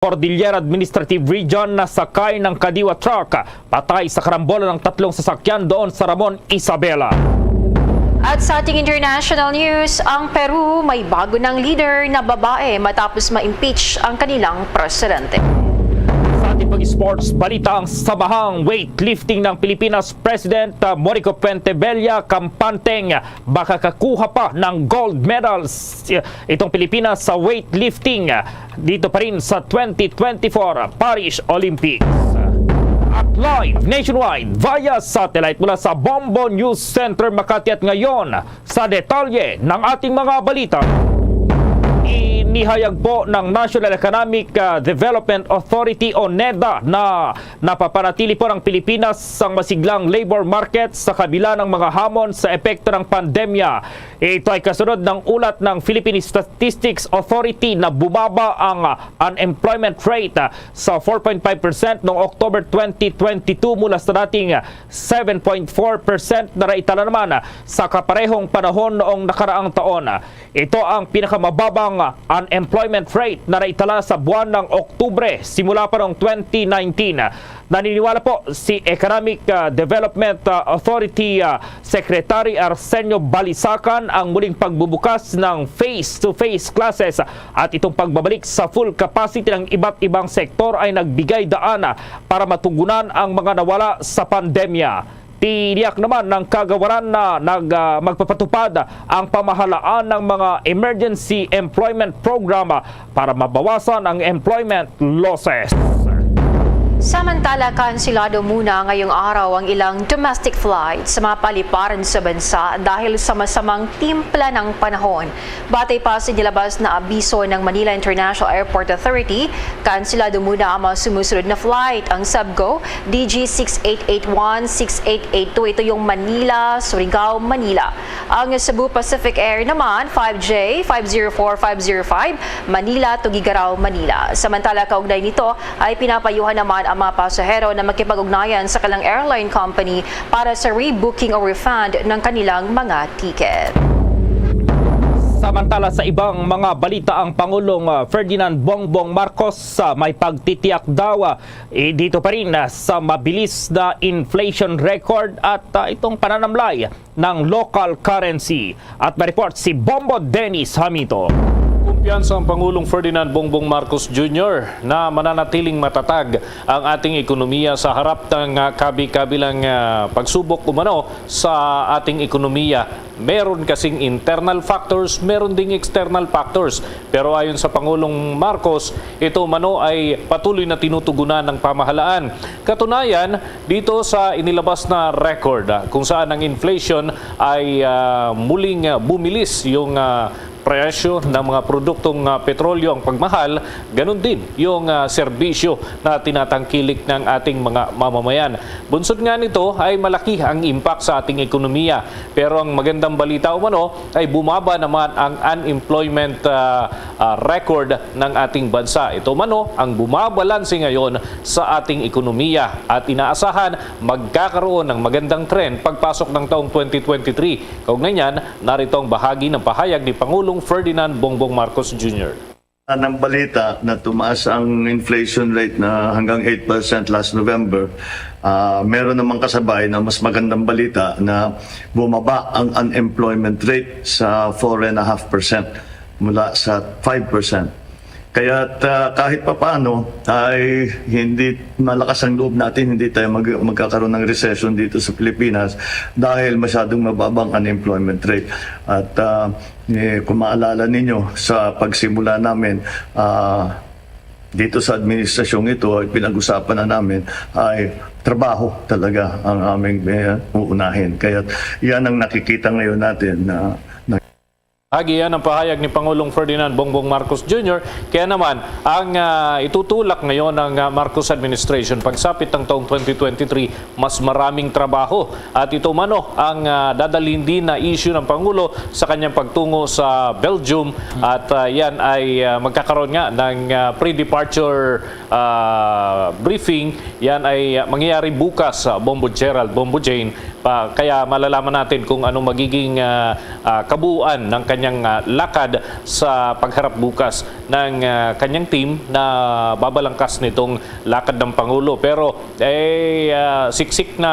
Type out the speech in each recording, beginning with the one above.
Cordillera Administrative Region na sakay ng kadiwa truck, patay sa karambola ng 3 sasakyan doon sa Ramon Isabela. At sa ating international news, ang Peru may bago ng leader na babae matapos ma-impeach ang kanilang presidente. Sa ating pag-sports balita, ang samahang weightlifting ng Pilipinas President Morico Pentebella Campanteng baka kakuha pa ng gold medals itong Pilipinas sa weightlifting dito pa rin sa 2024 Paris Olympics. At live nationwide via satellite mula sa Bombo News Center Makati. At ngayon sa detalye ng ating mga balita. Inihayag po ng National Economic Development Authority o NEDA na napapanatili po ng Pilipinas ang masiglang labor market sa kabila ng mga hamon sa epekto ng pandemya. Ito ay kasunod ng ulat ng Philippine Statistics Authority na bumaba ang unemployment rate sa 4.5% noong October 2022 mula sa dating 7.4% na naitala naman sa kaparehong panahon noong nakaraang taon. Ito ang pinakamababang unemployment rate na naitala sa buwan ng Oktubre simula pa noong 2019. Naniniwala po si Economic Development Authority Secretary Arsenio Balisacan ang muling pagbubukas ng face-to-face classes at itong pagbabalik sa full capacity ng iba't ibang sektor ay nagbigay daan para matugunan ang mga nawala sa pandemya. Tiniyak naman ng kagawaran na magpapatupad ang pamahalaan ng mga emergency employment program para mabawasan ang employment losses. Samantala, kansilado muna ngayong araw ang ilang domestic flights sa mga paliparan sa bansa dahil sa masamang timpla ng panahon. Batay pa sa nilabas na abiso ng Manila International Airport Authority, kansilado muna ang mga sumusunod na flight. Ang Subgo, DG6881, 6882, ito yung Manila, Surigao, Manila. Ang Cebu Pacific Air naman, 5J, 504, 505, Manila, Tuguegarao, Manila. Samantala, kaugnay nito ay pinapayuhan naman ang mga pasahero na makipag-ugnayan sa kanilang airline company para sa rebooking o refund ng kanilang mga ticket. Samantala sa ibang mga balita, ang Pangulong Ferdinand Bongbong Marcos may pagtitiyak daw dito pa rin sa mabilis na inflation record at itong pananamlay ng local currency. At may-report si Bombo Dennis Hamito. Kumpiyansa ang Pangulong Ferdinand Bongbong Marcos Jr. na mananatiling matatag ang ating ekonomiya sa harap ng kabi-kabilang pagsubok umano sa ating ekonomiya. Meron kasing internal factors, meron ding external factors. Pero ayon sa Pangulong Marcos, ito umano ay patuloy na tinutugunan ng pamahalaan. Katunayan, dito sa inilabas na record kung saan ang inflation ay muling bumilis yung presyo ng mga produktong petrolyo ang pagmahal, ganun din yung serbisyo na tinatangkilik ng ating mga mamamayan. Bunsod nga nito ay malaki ang impact sa ating ekonomiya. Pero ang magandang balita umano ay bumaba naman ang unemployment record ng ating bansa. Ito umano ang bumabalanse ngayon sa ating ekonomiya at inaasahan magkakaroon ng magandang trend pagpasok ng taong 2023. Kaugnay niyan, narito ang bahagi ng pahayag ni Pangulong Ferdinand Bongbong Marcos Jr. Ng balita na tumaas ang inflation rate na hanggang 8% last November, meron namang kasabay na mas magandang balita na bumaba ang unemployment rate sa 4.5% mula sa 5%. Kaya kahit papaano ay hindi malakas ang loob natin, hindi tayo magkakaroon ng recession dito sa Pilipinas dahil masyadong mababang unemployment rate. At kung maalala ninyo sa pagsimula namin, dito sa administrasyong ito ay pinag-usapan na namin ay trabaho talaga ang aming uunahin. Kaya yan ang nakikita ngayon natin na Yan ang pahayag ni Pangulong Ferdinand Bongbong Marcos Jr. Kaya naman, ang itutulak ngayon ng Marcos administration pagsapit ng taong 2023, mas maraming trabaho. At ito mano ang dadalhin din na issue ng Pangulo sa kanyang pagtungo sa Belgium. At yan ay magkakaroon nga ng pre-departure briefing. Yan ay mangyayari bukas sa Bombo Gerald, Bombo Jane, Kaya malalaman natin kung anong magiging kabuuan ng kanyang lakad sa pagharap bukas ng kanyang team na babalangkas nitong lakad ng Pangulo. Pero siksik na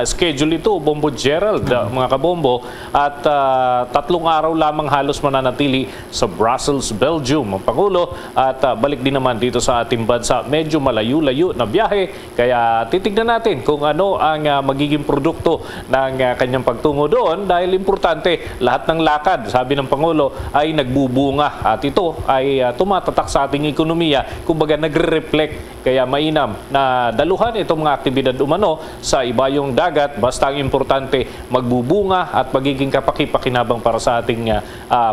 schedule ito, Bombo Gerald, mga kabombo, at 3 araw lamang halos mananatili sa Brussels, Belgium ang Pangulo, at balik din naman dito sa ating bansa. Medyo malayo-layo na biyahe, kaya titignan natin kung ano ang magiging produkto ng kanyang pagtungo doon, dahil importante, lahat ng lakad, sabi ng Pangulo, ay nagbubunga at ito ay tumatatak sa ating ekonomiya, kumbaga nagre-reflect. Kaya mainam na daluhan itong mga aktibidad umano sa ibayong dagat, basta ang importante magbubunga at magiging kapaki-pakinabang para sa ating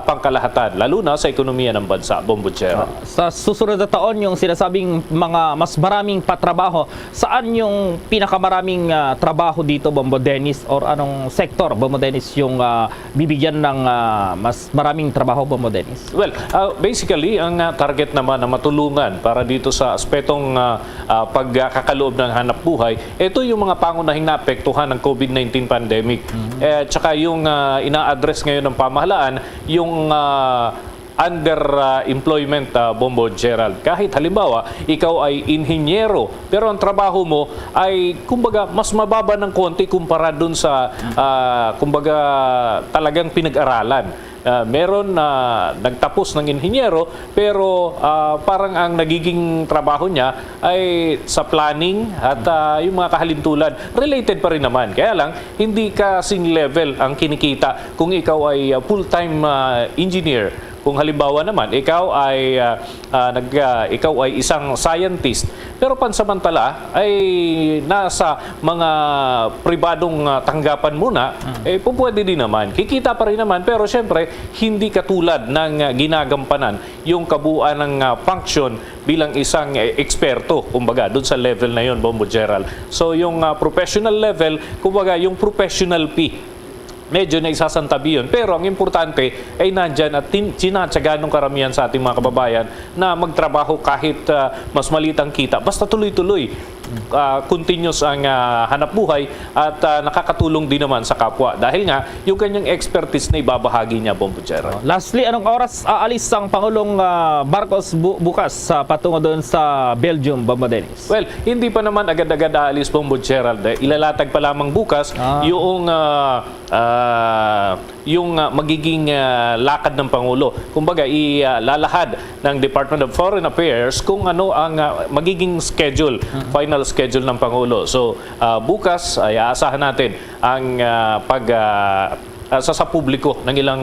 pangkalahatan, lalo na sa ekonomiya ng bansa. Bombo Gerald. Sa susunod na taon, yung sinasabing mga mas maraming patrabaho, saan yung pinakamaraming trabaho dito, Bombo Dennis, or anong sektor, Bombo Dennis, yung bibigyan ng mas maraming trabaho, Bombo Dennis? Well, basically, ang target naman na matulungan para dito sa aspetong pagkakaloob ng hanap buhay, ito yung mga pangunahing naapektuhan ng COVID-19 pandemic. Tsaka yung ina-address ngayon ng pamahalaan, yung underemployment, Bombo Gerald. Kahit halimbawa, ikaw ay inhinyero, pero ang trabaho mo ay kumbaga mas mababa ng konti kumpara dun sa kumbaga talagang pinag-aralan. Meron na nagtapos ng inhinyero, pero parang ang nagiging trabaho niya ay sa planning at yung mga kahalintulad. Related pa rin naman. Kaya lang, hindi kasing level ang kinikita kung ikaw ay full-time engineer. Kung halimbawa naman, ikaw ay isang scientist, pero pansamantala ay nasa mga pribadong tanggapan muna, pwede din naman. Kikita pa rin naman, pero syempre, hindi katulad ng ginagampanan yung kabuuan ng function bilang isang eksperto, kumbaga, doon sa level na yun, Bombo Gerald. So, yung professional level, kumbaga, yung professional P, medyo na isasantabi yun. Pero ang importante ay nandyan at sinatsaga ng karamihan sa ating mga kababayan na magtrabaho kahit mas maliit ang kita. Basta tuloy-tuloy. Continuous ang hanap buhay at nakakatulong din naman sa kapwa. Dahil nga, yung kanyang expertise na ibabahagi niya, Bombo Gerald. Lastly, anong oras aalis ang Pangulong Marcos bukas patungo doon sa Belgium, Bombo Dennis? Well, hindi pa naman agad-agad aalis, Bombo Gerald. Ilalatag pa lamang bukas yung magiging lakad ng Pangulo. Kumbaga, ilalahad ng Department of Foreign Affairs kung ano ang magiging schedule, final schedule ng Pangulo. So, bukas ay aasahan natin ang sa publiko ng ilang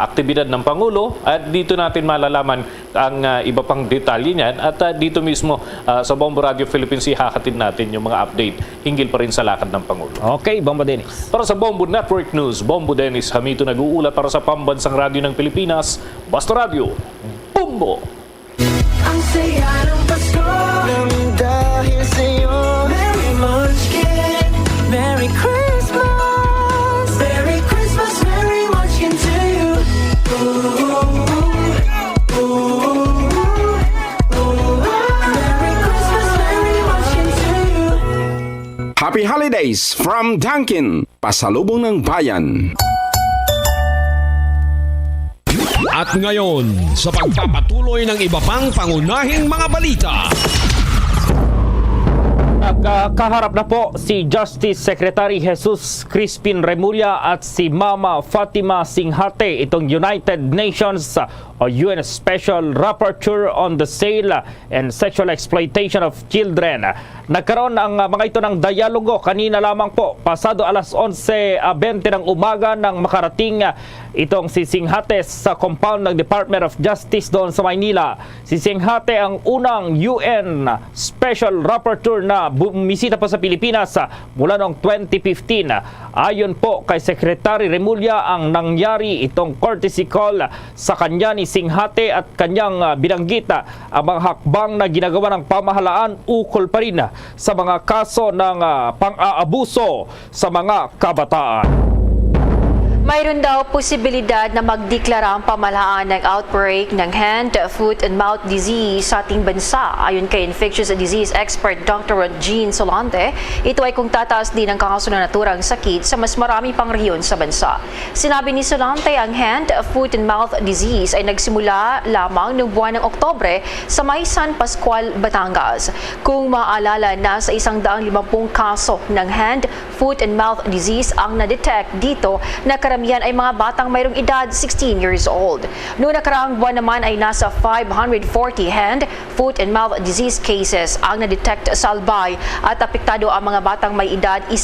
aktibidad ng Pangulo, at dito natin malalaman ang iba pang detalye niyan, at dito mismo sa Bombo Radio Philippines ihahatid natin yung mga update hinggil pa rin sa lakad ng Pangulo. Okay, Bombo Dennis. Para sa Bombo Network News, Bombo Dennis Hamito nag-uulat para sa Pambansang Radyo ng Pilipinas, Basta Radio, Bombo! Ang saya ng Pasko nang dahil sa'yo. Merry Munchkin, Merry Christmas, Merry Christmas, Merry Munchkin to you. Merry Christmas, Merry Munchkin to you. Happy Holidays from Dunkin', pasalubong ng bayan. At ngayon, sa pagpapatuloy ng iba pang pangunahing mga balita. Kaharap na po si Justice Secretary Jesus Crispin Remulla at si Mama Fatima Singhate, itong United Nations o UN Special Rapporteur on the Sale and Sexual Exploitation of Children. Nagkaroon ang mga ito ng dialogo kanina lamang po, pasado alas 11:20 ng umaga nang makarating itong si Singhate sa compound ng Department of Justice doon sa Maynila. Si Singhate ang unang UN Special Rapporteur na bumisita pa sa Pilipinas mula noong 2015. Ayon po kay Secretary Remulla, ang nangyari itong courtesy call sa kanya ni Singhate at kanyang binanggit ang mga hakbang na ginagawa ng pamahalaan ukol pa rin sa mga kaso ng pang-aabuso sa mga kabataan. Mayroon daw posibilidad na magdeklara ang pamahalaan ng outbreak ng hand, foot, and mouth disease sa ating bansa. Ayon kay infectious disease expert Dr. Jean Solante, ito ay kung tataas din ang kaso ng naturang sakit sa mas marami pang rehiyon sa bansa. Sinabi ni Solante, ang hand, foot, and mouth disease ay nagsimula lamang noong buwan ng Oktobre sa may San Pascual, Batangas. Kung maaalala, nasa 150 kaso ng hand, foot, and mouth disease ang na-detect dito na karamihan ay mga batang mayroong edad 16 years old. Noong nakaraang buwan naman ay nasa 540 hand, foot, and mouth disease cases ang na-detect sa Albay at apektado ang mga batang may edad 1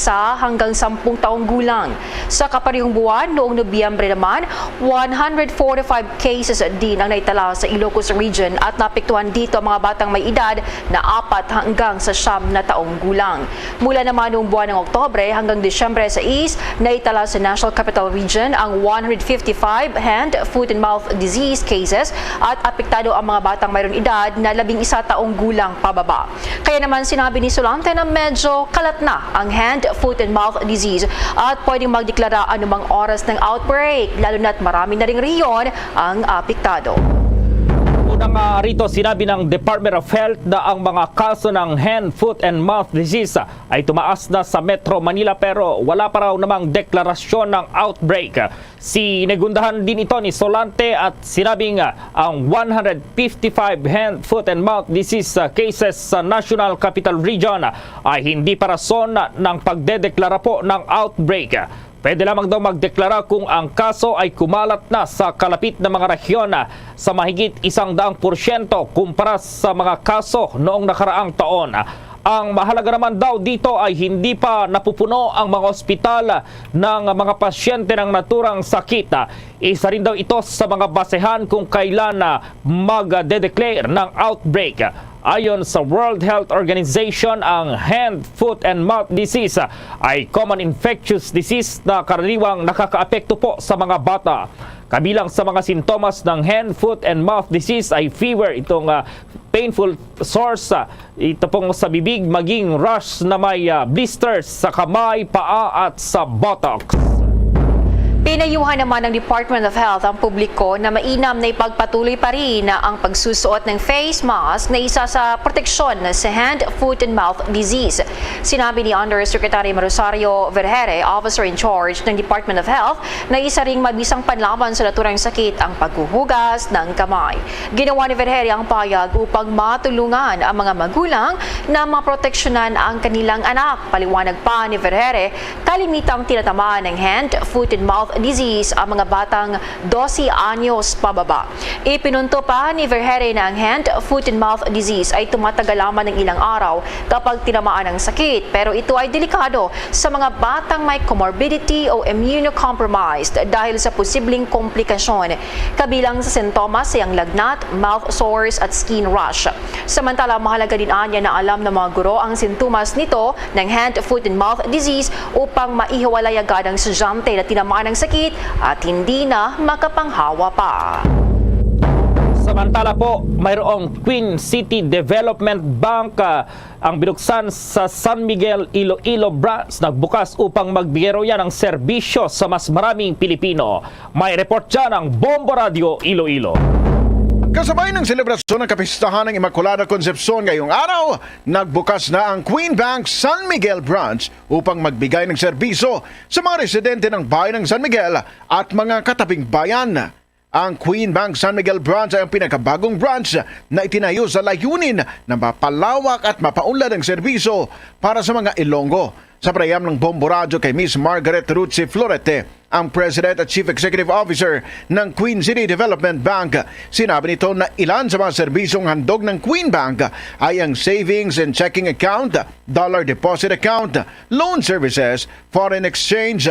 hanggang 10 taong gulang. Sa kaparehong buwan, noong Nobyembre naman, 145 cases din ang naitala sa Ilocos Region at naapektuhan dito ang mga batang may edad na 4 hanggang sa 9 na taong gulang. Mula naman noong buwan ng Oktobre hanggang Disyembre 6, naitala sa National Capital Region ang 155 hand, foot, and mouth disease cases at apektado ang mga batang mayroong edad na 11 taong gulang pababa. Kaya naman sinabi ni Solante na medyo kalat na ang hand, foot, and mouth disease at pwedeng magdeklara anumang oras ng outbreak, lalo na't marami na ring rehiyon ang apektado. Unang rito, sinabi ng Department of Health na ang mga kaso ng hand, foot, and mouth disease ay tumaas na sa Metro Manila pero wala pa raw namang deklarasyon ng outbreak. Sinegundahan din ito ni Solante at sinabing ang 155 hand, foot, and mouth disease cases sa National Capital Region ay hindi para rason ng pagdedeklara po ng outbreak. Pwede lamang daw magdeklara kung ang kaso ay kumalat na sa kalapit na mga rehiyon sa mahigit 100% kumpara sa mga kaso noong nakaraang taon. Ang mahalaga naman daw dito ay hindi pa napupuno ang mga ospital ng mga pasyente ng naturang sakit. Isa rin daw ito sa mga basehan kung kailan mag-declare ng outbreak. Ayon sa World Health Organization, ang hand, foot, and mouth disease ay common infectious disease na karaniwang nakakaapekto po sa mga bata. Kabilang sa mga sintomas ng hand, foot, and mouth disease ay fever, itong painful sores, ito pong sa bibig, maging rash na may blisters sa kamay, paa at sa buttocks. Pinayuhan naman ng Department of Health ang publiko na mainam na ipagpatuloy pa rin ang pagsusuot ng face mask na isa sa proteksyon sa hand, foot, and mouth disease. Sinabi ni Undersecretary Rosario Vergere, Officer in Charge ng Department of Health, na isa ring mabisang panlaban sa naturang sakit ang paghuhugas ng kamay. Ginawa ni Vergere ang payag upang matulungan ang mga magulang na maproteksyonan ang kanilang anak. Paliwanag pa ni Vergere, kalimitang tinatamaan ng hand, foot, and mouth disease ang mga batang 12 anyos pababa. Ipinunto pa ni Vergere na ang hand, foot, and mouth disease ay tumatagal lamang ng ilang araw kapag tinamaan ng sakit, pero ito ay delikado sa mga batang may comorbidity o immunocompromised dahil sa posibleng komplikasyon. Kabilang sa sintomas ay ang lagnat, mouth sores at skin rash. Samantala, mahalaga din anya na alam ng mga guro ang sintomas nito ng hand, foot, and mouth disease upang maihiwalay agad ang estudyante na tinamaan ng sakit at hindi na makapanghawa pa. Samantala po, mayroong Queen City Development Bank ang binuksan sa San Miguel, Iloilo branch, nagbukas upang magbigay yan ng serbisyo sa mas maraming Pilipino. May report dyan ang Bombo Radio Iloilo. Kasabay ng selebrasyon ng kapistahan ng Immaculada Concepcion ngayong araw, nagbukas na ang Queen Bank San Miguel Branch upang magbigay ng serbisyo sa mga residente ng bayan ng San Miguel at mga katabing bayan. Ang Queen Bank San Miguel Branch ay ang pinakabagong branch na itinayo sa layunin na mapalawak at mapaunlad ang serbisyo para sa mga Ilonggo. Sa prayam ng Bombo Radio kay Miss Margaret Ruzzi Florete, ang President at Chief Executive Officer ng Queen City Development Bank, sinabi nito na ilan sa mga serbisyong handog ng Queen Bank ay ang savings and checking account, dollar deposit account, loan services, foreign exchange,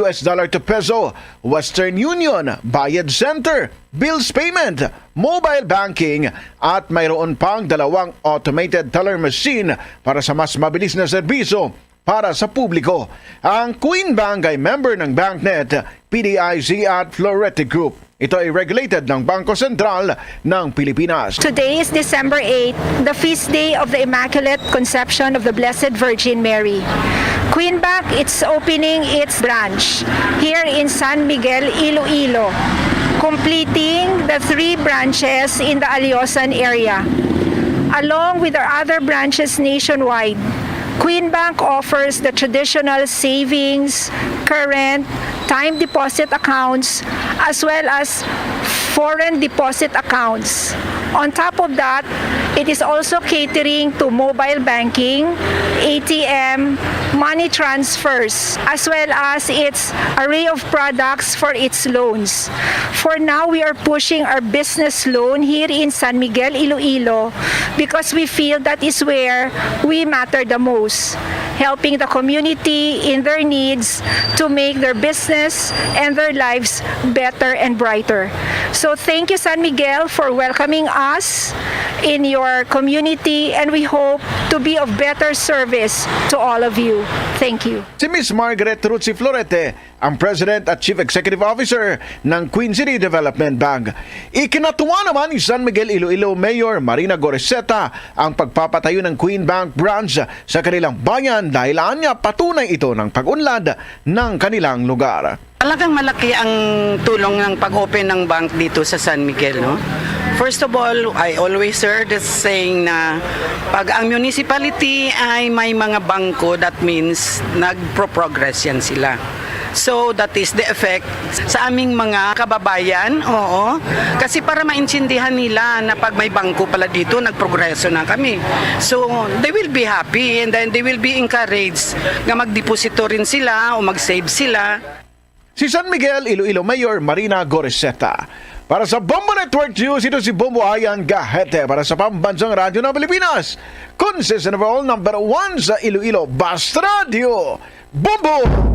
US dollar to peso, Western Union, Bayad Center, bills payment, mobile banking at mayroon pang 2 automated teller machine para sa mas mabilis na serbisyo para sa publiko. Ang Queen Bank ay member ng BancNet, PDIC at Florete Group. Ito ay regulated ng Bangko Sentral ng Pilipinas. Today is December 8, the feast day of the Immaculate Conception of the Blessed Virgin Mary. Queen Bank, it's opening its branch here in San Miguel, Iloilo, completing the 3 branches in the Aliosan area. Along with our other branches nationwide, Queen Bank offers the traditional savings, current, time deposit accounts, as well as foreign deposit accounts. On top of that, it is also catering to mobile banking, ATM, money transfers, as well as its array of products for its loans. For now, we are pushing our business loan here in San Miguel, Iloilo, because we feel that is where we matter the most, helping the community in their needs to make their business and their lives better and brighter. So thank you, San Miguel, for welcoming us in your community, and we hope to be of better service to all of you. Thank you. Si Miss Margaret Ruzi Florete, ang President at Chief Executive Officer ng Queen City Development Bank. Ikinatuwa naman ni San Miguel Iloilo Mayor Marina Goreseta ang pagpapatayo ng Queen Bank branch sa kanilang bayan dahil anya patunay ito ng pag-unlad ng kanilang lugar. Talagang malaki ang tulong ng pag-open ng bank dito sa San Miguel, no? First of all, I always heard the saying na pag ang municipality ay may mga bangko, that means nagpo-progress yan sila. So that is the effect sa aming mga kababayan, oo. Kasi para maintindihan nila na pag may bangko pala dito, nagprogreso na kami. So they will be happy and then they will be encouraged na magdeposito rin sila o mag-save sila. Si San Miguel Iloilo Mayor Marina Goreseta. Para sa Bombo Network News, ito si Bombo Ayan Gahete para sa Pambansang Radyo ng Pilipinas. Consistent of all, number 1 sa Iloilo Basta Radio. Bombo!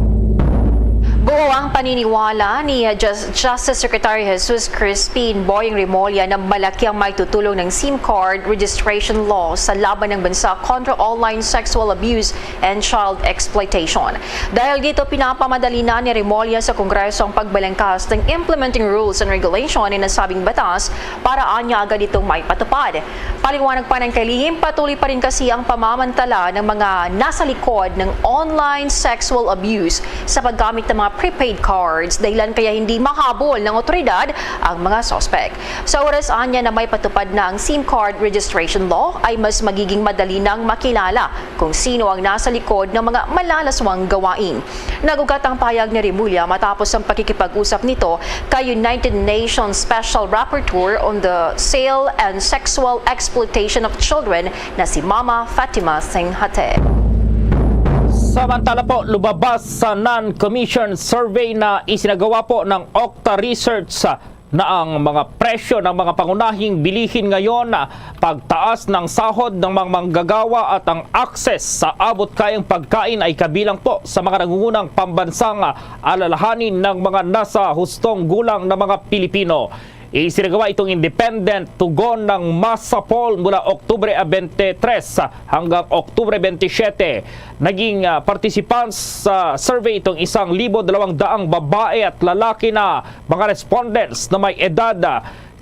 Buo ang paniniwala ni Justice Secretary Jesus Crispin Boying Remolla na malaki ang may tutulong ng SIM card registration law sa laban ng bansa kontra online sexual abuse and child exploitation. Dahil dito, pinapamadali na ni Remolla sa Kongreso ang pagbalangkas ng implementing rules and regulation ng nasabing batas para anya agad itong may patupad. Paliwanag pa ng kalihim, patuloy pa rin kasi ang pamamantala ng mga nasa likod ng online sexual abuse sa paggamit ng mga prepaid cards, dahilan kaya hindi mahabol ng otoridad ang mga suspect. Sa oras anya na may patupad na ang SIM card registration law, ay mas magiging madali nang makilala kung sino ang nasa likod ng mga malalaswang gawain. Nagugat ang payag ni Remulla matapos ang pakikipag-usap nito kay United Nations Special Rapporteur on the Sale and Sexual Exploitation of Children na si Mama Fatima Singhate. Samantala po, lumabas sa non-commissioned survey na isinagawa po ng Okta Research na ang mga presyo ng mga pangunahing bilihin ngayon, pagtaas ng sahod ng mga manggagawa at ang access sa abot-kayang pagkain ay kabilang po sa mga nangungunang pambansang alalahanin ng mga nasa hustong gulang na mga Pilipino. Isinagawa itong independent tugon ng masa poll mula Oktubre 23 hanggang Oktubre 27. Naging participants sa survey itong 1,200 babae at lalaki na mga respondents na may edad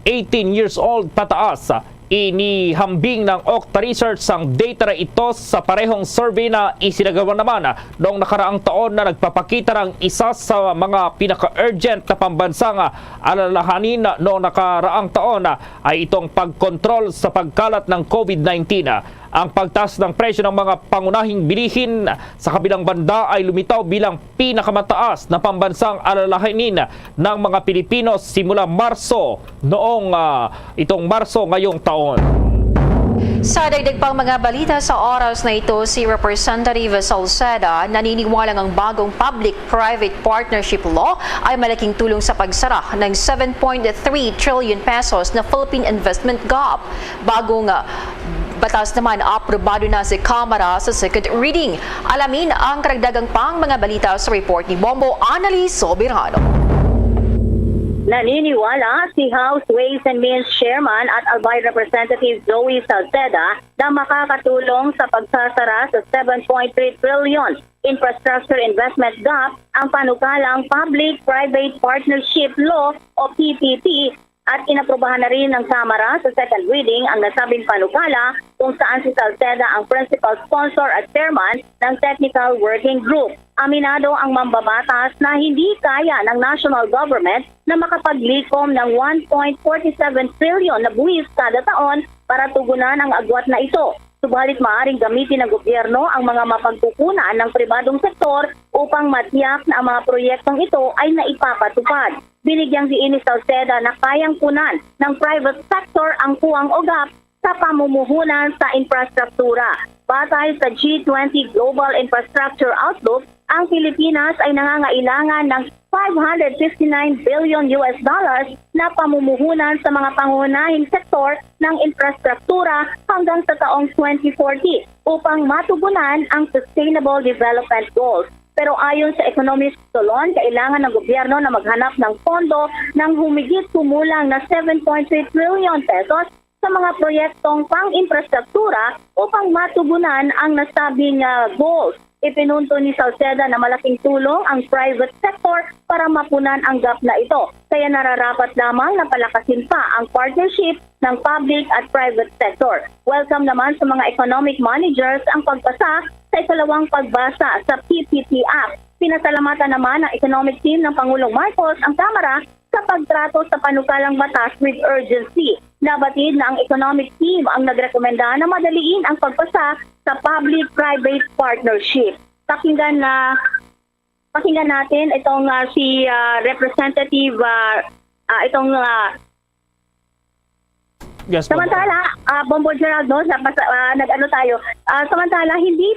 18 years old pataas. Inihambing ng Okta Research ang data na ito sa parehong survey na isinagawa naman noong nakaraang taon na nagpapakita ng isa sa mga pinaka-urgent na pambansang alalahanin noong nakaraang taon ay itong pagkontrol sa pagkalat ng COVID-19. Ang pagtaas ng presyo ng mga pangunahing bilihin sa kabilang banda ay lumitaw bilang pinakamataas na pambansang alalahanin ng mga Pilipino simula Marso noong itong Marso ngayong taon. Sa dagdag pang mga balita sa oras na ito, si Representative Salceda naniniwalang ang bagong public-private partnership law ay malaking tulong sa pagsara ng 7.3 trillion pesos na Philippine Investment Gap. Bagong batas naman aprobado na sa Kamara sa second reading. Alamin ang karagdagang pang mga balita sa report ni Bombo Annalise Sobirano. Naniniwala si House Ways and Means Chairman at Albay Representative Zoe Salceda na makakatulong sa pagsasara sa 7.3 trillion infrastructure investment gap ang panukalang Public-Private Partnership Law o PPP At inaprobahan na rin ng Kamara sa second reading ang nasabing panukala kung saan si Salceda ang principal sponsor at chairman ng Technical Working Group. Aminado ang mambabatas na hindi kaya ng national government na makapaglikom ng 1.47 trillion na buwis kada taon para tugunan ang agwat na ito. Subalit maaaring gamitin ng gobyerno ang mga mapagkukunan ng pribadong sektor upang matiyak na ang mga proyektong ito ay naipapatupad. Binigyang diin ni Salceda na kayang punan ng private sector ang kuwang ugap sa pamumuhunan sa infrastruktura. Batay sa G20 Global Infrastructure Outlook, ang Pilipinas ay nangangailangan ng 559 billion US dollars na pamumuhunan sa mga pangunahing sektor ng infrastruktura hanggang sa taong 2040 upang matugunan ang Sustainable Development Goals. Pero ayon sa Economist Solon, kailangan ng gobyerno na maghanap ng pondo ng humigit kumulang na 7.3 trillion pesos sa mga proyektong pang-infrastruktura upang matugunan ang nasabing goals. Ipinunto ni Salceda na malaking tulong ang private sector para mapunan ang gap na ito. Kaya nararapat lamang na palakasin pa ang partnership ng public at private sector. Welcome naman sa mga economic managers ang pagpasa sa ikalawang pagbasa sa PPP Act. Pinasalamatan naman ng economic team ng Pangulong Marcos ang Kamara sa pagtrato sa panukalang batas with urgency. Nabatid na ang economic team ang nagrekomenda na madaliin ang pagpasa sa public-private partnership. Pakinggan natin itong si Representative Yes, samantala, Bombo Geraldo, samantala hindi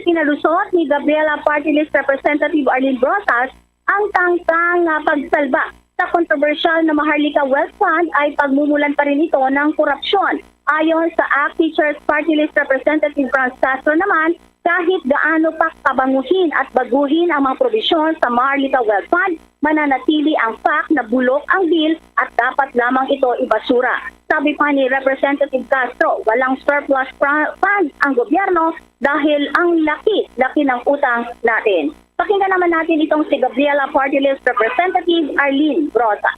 pinalusot ni Gabriela Party List Representative Arlene Brosas ang tangkang pagsalba sa kontrobersyal na Maharlika Wealth Fund ay pagmumulan pa rin ito ng korupsyon. Ayon sa ACT Teachers Party List Representative Franz Castro naman, kahit gaano pa kabanguhin at baguhin ang mga probisyon sa Maharlika Wealth Fund, mananatili ang fact na bulok ang bill at dapat lamang ito ibasura. Sabi pa ni Representative Castro, walang surplus funds ang gobyerno dahil ang laki ng utang natin. Pakinggan naman natin itong si Gabriela Party List Representative Arlene Brosas.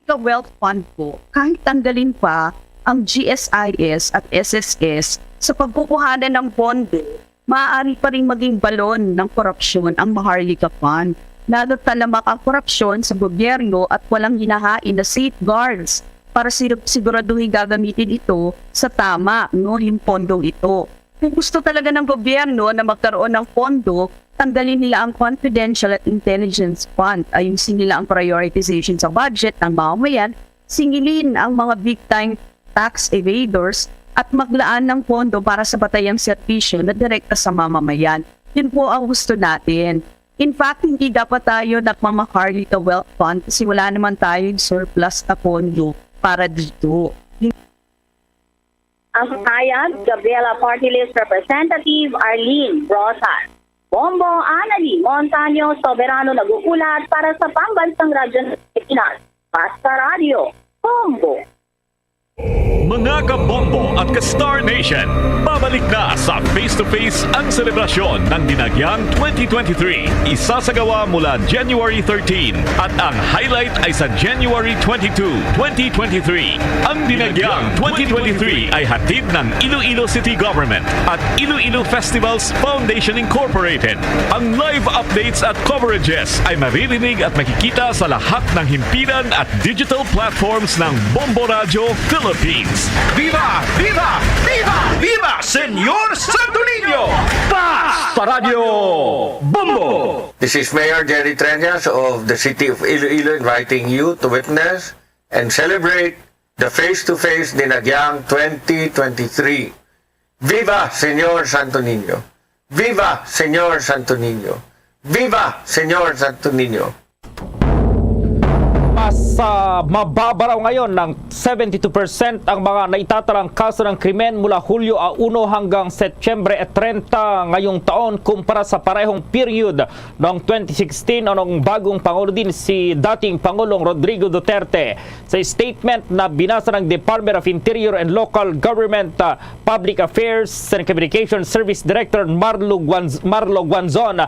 Sa wealth fund po, kahit tanggalin pa ang GSIS at SSS sa pagkukuhanan ng pondo, maaari pa rin maging balon ng korupsyon ang Maharlika Fund. Lalo't talamak ang korupsyon sa gobyerno at walang hinahain na safeguards para siguraduhin gagamitin ito sa tama, yung pondong ito. Kung gusto talaga ng gobyerno na magkaroon ng pondo, tanggalin nila ang Confidential at Intelligence Fund. Ayusin nila ang prioritization sa budget ng mamamayan, singilin ang mga big-time tax evaders at maglaan ng pondo para sa batayang serbisyo na direkta sa mamamayan. Yun po ang gusto natin. In fact, hindi dapat tayo nagmamaharlika wealth fund kasi wala naman tayong surplus na pondo para dito. Ang pahayag, Gabriela Party List Representative Arlene Brosas. Bombo Anali Montaño Soberano nagukulat para sa Pambansang Radyo ng Pilipinas. Basta Radio, Bombo. Mga kabombo at ka-Star Nation, babalik na sa face-to-face ang selebrasyon ng Dinagyang 2023. Isasagawa mula January 13 at ang highlight ay sa January 22, 2023. Ang Dinagyang 2023 ay hatid ng Iloilo City Government at Iloilo Festivals Foundation Incorporated. Ang live updates at coverages ay maririnig at makikita sa lahat ng himpilan at digital platforms ng Bombo Radio Philippines. Viva! Viva! Viva! Viva! Senyor Santo Niño! Basta Radio Bombo! This is Mayor Jerry Treñas of the City of Iloilo inviting you to witness and celebrate the face-to-face Dinagyang 2023. Viva Senyor Santo Niño! Viva Senyor Santo Niño! Viva Senyor Santo Niño! Mas mababaraw ngayon ng 72% ang mga naitatalang kaso ng krimen mula Hulyo 1 hanggang Setyembre 30 ngayong taon kumpara sa parehong period noong 2016 o noong bagong Pangulo din si dating Pangulong Rodrigo Duterte. Sa statement na binasa ng Department of Interior and Local Government Public Affairs and Communication Service Director Marlo Guanzon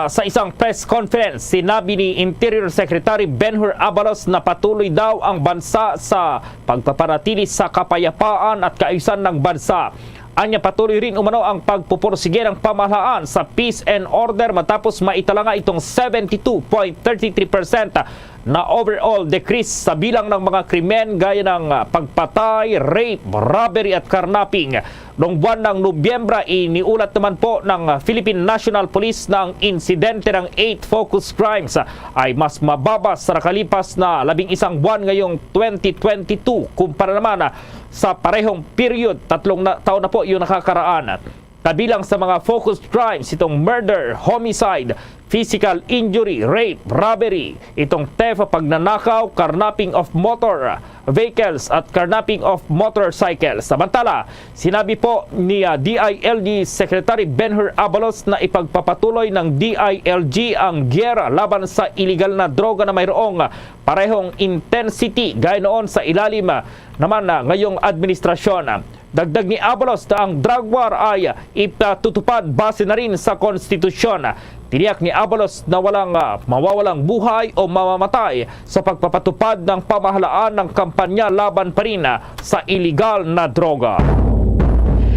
sa isang press conference, sinabi ni Interior Secretary Benhur Abad Abalos na patuloy daw ang bansa sa pagpapanatili sa kapayapaan at kaayusan ng bansa. Anya patuloy rin umano ang pagpupursige ng pamahalaan sa peace and order matapos maitala nga itong 72.33% na overall decrease sa bilang ng mga krimen gaya ng pagpatay, rape, robbery at karnaping. Noong buwan ng Nobyembre, iniulat naman po ng Philippine National Police na ang insidente ng 8 focus crimes ay mas mababa sa nakalipas na 11 buwan ngayong 2022 kumpara naman sa parehong period, 3 taon na po yung nakakaraan. Kabilang sa mga focused crimes, itong murder, homicide, physical injury, rape, robbery, itong theft, pagnanakaw, carnapping of motor vehicles at carnapping of motorcycles. Samantala, sinabi po ni DILG Secretary Benhur Abalos na ipagpapatuloy ng DILG ang giyera laban sa iligal na droga na mayroong parehong intensity gaya noon sa ilalim naman ngayong administrasyon. Dagdag ni Abalos na ang drug war ay ipatutupad base na rin sa konstitusyon. Tiniyak ni Abalos na walang mawawalang buhay o mamamatay sa pagpapatupad ng pamahalaan ng kampanya laban pa rin sa iligal na droga.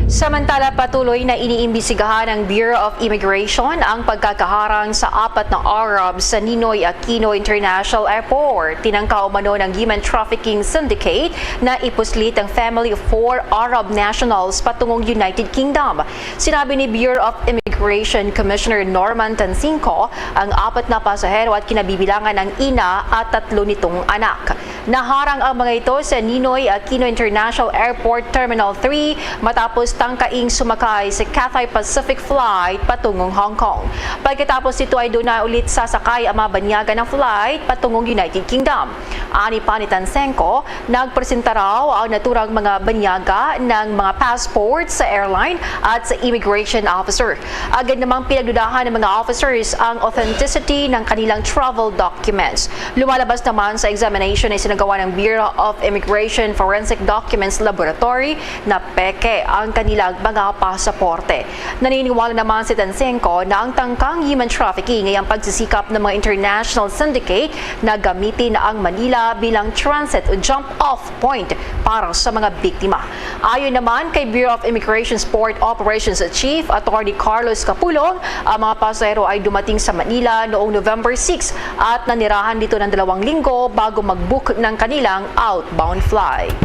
Samantala, patuloy na iniimbisigahan ng Bureau of Immigration ang pagkakaharang sa 4 na Arab sa Ninoy Aquino International Airport. Tinangka umano ng human trafficking syndicate na ipuslit ang family of 4 Arab nationals patungong United Kingdom. Sinabi ni Bureau of Immigration Commissioner Norman Tansinco ang 4 na pasahero at kinabibilangan ng ina at 3 nitong anak. Naharang ang mga ito sa Ninoy Aquino International Airport Terminal 3 matapos tangkaing sumakay sa Cathay Pacific flight patungong Hong Kong. Pagkatapos ito ay doon na ulit sasakay ang mga banyaga ng flight patungong United Kingdom. Ani pa ni Tansenko, nagpresenta raw ang naturang mga banyaga ng mga passport sa airline at sa immigration officer. Agad namang pinagdudahan ng mga officers ang authenticity ng kanilang travel documents. Lumalabas naman sa examination ay sinagawa ng Bureau of Immigration Forensic Documents Laboratory na peke ang kanilang mga pasaporte. Naniniwala naman si Tansenko na ang tangkang human trafficking ay ang pagsisikap ng mga international syndicate na gamitin ang Manila bilang transit o jump-off point para sa mga biktima. Ayon naman kay Bureau of Immigration Sport Operations Chief Attorney Carlos Capulong, ang mga pasahero ay dumating sa Manila noong November 6 at nanirahan dito ng 2 linggo bago mag-book ng kanilang outbound flight.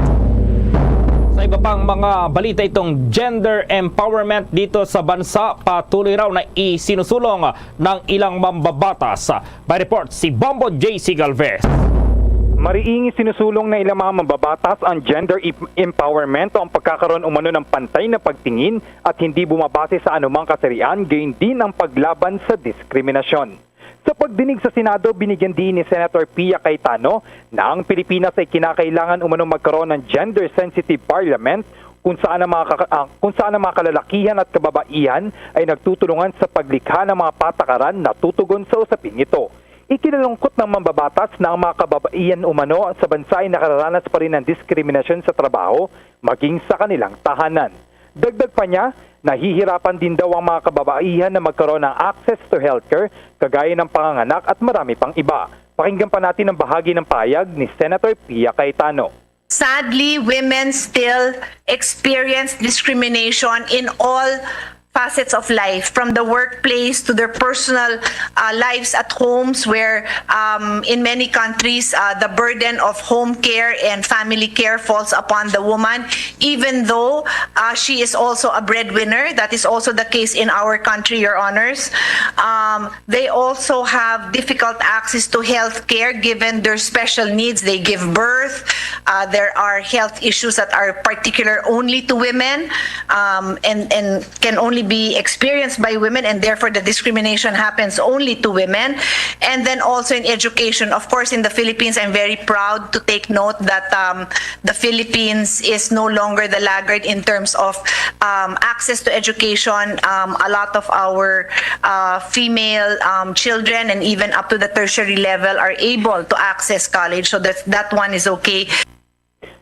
Sa iba pang mga balita, itong gender empowerment dito sa bansa patuloy raw na isinusulong ng ilang mambabatas. By report si Bombo JC Galvez. Mariing sinusulong na ilang mga mambabatas ang gender empowerment o ang pagkakaroon umano ng pantay na pagtingin at hindi bumabase sa anumang kasarian, gayon din ang paglaban sa diskriminasyon. Sa pagdinig sa Senado, binigyan din ni Senator Pia Cayetano na ang Pilipinas ay kinakailangan umano magkaroon ng gender-sensitive parliament kung saan ang mga kalalakihan at kababaihan ay nagtutulungan sa paglikha ng mga patakaran na tutugon sa usaping ito. Ikinalungkot ng mambabatas na ang mga kababaihan umano sa bansa ay nakararanas pa rin ng diskriminasyon sa trabaho maging sa kanilang tahanan. Dagdag pa niya, nahihirapan din daw ang mga kababaihan na magkaroon ng access to healthcare kagaya ng panganganak at marami pang iba. Pakinggan pa natin ang bahagi ng payag ni Senator Pia Cayetano. Sadly, women still experience discrimination in all facets of life, from the workplace to their personal lives at homes, where in many countries the burden of home care and family care falls upon the woman, even though she is also a breadwinner. That is also the case in our country, Your Honors. They also have difficult access to health care given their special needs. They give birth. There are health issues that are particular only to women and can only be experienced by women, and therefore the discrimination happens only to women. And then also in education, of course, in the Philippines, I'm very proud to take note that the Philippines is no longer the laggard in terms of access to education. A lot of our female children and even up to the tertiary level are able to access college, so that one is okay.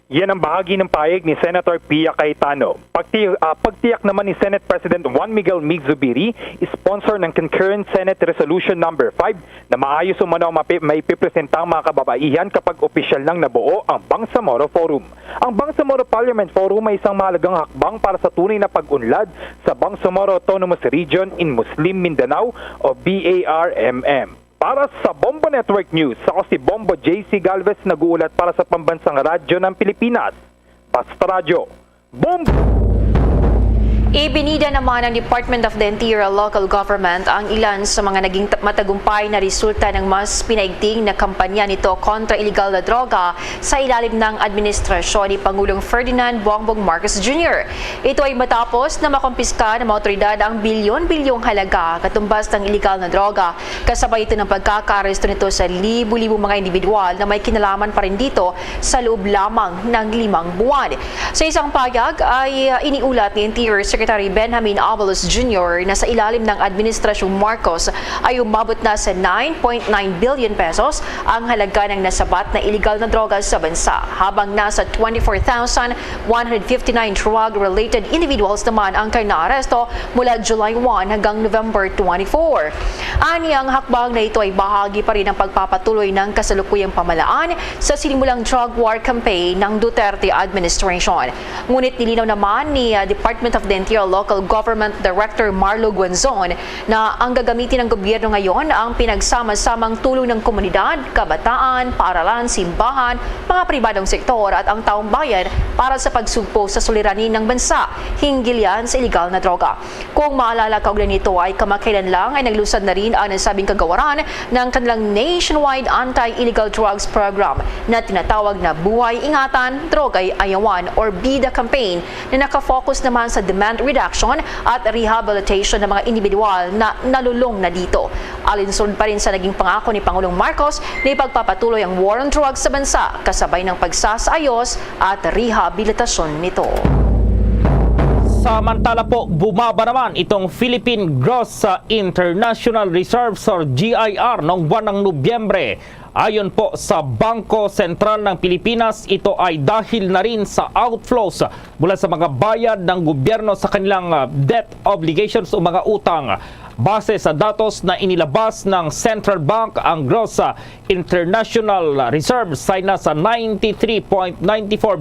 Yan ang bahagi ng pahayag ni Senator Pia Cayetano. Pagtiyak naman ni Senate President Juan Miguel Mig Zubiri, sponsor ng concurrent Senate Resolution number 5 na maayos umano may pipresentang mga kababaihan kapag opisyal nang nabuo ang Bangsamoro Forum. Ang Bangsamoro Parliament Forum ay isang mahalagang hakbang para sa tunay na pag-unlad sa Bangsamoro Autonomous Region in Muslim Mindanao o BARMM. Para sa Bombo Network News, ako si Bombo JC Galvez, nag-uulat para sa Pambansang Radyo ng Pilipinas. Basta Radyo, Bombo! Ibinida naman ng Department of the Interior Local Government ang ilan sa mga naging matagumpay na resulta ng mas pinaigting na kampanya nito kontra illegal na droga sa ilalim ng administrasyon ni Pangulong Ferdinand Bongbong Marcos Jr. Ito ay matapos na makumpiska ng mga otoridad ang bilyon-bilyong halaga katumbas ng illegal na droga. Kasabay ito ng pagkakaresto nito sa libu-libu mga individual na may kinalaman pa rin dito sa loob lamang ng 5 buwan. Sa isang payag ay iniulat ni Interior Secretary Benjamin Abalos Jr. na sa ilalim ng Administrasyong Marcos ay umabot na sa 9.9 billion pesos ang halaga ng nasabat na illegal na droga sa bansa, habang nasa 24,159 drug-related individuals naman ang karnaaresto mula July 1 hanggang November 24. Ani ang hakbang na ito ay bahagi pa rin ng pagpapatuloy ng kasalukuyang pamalaan sa sinimulang drug war campaign ng Duterte administration. Ngunit nilinaw naman ni Department of the Interior Local Government Director Marlo Guenzon na ang gagamitin ng gobyerno ngayon ang pinagsama-samang tulong ng komunidad, kabataan, paaralan, simbahan, mga pribadong sektor at ang taong bayan para sa pagsugpo sa suliranin ng bansa, hinggil yan sa illegal na droga. Kung maalala, kaugnay nito ay kamakailan lang ay naglusad na rin ang nasabing kagawaran ng kanilang nationwide anti-illegal drugs program na tinatawag na Buhay Ingatan, Droga'y Ayawan or BIDA campaign na nakafocus naman sa demand reduction at rehabilitation ng mga individual na nalulong na dito. Alinsunod pa rin sa naging pangako ni Pangulong Marcos na ipagpapatuloy ang war on drugs sa bansa kasabay ng pagsasayos at rehabilitasyon nito. Samantala po, bumaba naman itong Philippine Gross International Reserves or GIR noong buwan ng Nobyembre. Ayon po sa Bangko Sentral ng Pilipinas, ito ay dahil na rin sa outflows mula sa mga bayad ng gobyerno sa kanilang debt obligations o mga utang. Base sa datos na inilabas ng Central Bank, ang gross international reserves ay nasa 93.94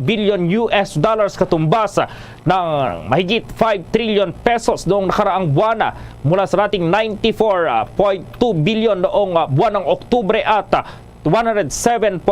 billion US dollars katumbas ng mahigit 5 trillion pesos noong nakaraang buwan mula sa dating 94.2 billion noong buwan ng Oktubre at 107.7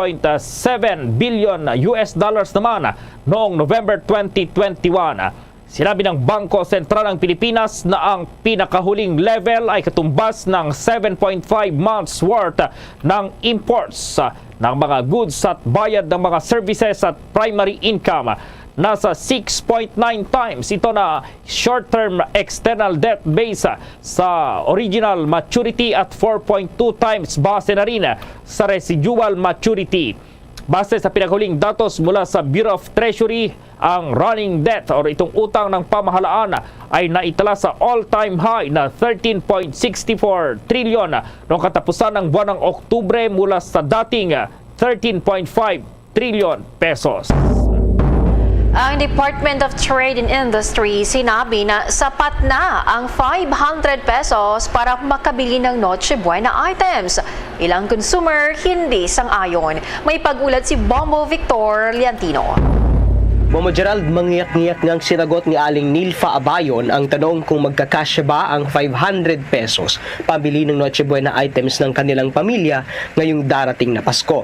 billion US dollars naman noong November 2021. Sinabi ng Bangko Sentral ng Pilipinas na ang pinakahuling level ay katumbas ng 7.5 months worth ng imports ng mga goods at bayad ng mga services at primary income. Nasa 6.9 times ito na short-term external debt base sa original maturity at 4.2 times base na rin sa residual maturity. Base sa pinaghuling datos mula sa Bureau of Treasury, ang running debt o itong utang ng pamahalaan ay naitala sa all-time high na 13.64 trillion noong katapusan ng buwan ng Oktubre mula sa dating 13.5 trillion pesos. Ang Department of Trade and Industry sinabi na sapat na ang 500 pesos para makabili ng Noche Buena items. Ilang consumer hindi sang-ayon. May pag-ulat si Bombo Victor Liantino. Momo Gerald, mangiyak-ngiyak ngang sinagot ni Aling Nilfa Abayon ang tanong kung magkakasya ba ang 500 pesos pambili ng Noche Buena items ng kanilang pamilya ngayong darating na Pasko.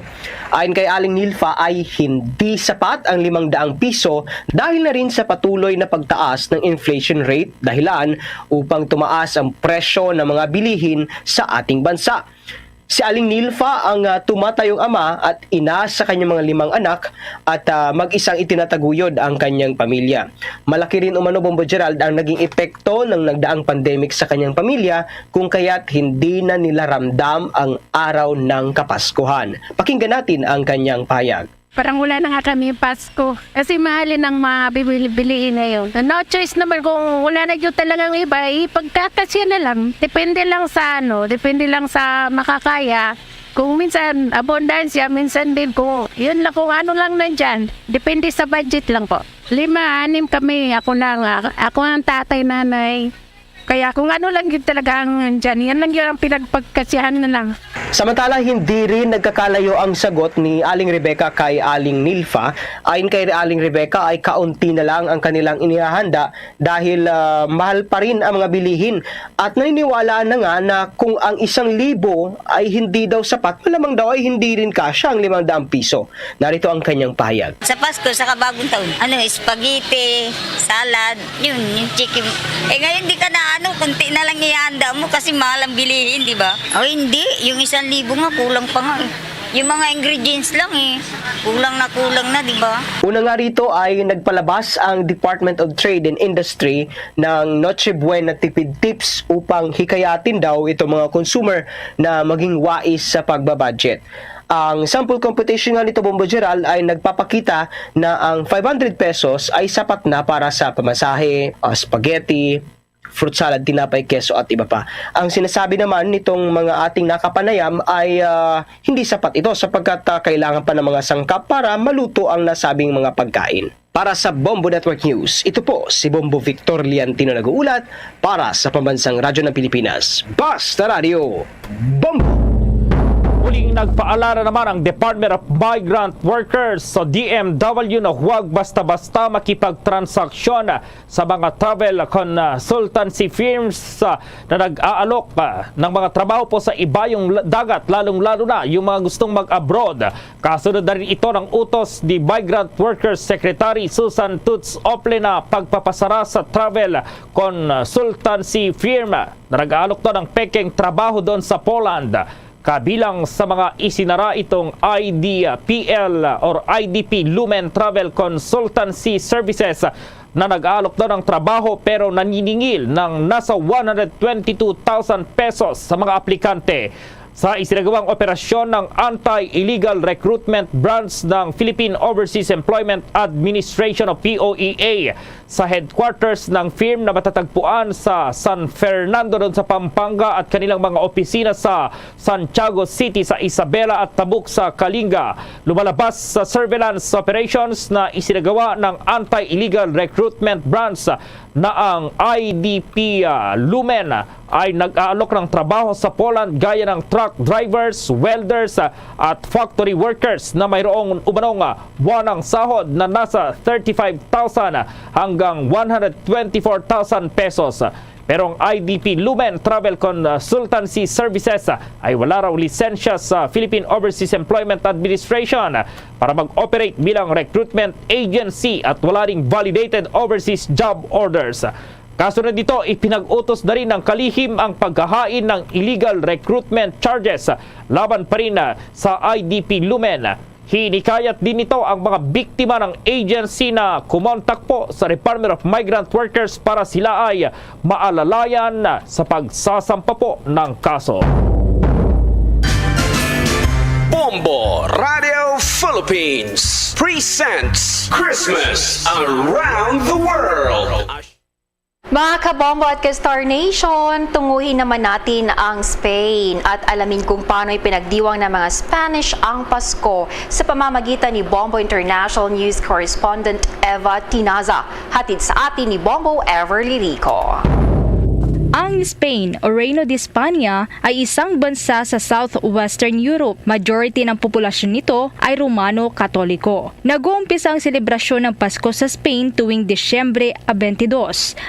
Ayon kay Aling Nilfa ay hindi sapat ang 500 piso dahil na rin sa patuloy na pagtaas ng inflation rate dahilan upang tumaas ang presyo ng mga bilihin sa ating bansa. Si Aling Nilfa ang tumatayong ama at ina sa kanyang mga 5 anak at mag-isang itinataguyod ang kanyang pamilya. Malaki rin umano, Bombo Gerald, ang naging epekto ng nagdaang pandemic sa kanyang pamilya kung kaya't hindi na nila ramdam ang araw ng Kapaskuhan. Pakinggan natin ang kanyang pahayag. Parang wala na nga kami Pasko. Kasi mahalin ang mga bibili ngayon. No choice naman kung wala na yun talagang iba, ipagkakasya na lang. Depende lang sa depende lang sa makakaya. Kung minsan abundansya, minsan din kung yun lang kung ano lang nandyan. Depende sa budget lang po. 5, 6 kami. Ako ang tatay, nanay. Kaya kung ano lang yun talaga ang dyan, yan lang yun ang pinagpagkasiyahan na lang. Samantala, hindi rin nagkakalayo ang sagot ni Aling Rebecca kay Aling Nilfa. Ayon kay Aling Rebecca ay kaunti na lang ang kanilang inihahanda dahil mahal pa rin ang mga bilihin. At naniniwala na nga na kung ang 1,000 ay hindi daw sapat, malamang daw ay hindi rin kasya ang 500 piso. Narito ang kanyang pahayag. Sa Pasko, sa kabagong taon, spaghetti, salad, yung chicken. Ngayon di ka na kunti na lang ihanda mo kasi mahal ang bilihin, di ba? O hindi, yung 1,000 nga, kulang pa nga. Yung mga ingredients lang kulang na, di ba? Una nga rito ay nagpalabas ang Department of Trade and Industry ng Noche Buena Tipid Tips upang hikayatin daw itong mga consumer na maging wais sa pagbabudget. Ang sample computation nga nito, Bombo Gerald, ay nagpapakita na ang 500 pesos ay sapat na para sa pamasahe, spaghetti, fruit salad, tinapay, keso at iba pa. Ang sinasabi naman nitong mga ating nakapanayam ay hindi sapat ito sapagkat kailangan pa ng mga sangkap para maluto ang nasabing mga pagkain. Para sa Bombo Network News, ito po si Bombo Victor Liantino nag-uulat para sa Pambansang Radyo ng Pilipinas. Basta Radio, Bombo! Muling nagpaalala naman ang Department of Migrant Workers sa DMW na huwag basta-basta makipagtransaksyon sa mga travel consultancy firms na nag-aalok ng mga trabaho po sa ibayong dagat, lalong-lalo na yung mga gustong mag-abroad. Kasunod na rin ito ng utos ni Migrant Workers Secretary Susan Toots Ople na pagpapasara sa travel consultancy firm na nag-aalok to ng pekeng trabaho doon sa Poland. Kabilang sa mga isinara itong IDPL or IDP Lumen Travel Consultancy Services na nag-aalok daw ng trabaho pero naniningil ng nasa 122,000 pesos sa mga aplikante. Sa isinagawang operasyon ng Anti-Illegal Recruitment Branch ng Philippine Overseas Employment Administration o POEA sa headquarters ng firm na matatagpuan sa San Fernando doon sa Pampanga at kanilang mga opisina sa Santiago City sa Isabela at Tabuk sa Kalinga. Lumalabas sa surveillance operations na isinagawa ng Anti-Illegal Recruitment Branch na ang IDP Lumen ay nag-aalok ng trabaho sa Poland gaya ng truck drivers, welders at factory workers na mayroong umanong buwanang sahod na nasa 35,000 hanggang 124,000 pesos. Pero ang IDP Lumen Travel Consultancy Services ay wala raw lisensya sa Philippine Overseas Employment Administration para mag-operate bilang recruitment agency at wala ring validated overseas job orders. Kasunod dito, ipinag-utos na rin ng kalihim ang paghahain ng illegal recruitment charges laban pa rin sa IDP Lumen. Hinikayat din nito ang mga biktima ng agency na kumontak po sa Department of Migrant Workers para sila ay maalalayan sa pagsasampa po ng kaso. Bombo Radio Philippines presents Christmas Around the World. Mga kabombo at ka-Star Nation, tunguhin naman natin ang Spain at alamin kung paano ipinagdiwang ng mga Spanish ang Pasko sa pamamagitan ni Bombo International News Correspondent Eva Tinaza. Hatid sa atin ni Bombo Everly Rico. Ang Spain o Reino de España ay isang bansa sa southwestern Europe. Majority ng populasyon nito ay Romano-Katoliko. Nag-uumpisa ang selebrasyon ng Pasko sa Spain tuwing Disyembre 22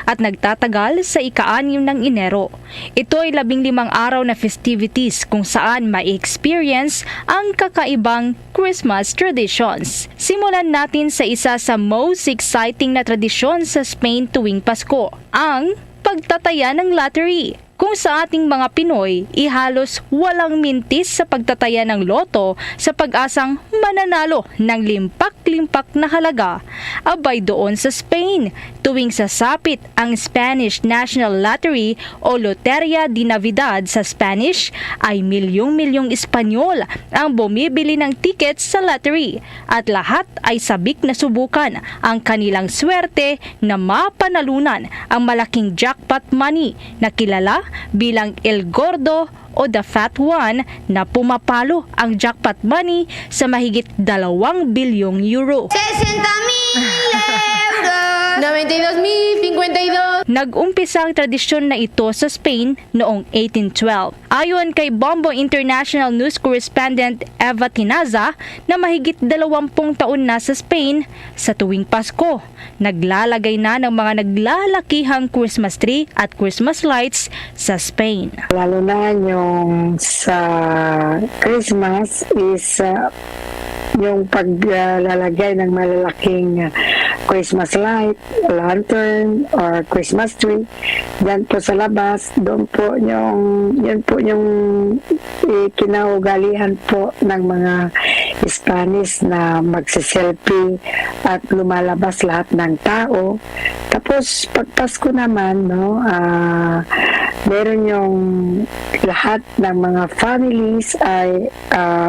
at nagtatagal sa ika-6 ng Enero. Ito ay 15 araw na festivities kung saan mai-experience ang kakaibang Christmas traditions. Simulan natin sa isa sa most exciting na tradisyon sa Spain tuwing Pasko, ang pagtataya ng lottery. Kung sa ating mga Pinoy, ihalos walang mintis sa pagtataya ng loto sa pag-asang mananalo ng limpak-limpak na halaga. Abay doon sa Spain, tuwing sasapit ang Spanish National Lottery o Loteria de Navidad sa Spanish, ay milyong-milyong Espanyol ang bumibili ng tickets sa lottery at lahat ay sabik na subukan ang kanilang swerte na mapanalunan ang malaking jackpot money na kilala bilang El Gordo o The Fat One na pumapalo ang jackpot money sa mahigit 2 bilyong euro. 92,052. Nag-umpisa ang tradisyon na ito sa Spain noong 1812. Ayon kay Bombo International News Correspondent Eva Tinaza na mahigit 20 taon na sa Spain, sa tuwing Pasko, naglalagay na ng mga naglalakihang Christmas tree at Christmas lights sa Spain. Lalo na yung sa Christmas is yung paglalagay ng malalaking Christmas light, lantern, or Christmas tree. Diyan po sa labas, doon po yun po yung kinaugalian po ng mga Spanish na magsiselfie at lumalabas lahat ng tao. Tapos pag Pasko naman, meron yung lahat ng mga families ay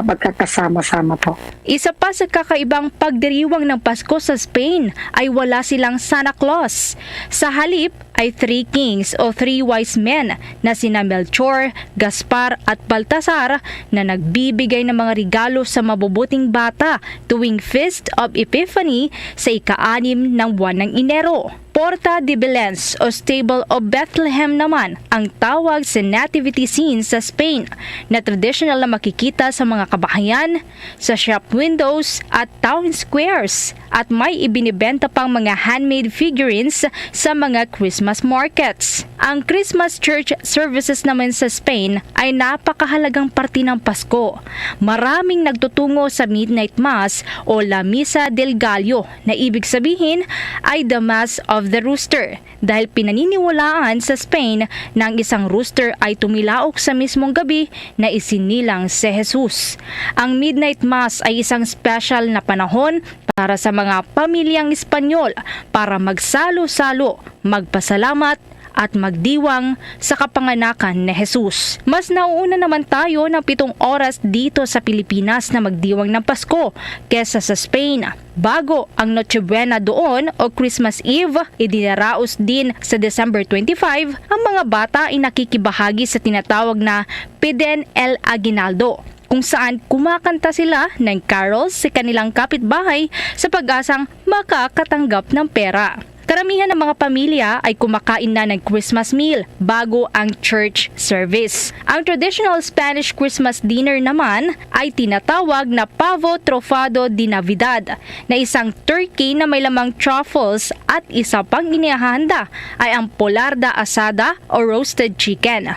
magkakasama-sama po. Isa pa sa kakaibang pagdiriwang ng Pasko sa Spain ay wala silang Santa Claus. Sa halip ay 3 kings o 3 wise men na sina Melchor, Gaspar at Baltasar na nagbibigay ng mga regalo sa mabubuting bata tuwing Feast of Epiphany sa ika-6 ng buwan ng Enero. Porta de Belén o Stable of Bethlehem naman ang tawag sa nativity scene sa Spain na traditional na makikita sa mga kabahayan, sa shop windows at town squares, at may ibinibenta pang mga handmade figurines sa mga Christmas markets. Ang Christmas church services naman sa Spain ay napakahalagang parte ng Pasko. Maraming nagtutungo sa Midnight Mass o La Misa del Gallo na ibig sabihin ay the Mass of the Rooster, dahil pinaniniwalaan sa Spain na ang isang rooster ay tumilaok sa mismong gabi na isinilang si Jesus. Ang Midnight Mass ay isang special na panahon para sa mga pamilyang Espanyol para magsalo-salo, magpasalamat at magdiwang sa kapanganakan ni Jesus. Mas nauuna naman tayo ng 7 oras dito sa Pilipinas na magdiwang ng Pasko kesa sa Spain. Bago ang Noche Buena doon o Christmas Eve, idinaraos din sa December 25, ang mga bata ay nakikibahagi sa tinatawag na Piden el Aguinaldo, kung saan kumakanta sila ng carols sa kanilang kapitbahay sa pag-asang makakatanggap ng pera. Karamihan ng mga pamilya ay kumakain na ng Christmas meal bago ang church service. Ang traditional Spanish Christmas dinner naman ay tinatawag na Pavo Trofado de Navidad, na isang turkey na may lamang truffles, at isa pang inihahanda ay ang Polarda Asada o roasted chicken.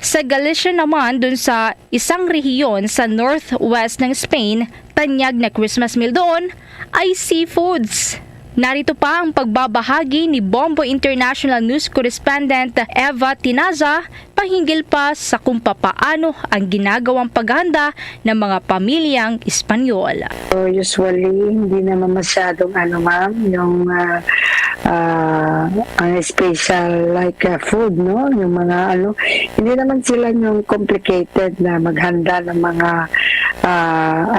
Sa Galicia naman, dun sa isang rehiyon sa northwest ng Spain, tanyag na Christmas meal doon ay seafoods. Narito pa ang pagbabahagi ni Bombo International News Correspondent Eva Tinaza pahinggil pa sa kung papaano ang ginagawang paghanda ng mga pamilyang Espanyol. So usually, hindi naman masyadong ma'am, yung special like food, no? Yung mga hindi naman sila yung complicated na maghanda ng mga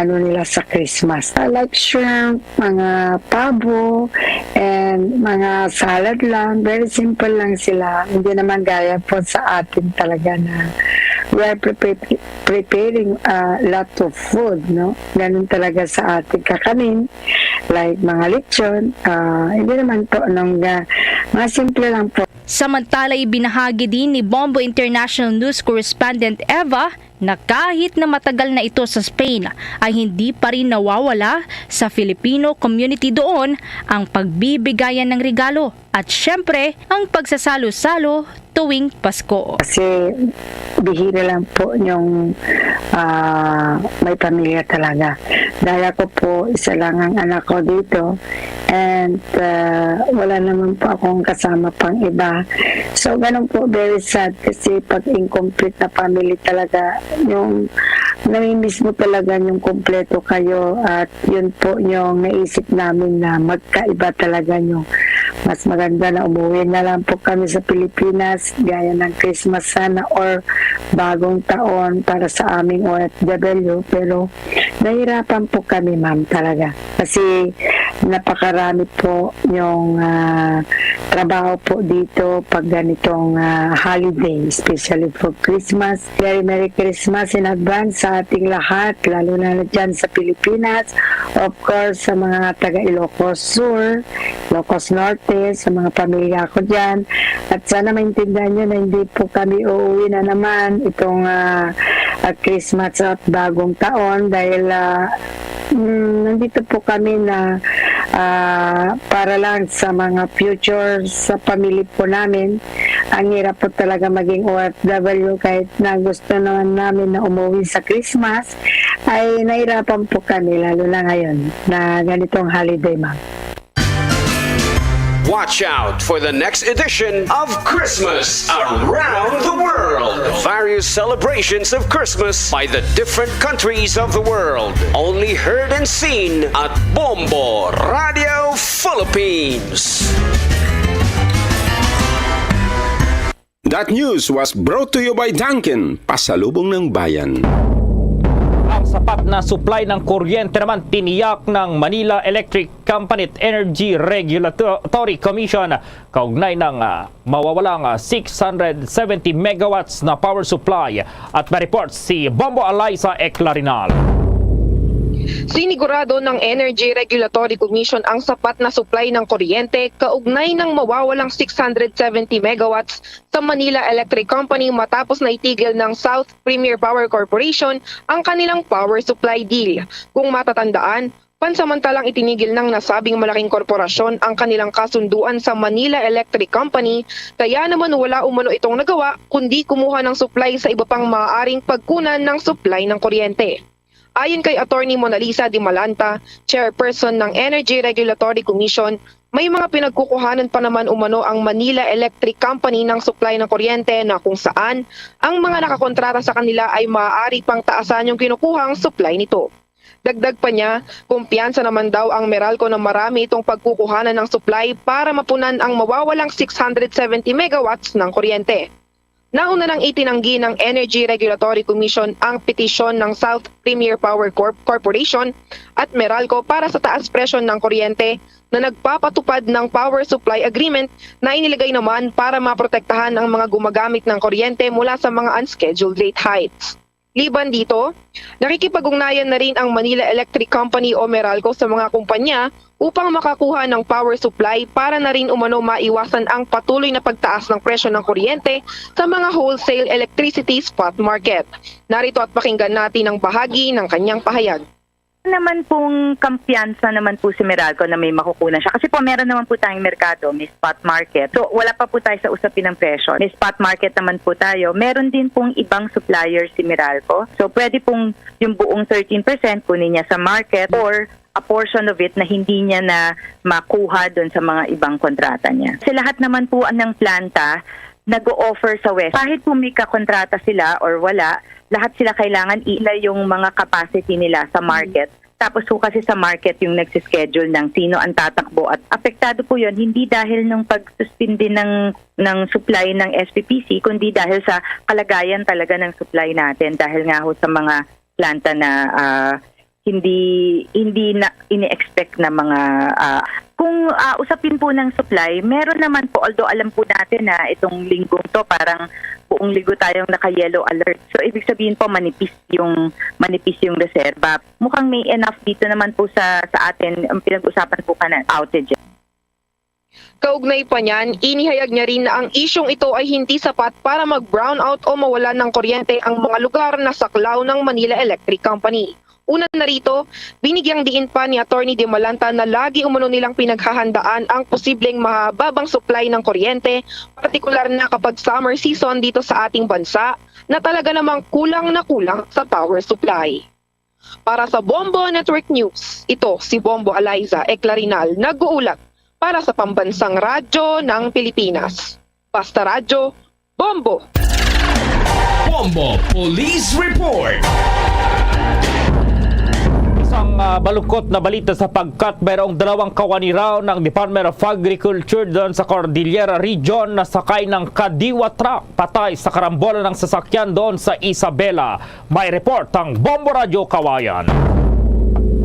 nila sa Christmas. Like shrimp, mga pabo, and mga salad lang. Very simple lang sila. Hindi naman gaya po sa atin talaga na we are preparing a lot of food, no? Ganun talaga sa ating kakanin. Like mga lechon. Hindi naman po mga simple lang po. Samantala, ibinahagi din ni Bombo International News Correspondent Eva na kahit na matagal na ito sa Spain ay hindi pa rin nawawala sa Filipino community doon ang pagbibigayan ng regalo at syempre ang pagsasalo-salo tuwing Pasko. Kasi bihira lang po yung may pamilya talaga. Dahil ako po, isa lang ang anak ko dito and wala naman po akong kasama pang iba. So ganun po, very sad kasi pag incomplete na family talaga, yung namimiss mo talaga yung kompleto kayo at yun po yung naisip namin na magkaiba talaga yung Mas maganda na umuwi na lang po kami sa Pilipinas gaya ng Christmas sana or bagong taon para sa aming OFW. Pero nahirapan po kami, ma'am, talaga. Kasi napakarami po yung trabaho po dito pag ganitong holiday, especially for Christmas. Very Merry Christmas in advance sa ating lahat, lalo na dyan sa Pilipinas. Of course, sa mga taga Ilocos Sur, Ilocos Norte, sa mga pamilya ko dyan. At sana maintindihan nyo na hindi po kami uuwi na naman itong Christmas at bagong taon dahil nandito po kami na para lang sa mga future sa pamilya po namin. Ang hirap po talaga maging OFW kahit na gusto naman namin na umuwi sa Christmas ay nahirapan po kami lalo na ngayon na ganitong holiday, ma'am. Watch out for the next edition of Christmas Around the World. Various celebrations of Christmas by the different countries of the world. Only heard and seen at Bombo Radio Philippines. That news was brought to you by Dunkin, pasalubong ng bayan. Ang sapat na supply ng kuryente naman tiniyak ng Manila Electric Company at Energy Regulatory Commission kaugnay ng mawawalang 670 megawatts na power supply. At ma-report si Bombo Eliza Eclarinal. Sinigurado ng Energy Regulatory Commission ang sapat na supply ng kuryente kaugnay ng mawawalang 670 megawatts sa Manila Electric Company matapos na itigil ng South Premier Power Corporation ang kanilang power supply deal. Kung matatandaan, pansamantalang itinigil ng nasabing malaking korporasyon ang kanilang kasunduan sa Manila Electric Company, kaya naman wala umano itong nagawa kundi kumuha ng supply sa iba pang maaaring pagkunan ng supply ng kuryente. Ayon kay Attorney Monalisa Di Malanta, chairperson ng Energy Regulatory Commission, may mga pinagkukuhanan pa naman umano ang Manila Electric Company ng supply ng kuryente na kung saan ang mga nakakontrata sa kanila ay maaari pang taasan yung kinukuhang supply nito. Dagdag pa niya, kumpiyansa naman daw ang Meralco na marami itong pagkukuhanan ng supply para mapunan ang mawawalang 670 megawatts ng kuryente. Nauna nang itinanggi ng Energy Regulatory Commission ang petisyon ng South Premier Power Corporation at Meralco para sa taas presyo ng kuryente na nagpapatupad ng power supply agreement na inilagay naman para maprotektahan ang mga gumagamit ng kuryente mula sa mga unscheduled rate hikes. Liban dito, nakikipag-ugnayan na rin ang Manila Electric Company o Meralco sa mga kumpanya upang makakuha ng power supply para na rin umano maiwasan ang patuloy na pagtaas ng presyo ng kuryente sa mga wholesale electricity spot market. Narito at pakinggan natin ang bahagi ng kanyang pahayag. Naman pong kampiyansa naman po si Meralco na may makukunan siya. Kasi po meron naman po tayong merkado, may spot market. So wala pa po tayo sa usapin ng presyo. May spot market naman po tayo. Meron din pong ibang supplier si Meralco. So pwede pong yung buong 13% kunin niya sa market or a portion of it na hindi niya na makuha doon sa mga ibang kontrata niya. Kasi lahat naman po ng planta nag-o-offer sa West. Kahit po may kakontrata sila or wala, lahat sila kailangan ilay yung mga capacity nila sa market. Tapos po kasi sa market yung nagsischedule ng sino ang tatakbo at apektado po yun hindi dahil ng pagsuspindi ng supply ng SPPC kundi dahil sa kalagayan talaga ng supply natin dahil nga ho sa mga planta na hindi na ini-expect na mga kung usapin po ng supply, meron naman po although alam po natin na itong linggong to parang buong linggo tayong naka-yellow alert. So ibig sabihin po manipis yung reserba. Mukhang may enough dito naman po sa atin ang pinag-usapan po ka ng outage. Kaugnay pa niyan, inihayag niya rin na ang isyong ito ay hindi sapat para mag-brownout o mawalan ng kuryente ang mga lugar na saklaw ng Manila Electric Company. Una na rito, binigyang diin pa ni Attorney De Malanta na lagi umano nilang pinaghahandaan ang posibleng mahababang supply ng kuryente, partikular na kapag summer season dito sa ating bansa, na talaga namang kulang na kulang sa power supply. Para sa Bombo Network News, ito si Bombo Eliza Eclarinal nag-uulat para sa Pambansang Radyo ng Pilipinas. Basta Radyo, Bombo! Bombo Police Report! Isang Ang malungkot na balita sapagkat mayroong 2 kawani raw ng Department of Agriculture doon sa Cordillera Region na sakay ng kadiwa truck patay sa karambola ng sasakyan doon sa Isabela. May report ang Bombo Radio Kawayan.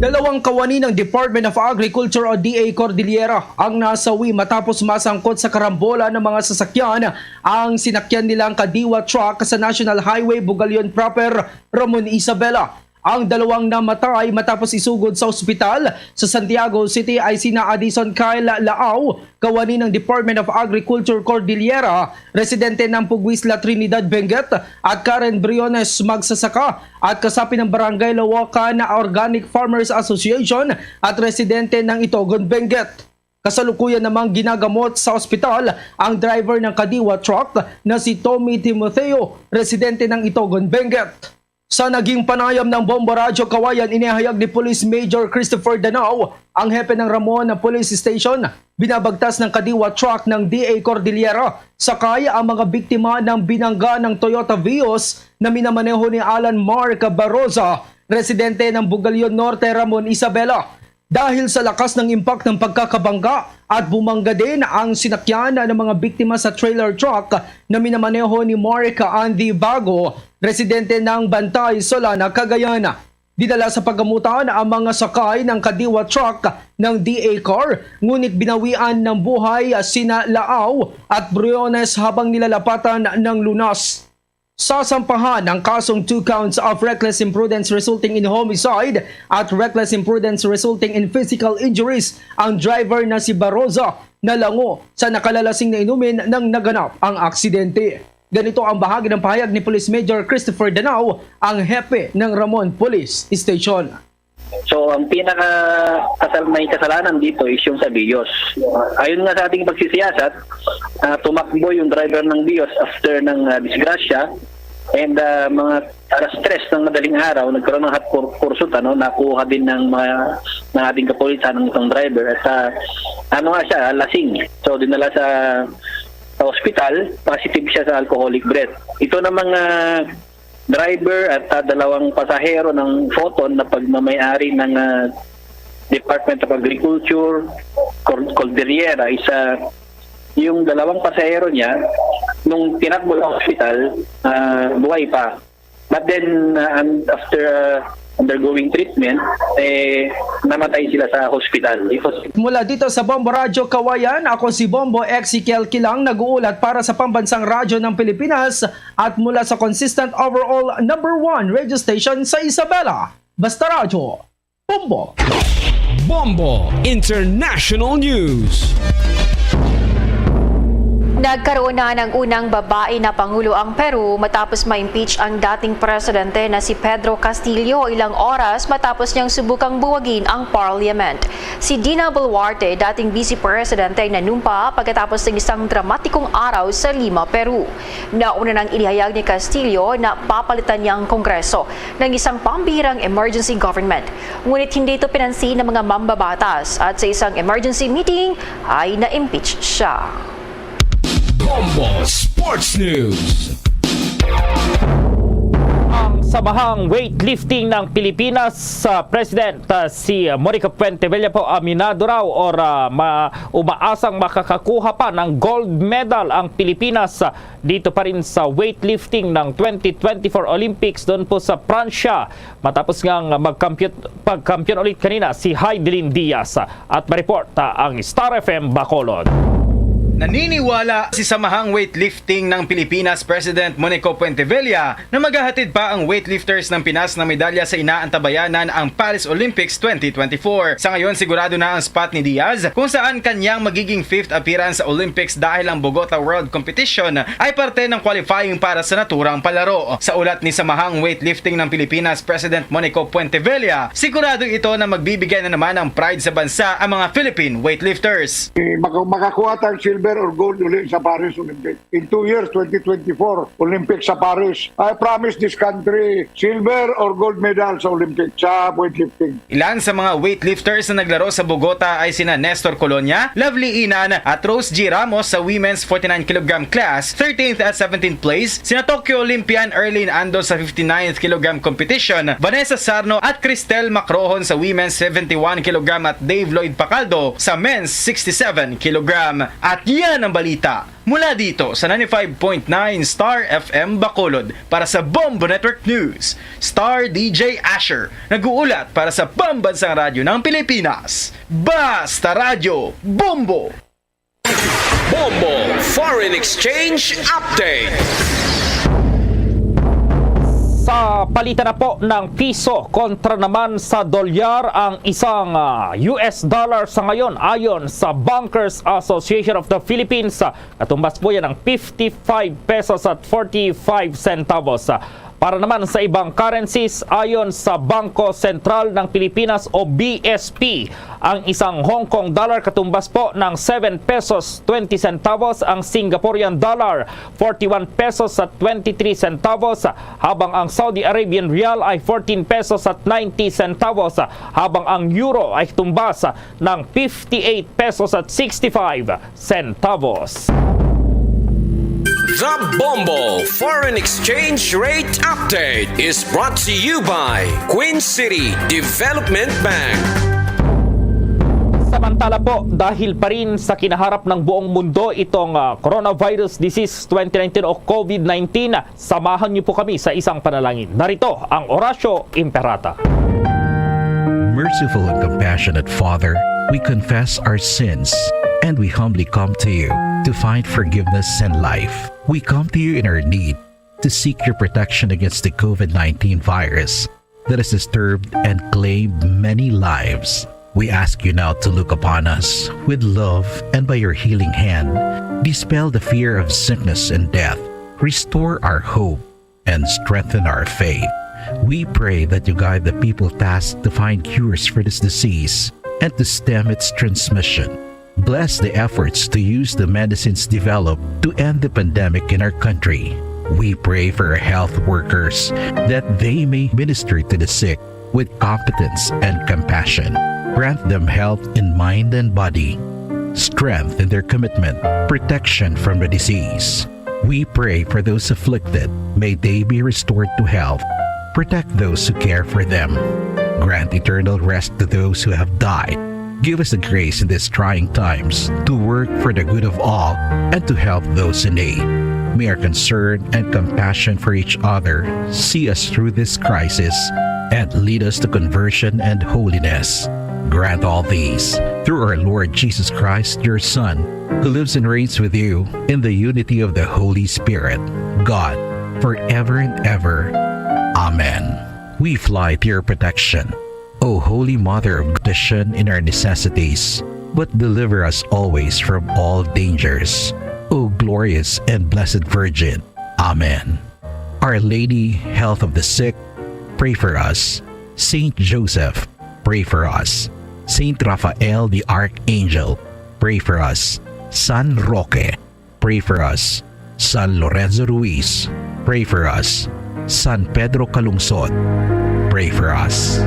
2 kawani ng Department of Agriculture o DA Cordillera ang nasawi matapos masangkot sa karambola ng mga sasakyan ang sinakyan nilang kadiwa truck sa National Highway Bugalyon proper, Ramon Isabela. Ang 2 namatay matapos isugod sa ospital sa Santiago City ay sina Addison Kyle Lao, kawani ng Department of Agriculture Cordillera, residente ng Puguisla Trinidad Benguet, at Karen Briones, magsasaka at kasapi ng Barangay Lawakan Organic Farmers Association at residente ng Itogon Benguet. Kasalukuyan namang ginagamot sa ospital ang driver ng kadiwa truck na si Tommy Timoteo, residente ng Itogon Benguet. Sa naging panayam ng Bombo Radio Kawayan, inihayag ni Police Major Christopher Danao, ang hepe ng Ramon Police Station, binabagtas ng kadiwa truck ng DA Cordillera. Sakay ang mga biktima ng binangga ng Toyota Vios na minamaneho ni Alan Mark Barroza, residente ng Bugalyon Norte, Ramon Isabela. Dahil sa lakas ng impact ng pagkakabangga at bumangga din ang sinakyan ng mga biktima sa trailer truck na minamaneho ni Mark Andy Bago, residente ng Bantay, Solana, Cagayan. Dinala sa paggamutan ang mga sakay ng kadiwa truck ng DA car, ngunit binawian ng buhay sina Lao at Briones habang nilalapatan ng lunas. Sasampahan ang kasong 2 counts of reckless imprudence resulting in homicide at reckless imprudence resulting in physical injuries ang driver na si Barroza na lango sa nakalalasing na inumin nang naganap ang aksidente. Ganito ang bahagi ng pahayag ni Police Major Christopher Danao, ang hepe ng Ramon Police Station. So ang may kasalanan dito is yung sa Vios. Ayon nga sa ating pagsisiyasat, tumakbo yung driver ng Vios after ng disgrasya, and mga alas 3 ng madaling araw nagkaroon ng hot pursuit, nakuha din ng ating kapulisan ng itong driver at siya, lasing. So dinala sa hospital, positive siya sa alcoholic breath. Ito namang driver at 2 pasahero ng Photon na pagmamayari ng Department of Agriculture Cordillera, yung 2 pasahero niya nung tinakbo sa hospital, buhay pa. But then after undergoing treatment, namatay sila sa hospital. Mula dito sa Bombo Radio Kawayan, ako si Bombo Ezekiel Kilang, nag-uulat para sa Pambansang Radyo ng Pilipinas at mula sa consistent overall #1 radio station sa Isabela, Basta Radio, Bombo. Bombo International News. Nagkaroon na ng unang babae na Pangulo ang Peru matapos ma-impeach ang dating presidente na si Pedro Castillo ilang oras matapos niyang subukang buwagin ang parliament. Si Dina Boluarte, dating vice presidente, ay nanumpa pagkatapos ng isang dramatikong araw sa Lima, Peru. Nauna nang inihayag ni Castillo na papalitan niyang kongreso ng isang pambihirang emergency government. Ngunit hindi ito pinansin ng mga mambabatas at sa isang emergency meeting ay na-impeach siya. Bombo Sports News. Ang samahang weightlifting ng Pilipinas sa President si Monico Puentevilla po aminado raw umaasang makakakuha pa ng gold medal ang Pilipinas dito pa rin sa weightlifting ng 2024 Olympics doon po sa Pransya matapos ngang pagkampiyon ulit kanina si Heidelin Diaz at ma-report ang Star FM Bacolod. Naniniwala si samahang weightlifting ng Pilipinas President Monico Puentevilla na maghahatid pa ang weightlifters ng Pinas na medalya sa inaantabayanan ang Paris Olympics 2024. Sa ngayon, sigurado na ang spot ni Diaz kung saan kanyang magiging 5th appearance sa Olympics dahil ang Bogota World Competition ay parte ng qualifying para sa naturang palaro. Sa ulat ni samahang weightlifting ng Pilipinas President Monico Puentevilla, sigurado ito na magbibigay na naman ng pride sa bansa ang mga Philippine weightlifters. Makakuha tayong silver silver or gold ulit sa Paris Olympic. In 2 years, 2024, Olympic sa Paris. I promise this country silver or gold medal sa Olympic sa weightlifting. Ilan sa mga weightlifters na naglaro sa Bogota ay sina Nestor Colonia, Lovely Inan at Rose G. Ramos sa women's 49 kg class, 13th at 17th place, sina Tokyo Olympian Erlyn Ando sa 59th kg competition, Vanessa Sarno at Cristel Macrohon sa women's 71 kg at Dave Lloyd Pacaldo sa men's 67 kg. At yan ang balita mula dito sa 95.9 Star FM Bacolod. Para sa Bombo Network News, Star DJ Asher nag-uulat para sa Pambansang Radyo ng Pilipinas. Basta Radyo Bombo! Bombo Foreign Exchange Update. Sa palitan na po ng piso kontra naman sa dolyar ang isang US dollar sa ngayon ayon sa Bankers Association of the Philippines. Katumbas po yan ng 55 pesos at 45 centavos. Para naman sa ibang currencies, ayon sa Bangko Sentral ng Pilipinas o BSP, ang isang Hong Kong dollar katumbas po ng 7 pesos 20 centavos, ang Singaporean dollar 41 pesos at 23 centavos, habang ang Saudi Arabian Rial ay 14 pesos at 90 centavos, habang ang euro ay tumbas ng 58 pesos at 65 centavos. The Bombo Foreign Exchange Rate Update is brought to you by Queen City Development Bank. Samantala po, dahil pa rin sa kinaharap ng buong mundo itong coronavirus disease 2019 o COVID-19, samahan niyo po kami sa isang panalangin. Narito ang Orasyo Imperata. Merciful and compassionate Father, we confess our sins and we humbly come to you to find forgiveness and life. We come to you in our need to seek your protection against the COVID-19 virus that has disturbed and claimed many lives. We ask you now to look upon us with love and by your healing hand, dispel the fear of sickness and death, restore our hope, and strengthen our faith. We pray that you guide the people tasked to find cures for this disease and to stem its transmission. Bless the efforts to use the medicines developed to end the pandemic in our country. We pray for our health workers that they may minister to the sick with competence and compassion. Grant them health in mind and body, strength in their commitment, protection from the disease. We pray for those afflicted. May they be restored to health. Protect those who care for them. Grant eternal rest to those who have died. Give us the grace in these trying times to work for the good of all and to help those in need. May our concern and compassion for each other see us through this crisis and lead us to conversion and holiness. Grant all these through our Lord Jesus Christ, your Son, who lives and reigns with you in the unity of the Holy Spirit, God, forever and ever. Amen. We fly to your protection, O Holy Mother of petition in our necessities, but deliver us always from all dangers. O glorious and blessed Virgin. Amen. Our Lady, health of the sick, pray for us. Saint Joseph, pray for us. Saint Raphael the Archangel, pray for us. San Roque, pray for us. San Lorenzo Ruiz, pray for us. San Pedro Calungsod, pray for us.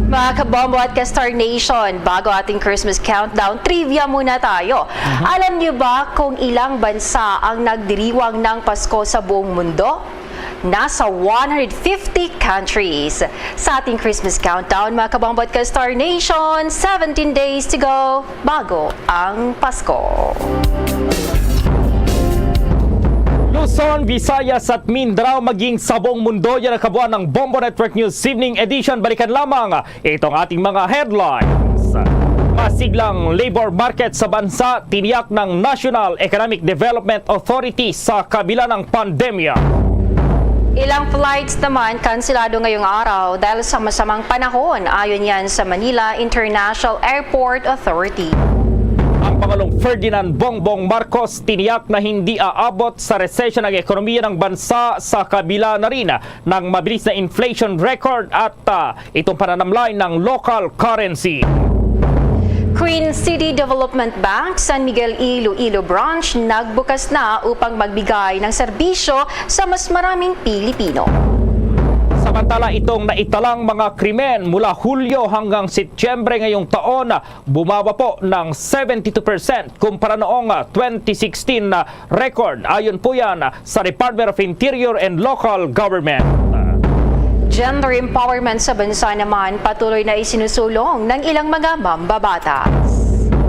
Mga kabombo at ka-Star Nation, bago ating Christmas countdown, trivia muna tayo. Alam niyo ba kung ilang bansa ang nagdiriwang ng Pasko sa buong mundo? Nasa 150 countries. Sa ating Christmas countdown, mga kabombo at ka-Star Nation, 17 days to go bago ang Pasko. Luzon, Visayas at Mindanao maging sa buong mundo, yan ang kabuuan ng Bombo Network News Evening Edition. Balikan lamang itong ating mga headlines. Masiglang labor market sa bansa, tiniyak ng National Economic Development Authority sa kabila ng pandemya. Ilang flights naman kanselado ngayong araw dahil sa masamang panahon, ayon yan sa Manila International Airport Authority. Ang Pangulong Ferdinand Bongbong Marcos tiniyak na hindi aabot sa resesyon ang ekonomiya ng bansa sa kabila na rin ng mabilis na inflation record at itong pananamlay ng local currency. Queen City Development Bank San Miguel Iloilo Branch nagbukas na upang magbigay ng serbisyo sa mas maraming Pilipino. Samantala itong naitalang mga krimen mula Hulyo hanggang Setyembre ngayong taon, bumaba po ng 72% kumpara noong 2016 record. Ayon po yan sa Department of Interior and Local Government. Gender empowerment sa bansa naman patuloy na isinusulong ng ilang mga mambabatas.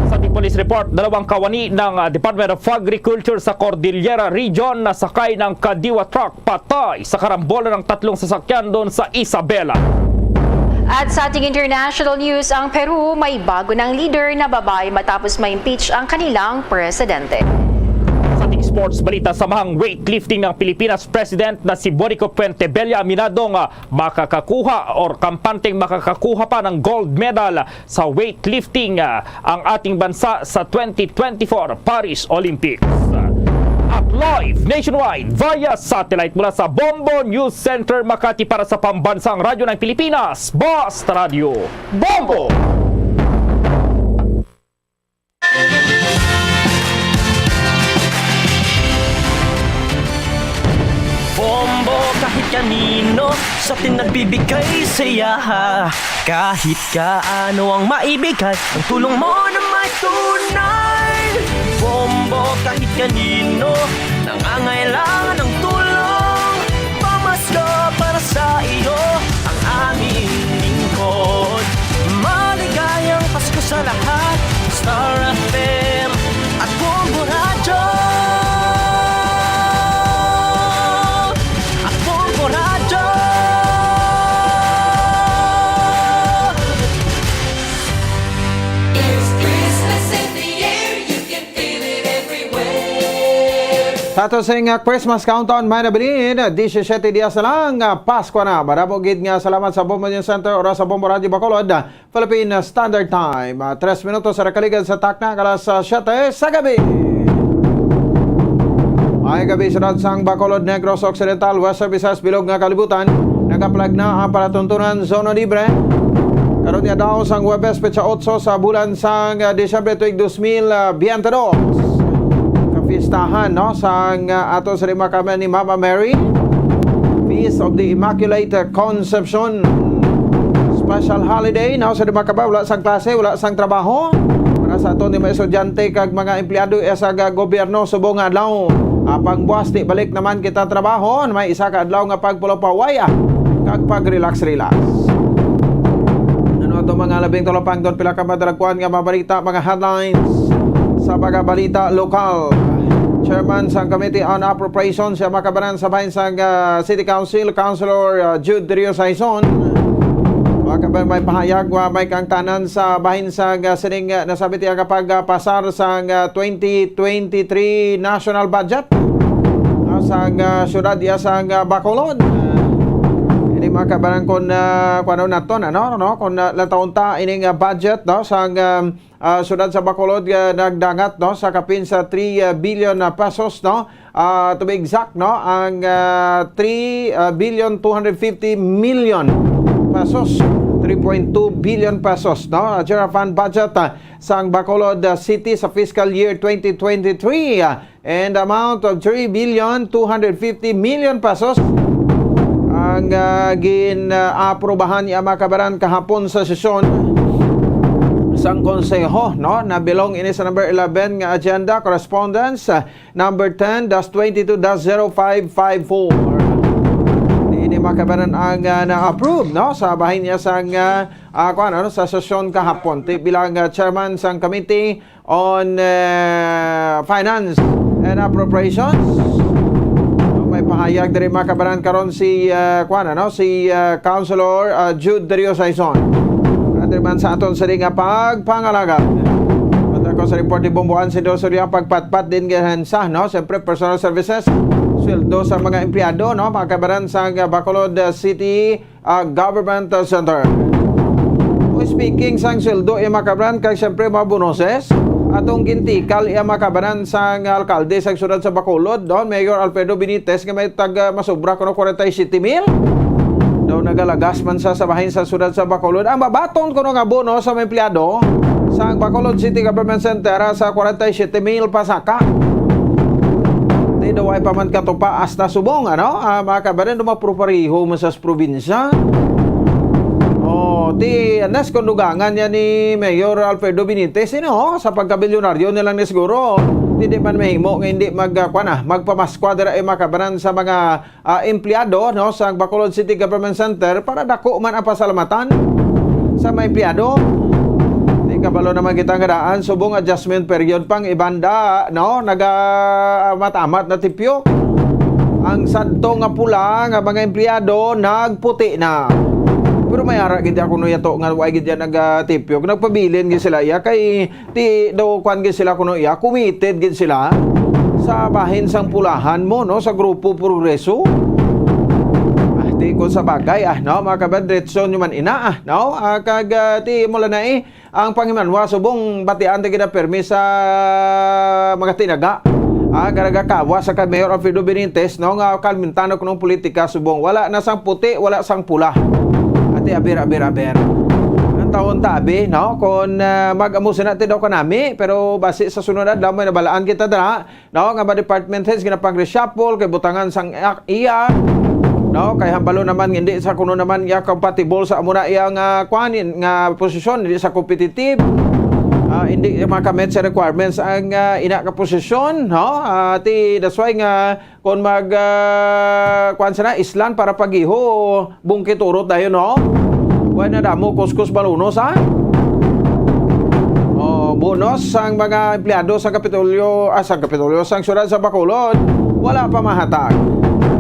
Sa ating police report, 2 kawani ng Department of Agriculture sa Cordillera Region na sakay ng kadiwa truck patay sa karambola ng 3 sasakyan doon sa Isabela. At sa ating international news, ang Peru may bago ng leader na babae matapos ma-impeach ang kanilang presidente. Sa ating sports balita, samahang weightlifting ng Pilipinas President na si Bonico Puentebella aminadong makakakuha or kampanteng makakakuha pa ng gold medal sa weightlifting ang ating bansa sa 2024 Paris Olympics. At live nationwide via satellite mula sa Bombo News Center Makati para sa Pambansang Radyo ng Pilipinas, Basta Radio Bombo! Bombo kahit kanino sa atin nagbibigay saya. Kahit kaano ang maibigay, ang tulong mo na may tunay. Bombo kahit kanino nangangailangan ng tulong. Pamasko para sa iyo ang aming lingkod. Maligayang Pasko sa lahat, Star FM at Bombo Radio. Sa ato sa Christmas countdown, may nabilin, 17 dias na lang, Pasko na. Marabogid nga salamat sa Bombo News Center o sa Bombo Radio Bacolod, Philippine Standard Time. 3 minutos sa nakaligan sa takna, kalas 7 sa gabi. Ay gabi sa Radsang Bacolod, Negros Occidental, West Visayas, Bilog nga kalibutan. Nagaplag na ang palatuntunan Zona Libre. Karon niya daw sang Webes, Petsa 8 sa bulan sang Disyembre tuig 2022. Pistahan no sang ato sa lima kami ni Mama Mary, Feast of the Immaculate Conception, special holiday no sa lima kami, wala sang klase, wala sang trabaho para sa ato ni mga estudyante kag mga empleyado sa gobyerno subong adlaw. Apang buwas di balik naman kita trabaho, may isa ka adlaw nga pagpulopawaya kag pag-relax. Ano ato mga labing tulopang doon pila ka madalagkuan nga mabalita, mga headlines sa mga balita lokal. Chairman sa Committee on Appropriations siya makabanan sa bahin sa City Council, Councilor Jude Rio Saison. Makabanan may pahayag may kangtanan sa bahin sa sining nasabi tiya kapag pasar sa 2023 national budget sa syudad ya sa Bacolod. Ini makabanan kon kuno naton ano kon lataon-ta ining budget no sa syudad sa Bacolod nagdangat no sa kapin sa 3 billion pesos no to be exact no ang 3 billion 250 million pesos, 3.2 billion pesos no general fund budget sa Bacolod City sa fiscal year 2023 and amount of 3 billion 250 million pesos ang gin-aprobahan niya makabaran kahapon sa sesyon sang konseho no na belong ini sa number 11 nga agenda correspondence number 10-22-0554. Ini makabaran ang na-approve no sa bahin niya sang sa sesyon kahapon bilang chairman sang Committee on Finance and Appropriations. May pahayag diri makabaran karon si si Councilor Jude Rio Saison. Adriman sa aton sa nga pagpangalaga. At ako sa report ni Bomboan si Dosoria pagpatpat din gahansa no siyempre personal services, sweldo sa mga empleyado no makabaran sa Bacolod City Government Center. Speaking sang sweldo makabaran kay siyempre mga bonuses atong gintikal iya makabanan sang alkalde sa syudad sa Bacolod, don Mayor Alfredo Benitez nga may tag masobra kuno 47,000 daw nagalagas man sa bahin sa syudad sa Bacolod. Ang babaton kuno nga bono sa mga empleyado sa Bacolod City Government Center sa 47,000 pasaka. Di daw ay paman katupa hasta subong, ano? Mga kabanan, dumapropariho mo sa probinsya. Ti anas kondugangan niya ni Mayor Alfredo Benitez sa pagkabilyonaryo nilang ni siguro hindi man mahimo nga hindi magpamaskwa dira ay makabanan sa mga empleyado no sa Bacolod City Government Center para dako man ang pasalamatan sa mga empleyado. Di kabalo naman kita nga daan subong adjustment period pang ibanda no matamat na tipyok ang sadto nga pula nga mga empleyado nagputi na. Pero may ara gid ako no yato nga way gid nagtipyok nagpabilin gid sila iya kay ti daw kwan gid sila kuno iya committed gid sila sa bahin sang pulahan mo no sa grupo Progreso. Di ko sa bagay no mga kabadretso nyo man ina no kag ti mula na ang pangimanwa subong batian ti gid permi sa mga tinaga karaga kawa sa Mayor Alfredo Benitez no nga kalmintano kunong politika subong wala na sang puti wala sang pula. Ati aber. Ang taon tabi, no? Kung mag-amusin natin daw kanami, pero base sa sunod daw may nabalaan kita dra, no? Nga ba department heads ginapag-reshuffle kay butangan sang iya, no? Kay hambalo naman hindi sa kuno naman iya compatible sa amuna iya nga kwanin nga posisyon hindi sa competitive. Hindi makamet sa requirements ang ina ka posisyon, no? That's why nga kung kuan sana islan para pagiho bungkit urot dayon no. Wala na damo kuskus balunos bonus sang mga empleyado sa Kapitolyo sang syudad sa Bacolod wala pa mahatag.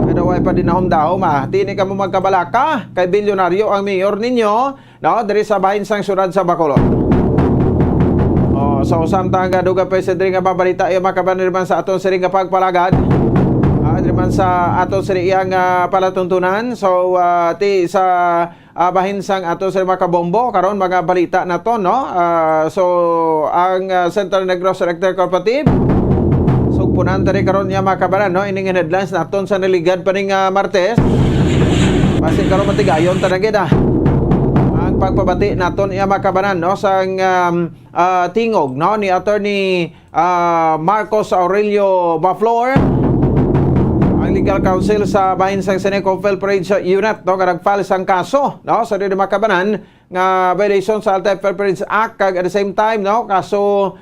Pero way pa dinahom daw tini ka mo magkabalaka kay bilyonaryo ang mayor ninyo no diri sa bahin sang syudad sa Bacolod. So samtang duga pa sa diri nga babalita iyo makabanirman sa aton siri nga pagpalagad diriman sa aton siri iyang palatuntunan. So ti sa bahin sang aton siri makabombo karon mga balita na to no. So ang Central Negros Electric Cooperative so punan tari karon niya makabanan no ining headlines naton sa naligad pa ning Martes basi karon matigayon tanagid pagpabati naton iya makabanan no sang tingog no ni Attorney Marcos Aurelio Baflor ang legal counsel sa bahin sang Seneco Felperage Unit no nagfile sang kaso no sa diri makabanan nga violation sa Alta Felperage Act kag at the same time no kaso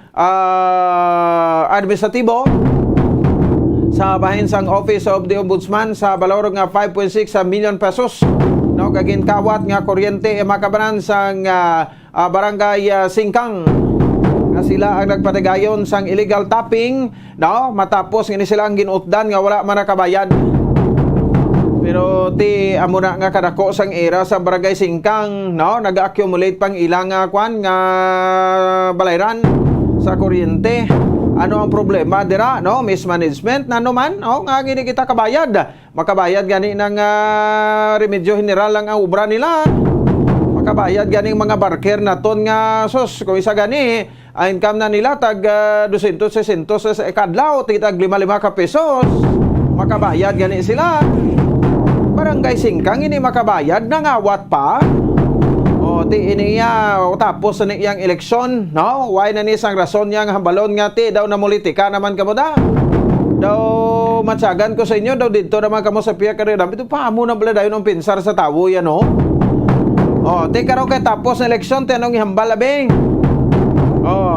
administratibo sa bahin sang Office of the Ombudsman sa balor nga 5.6 million pesos no kagin kawat nga kuryente makabanan sang barangay Singkang nga sila ang nagpatigayon sang illegal tapping no matapos nga sila ang ginutdan nga wala man nakabayad. Pero ti amo na nga kadako sang era sa barangay Singkang no nag-accumulate pang ilang kwan nga balayran sa kuryente. Ano ang problema dira no mismanagement na naman nga gini kita kabayad makabayad gani ng remedyo general lang ang obra nila makabayad gani mga barker naton nga sus kung isa gani ang income na nila tag 200-600 sa kadlaw tag 5 ka pesos makabayad gani sila. Barangay Singkang ini makabayad nangawat pa ti iniya tapos sa iyang eleksyon no why na ni sang rason niya nga hambalon nga ti daw namulitika naman kamo daw matsagan ko sa inyo daw dito naman kamo sa piya kare dam ito pa amo na bala dayon ang pinsar sa tawo yan no ti karon kay tapos na eleksyon tinong ihambal abeng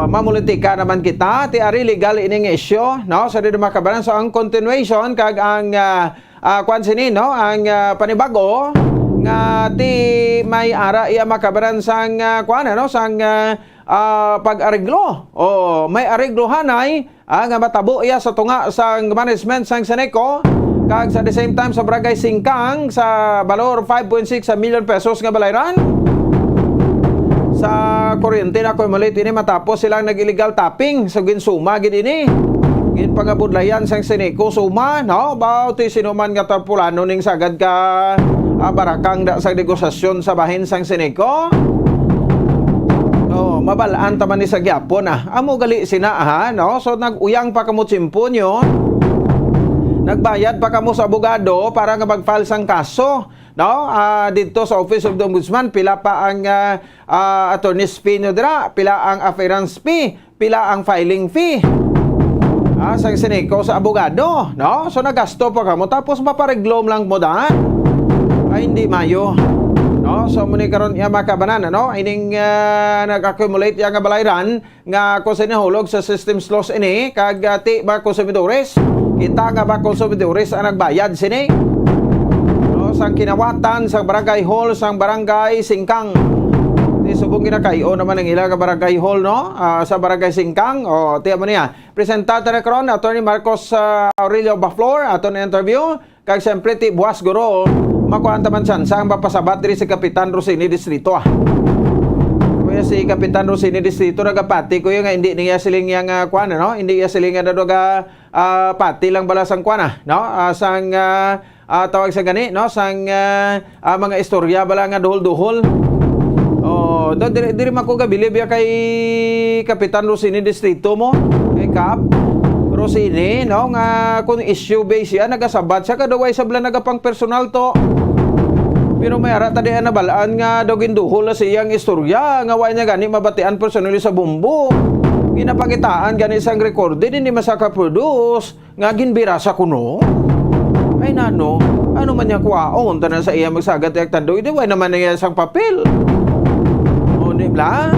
mamulitika naman kita ti ari legal ining isyu no sa dito makabanan so ang continuation kag ang kwan sini no ang panibago nga ti may ara iya makabaran sang kuan no sang pag-areglo may areglohan ay nga matabo iya sa tunga sang management sang Seneco kag sa the same time sa barangay Singkang sa balor 5.6 million pesos nga balayran sa kuryente na accumulate ini matapos silang nag-illegal tapping sa ginsuma gid ini gin pangabudlayan sang Seneco suma no bao ti sinuman nga tarpulano ning sagad ka barakang da sa negosasyon sa bahin sang Seneco Oh, mabalaan taman ni sa gyapon Amo gali sina no? So naguyang pa kamo tsimponyo. Nagbayad pa kamo sa abogado para nga mag-file sang kaso, no? Dito sa Office of the Ombudsman pila pa ang attorney's fee nyo dira, pila ang appearance fee, pila ang filing fee. Sang siniko sa abogado, no? So nagasto pa kamo tapos mapareglom lang mo da. Ay hindi mayo. No, so muni karon iya makabanan no ining nag-accumulate ya nga balayran nga kung sinahulog sa systems loss ini kag ti ba konsumidores kita nga ba konsumidores ang nagbayad sini no sang kinawatan sang barangay hall sang barangay Singkang ti subong ginakayo naman ang ila nga barangay hall no sa barangay Singkang o tiya mo niya presentado na karon Attorney Marcos Aurelio Baflor aton interview kag siyempre ti buwas guro makuhaan taman sang mapasabat diri si Kapitan Rosini Distrito kuya si Kapitan Rosini Distrito nagapati kuya nga hindi niya siling yang kuan no hindi niya siling nga doga pati lang bala sang kuan no sang tawag sa gani no sang mga istorya bala nga duhol-duhol oh diri mako gabilib ya kay Kapitan Rosini Distrito mo kay Kap Rosini no nga kung issue base siya nagasabat siya kadaway sa bala nagapang personal to. Pero may ara tadi na balaan nga daw ginduhol na siyang istorya nga way niya gani mabatian personally sa bumbo. Ginapakitaan gani sang recorded hindi masaka produce nga ginbira sa kuno. Ay nano, ano man niya kuwaon tanan sa iya magsagat yak tando hindi way naman niya sang papel. O di bla?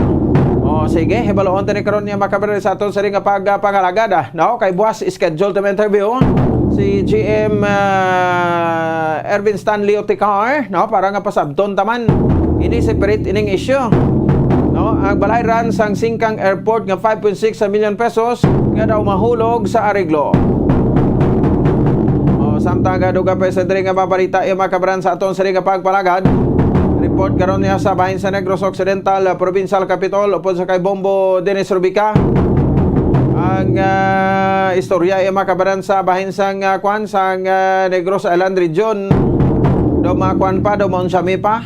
O sige, hebaloon tani karon niya makabar sa aton sa ring pagpangalagad no kay buwas schedule ta interview si GM Ervin Stanley Oticar no para nga pasabton taman ini separate ining issue no ang balayran sang Singkang Airport nga 5.6 million pesos nga daw mahulog sa areglo o samtang duga pa sa diri nga babalita iya makabaran sa aton sa ring pagpalagad report karon niya sa bahin sa Negros Occidental Provincial Capital upod sa kay Bombo Dennis Rubica ang istorya ay makabaran sa bahin sang kwan sang Negros Island Region do makuan pa do maunsami pa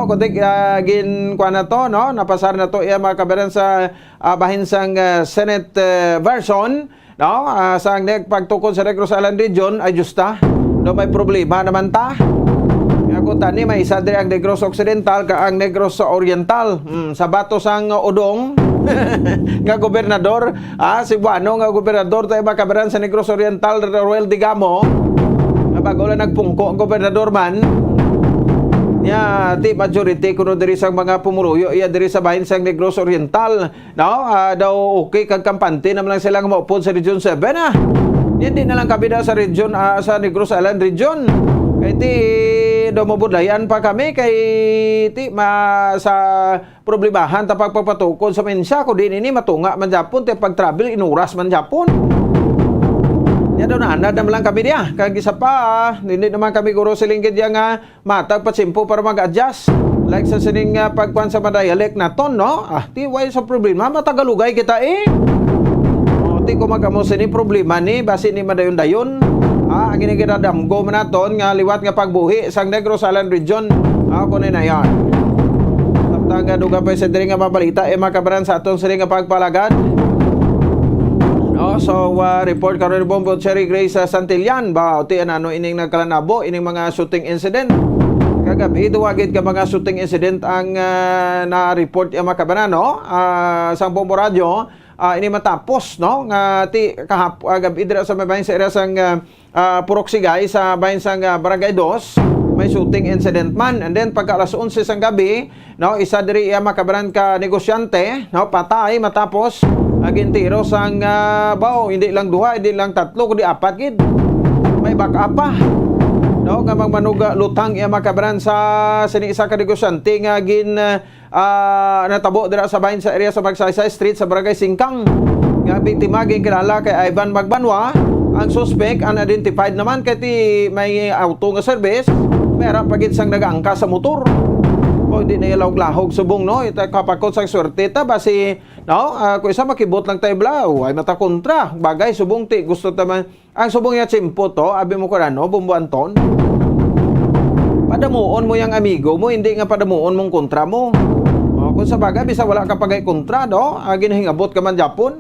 kundi gin kwan na to no napasar na to iya makabaran sa bahin sang Senate version no sang pagtukod sa Negros Island Region ay justa do may problema naman ta ako tani may isa diri ang Negros Occidental ka ang Negros Oriental sa bato sang Odong nga gobernador Cebuano nga gobernador tayo makabaran sa Negros Oriental Roel Digamo nga bago lang nagpungko ang gobernador man nya ti majority kuno diri sang mga pumuruyo iya diri sa bahin sang Negros Oriental no daw okay kag kampante naman lang sila nga maupod sa Region 7 hindi na lang kabida sa region sa Negros Island Region kay ti do mabudlayan pa kami kay ti sa problemahan ta pagpapatukod sa mensya ko din ini matunga man Japon te pag travel inuras man Japon ya do na anad lang kami dia kag isa pa hindi naman kami guro silinggid ya nga matag patsimpo para mag-adjust like sa sining pagkuan sa dialect naton no ti why sa problema matagalugay kita ti ko magamo sini problema ni basi ni madayon-dayon ang ginigidadamgo man naton nga liwat nga pagbuhi sang Negros Island Region ako na yan samtang duga pa sa diri nga mabalita makabaran sa aton sini nga pagpalagad no so report karon ni Bombo Cherry Grace sa Santillan ba uti ano ining nagkalanabo ining mga shooting incident kagabi duwagid ka mga shooting incident ang na-report makabaran no sang Bombo Radio ini matapos no nga ti gabi dira sa bahin sa area sang Purok Sigay sa bahin sang Barangay 2 may shooting incident man and then pagka alas 11 sang gabi no isa diri makabaran ka negosyante no patay matapos agintiro sang bao hindi lang duha hindi lang tatlo kundi apat gid may backup pa no nga magmanuga lutang makabaran sa sini isa ka negosyante nga gin natabo dira sa bahin sa area sa Magsaysay Street sa Barangay Singkang nga biktima gin kilala kay Ivan Magbanwa ang suspect unidentified naman kay ti may auto nga service pero pagit sang nagaangka sa motor o hindi na ilahog-lahog subong no ita kapakot sang swerte ta basi no kung isa makibot lang tayo blaw ay mata kontra bagay subong ti gusto taman ang subong ya tsimpo to abi mo ko no Bumbo Anton padamuon mo yang amigo mo hindi nga padamuon mong kontra mo Kung sa bagay, bisa wala ka pagay kontra, no? Ginahingabot ka man Japon.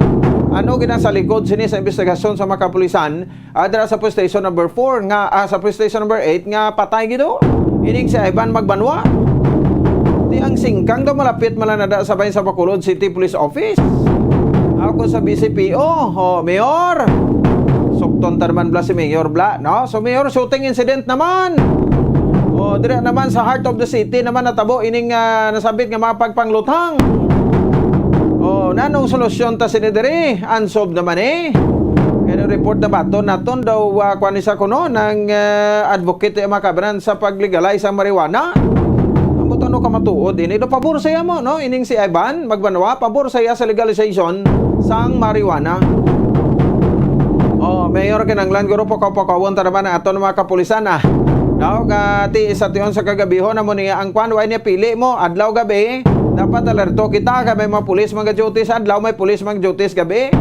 Ano gina sa likod sini sa investigasyon sa mga kapulisan? Dara sa police station number 4 nga sa police station number 8 nga patay gido. Ining si Ivan Magbanwa. Di ang singkang daw malapit malanada sa bayan sa Bacolod City Police Office. Ako sa BCPO, Mayor. Sukton tarman bla si Mayor bla, no? So Mayor, shooting incident naman. Dire naman sa heart of the city naman natabo ining nasabit nga mga pagpanglutang. Nanong solusyon ta sinidiri? Unsolved naman Kaya report na ba naton daw kwanisa kuno ng advocate mga kabanan sa pag-legalize ang marijuana. Ang buto ka matuod ini do pabor saya mo no ining si Ivan Magbanwa pabor saya sa legalization sang marijuana. Mayor kinanglan guro pakaw-pakawon ta naman aton mga kapulisan Daw ti isa tiyon sa kagabihon na mo niya ang kwan way niya pili mo adlaw gabi dapat alerto kita kay may mga pulis mga duties adlaw may pulis mga duties gabi.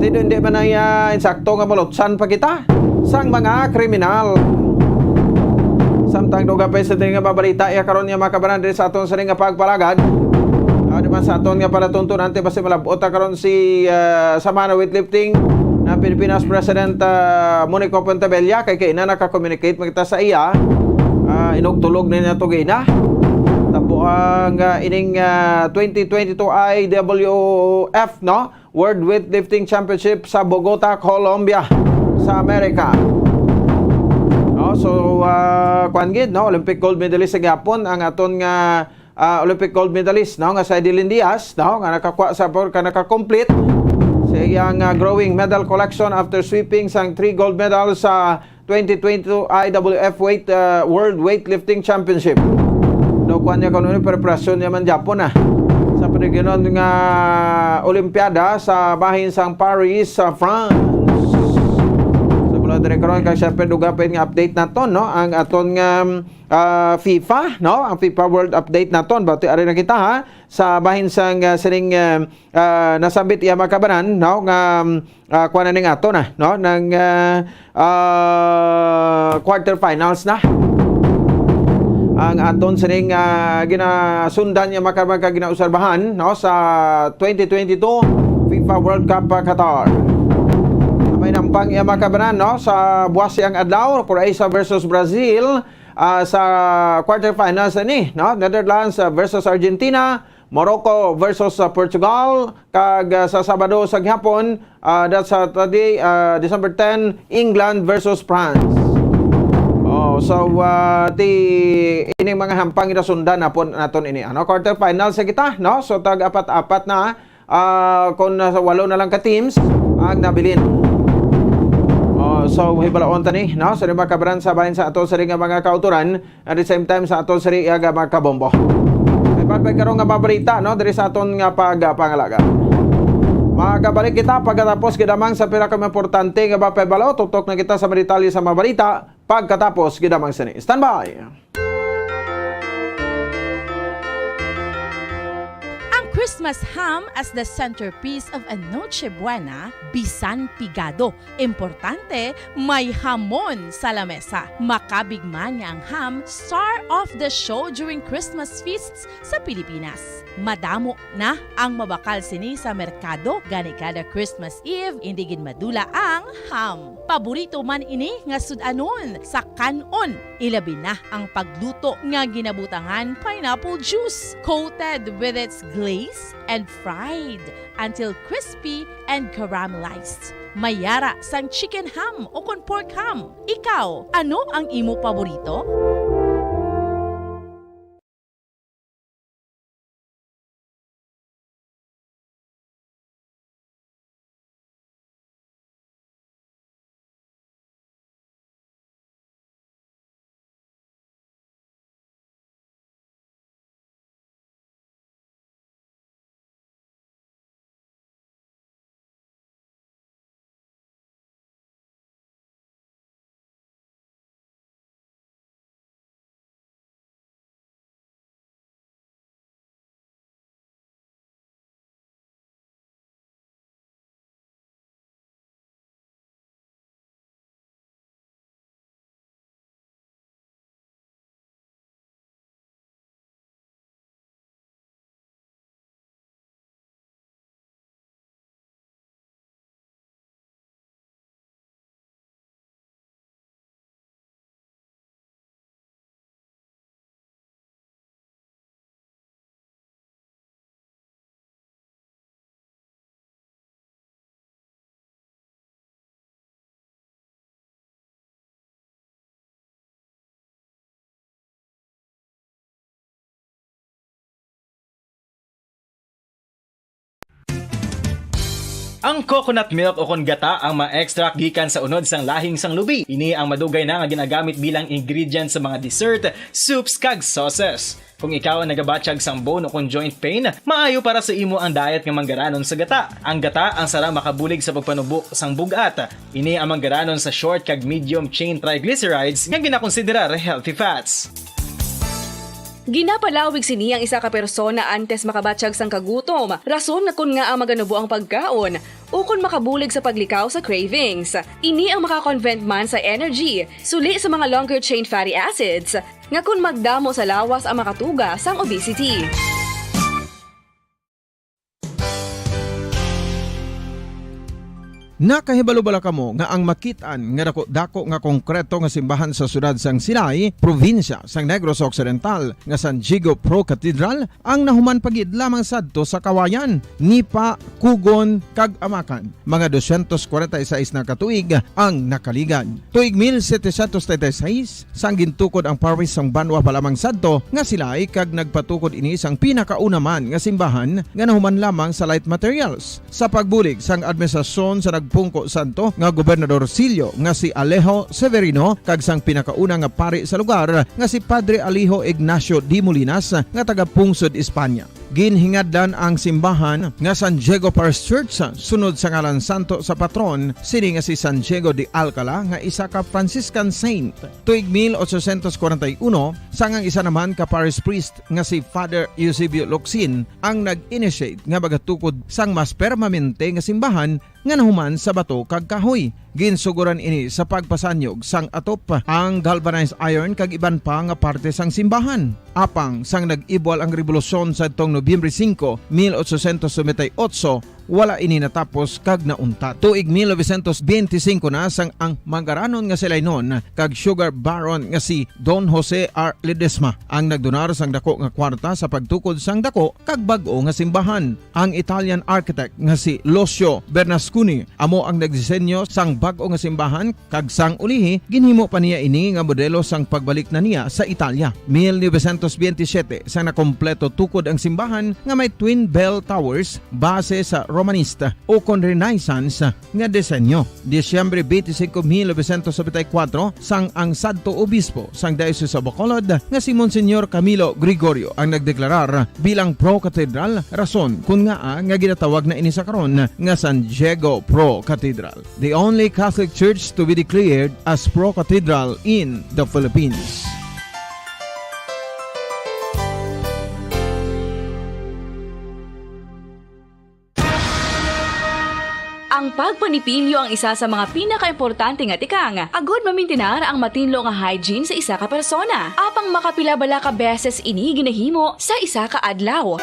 Hindi man ay insakto nga malutsan pa kita sang mga kriminal. Samtang doga pa sa nga babalita iya karon nga makabanan diri sa aton sa nga pagpalagad. Di man sa aton nga palatunton ante basta malabot karon si Samana weightlifting na Pilipinas President Monico Pontevella kay na naka-communicate magita sa iya inugtulog na niya to gina. Tapo ang ining 2022 IWF no World Weightlifting Championship sa Bogota, Colombia sa Amerika. So kwan gid no Olympic gold medalist sa Japon ang aton nga Olympic gold medalist no nga sa Dylan Diaz no nga nakakuha sa naka-complete sa iyang growing medal collection after sweeping sang 3 gold medals sa 2022 IWF World Weightlifting Championship. No kwan niya kuno preparasyon niya man Japon sa panaginon nga Olimpiada sa bahin sang Paris sa France. Sa pula dire karon kay syempre dugapin nga update naton no ang aton nga FIFA no ang FIFA World Update naton bati ari na kita sa bahin sang sining nasabit iya makabanan no nga kuan ning aton no nang quarter finals na ang aton sining ginasundan niya makamaka ginaobserbahan no sa 2022 FIFA World Cup Qatar. May nampang iya makabanan no sa buwas siyang adlaw Croatia versus Brazil sa quarterfinals ni no Netherlands versus Argentina, Morocco versus Portugal kag sa Sabado sa gihapon that's Saturday December 10 England versus France. So ining mga hampang inasundan napon naton ini quarter final sa kita no so tag apat-apat na kung nasa 8 na lang ka teams ang nabilin. So hibalaon tani no sa mga kabaran sa bahin sa ato sa nga mga kauturan at the same time sa ato sa nga mga kabombo. May pagpay karon nga babalita no diri sa aton nga pangalaga. Magabalik kita pagkatapos gidamang sa pinaka-importante nga bapebalo tutok na kita sa detalye sa mga balita pagkatapos gidamang sini. Standby. Christmas ham as the centerpiece of a Noche Buena, bisan pigado. Importante, may hamon sa lamesa. Makabigman niya ang ham, star of the show during Christmas feasts sa Pilipinas. Madamo na ang mabakal sini sa merkado, gani kada Christmas Eve, indigin madula ang ham. Paborito man ini nga sudanon sa kanon. Ilabi na ang pagluto nga ginabutangan pineapple juice, coated with its glaze and fried until crispy and caramelized. Mayara sang chicken ham o kon pork ham. Ikaw, ano ang imo paborito? Ang coconut milk o kon gata ang ma-extract gikan sa unod sang lahing sang lubi. Ini ang madugay na nga ginagamit bilang ingredient sa mga dessert, soups kag sauces. Kung ikaw ang nagabatsyag sang bone o kung joint pain, maayo para sa imo ang diet nga manggaranon sa gata. Ang gata ang sara makabulig sa pagpanubo sang bugat. Ini ang manggaranon sa short kag medium chain triglycerides nga ginakonsiderar healthy fats. Ginapalawig sini ang isa ka persona antes makabatsyag sang kagutom. Rason nga kun nga ang maganubo ang pagkaon o kun makabulig sa paglikaw sa cravings. Ini ang makakonvent man sa energy, suli sa mga longer chain fatty acids, nga kun magdamo sa lawas ang makatuga sang obesity. Nakahibalo bala kamo nga ang makitaan nga dako nga konkreto nga simbahan sa sudad sang Sinai, probinsya sang Negros Occidental nga San Diego Pro Cathedral ang nahuman pagid lamang sadto sa kawayan, Nipa, Kugon kag Amakan. Mga 246 na katuig ang nakaligan. Tuig 1736 sang gintukod ang parish sang Banwa pa lamang sadto nga sila ay kag nagpatukod ini sang pinakauna man nga simbahan nga nahuman lamang sa light materials. Sa pagbulig sang administrasyon sa Pungko Santo nga Gobernador Silio nga si Alejo Severino kag sang pinakauna nga pari sa lugar nga si Padre Alijo Ignacio D. Molinas nga taga Pungsod, Espanya. Ginhingadlan ang simbahan nga San Diego Parish Church sunod sa ngalan santo sa patron sini nga si San Diego de Alcala nga isa ka Franciscan saint. Tuig 1841 sangang isa naman ka parish priest nga si Father Eusebio Locsin ang nag-initiate nga bagatukod sang mas permanente nga simbahan nga nahuman sa bato kag kahoy. Ginsuguran ini sa pagpasanyog sang atop ang galvanized iron kag iban pa nga parte sang simbahan. Apang sang nag-ibwal ang revolusyon sa tong Nobyembre 5, 1898, wala ini natapos kag nauntat. Tuig 1925 na sang ang manggaranon nga sila noon kag sugar baron nga si Don Jose R. Ledesma ang nagdonar sang dako nga kwarta sa pagtukod sang dako kag bag-o nga simbahan. Ang Italian architect nga si Lucio Bernasconi amo ang nagdisenyo sang bag-o nga simbahan kag sang ulihi ginhimo pa niya ini nga modelo sang pagbalik na niya sa Italia. 1927 sang nakompleto tukod ang simbahan nga may twin bell towers base sa Romanista o kon Renaissance nga disenyo. Disyembre 25, 1974 sang ang sadto obispo sang Diocese of Bacolod nga si Monsignor Camilo Gregorio ang nagdeklarar bilang Pro Cathedral, rason kun nga ginatawag na ini sa karon nga San Diego Pro Cathedral, the only Catholic church to be declared as Pro Cathedral in the Philippines. Ang pagpanipilyo ang isa sa mga pinaka-importante nga tikang. Agod mamintinar ang matinlo nga hygiene sa isa ka persona. Apang makapila bala ka beses ini ginahimo sa isa ka adlaw.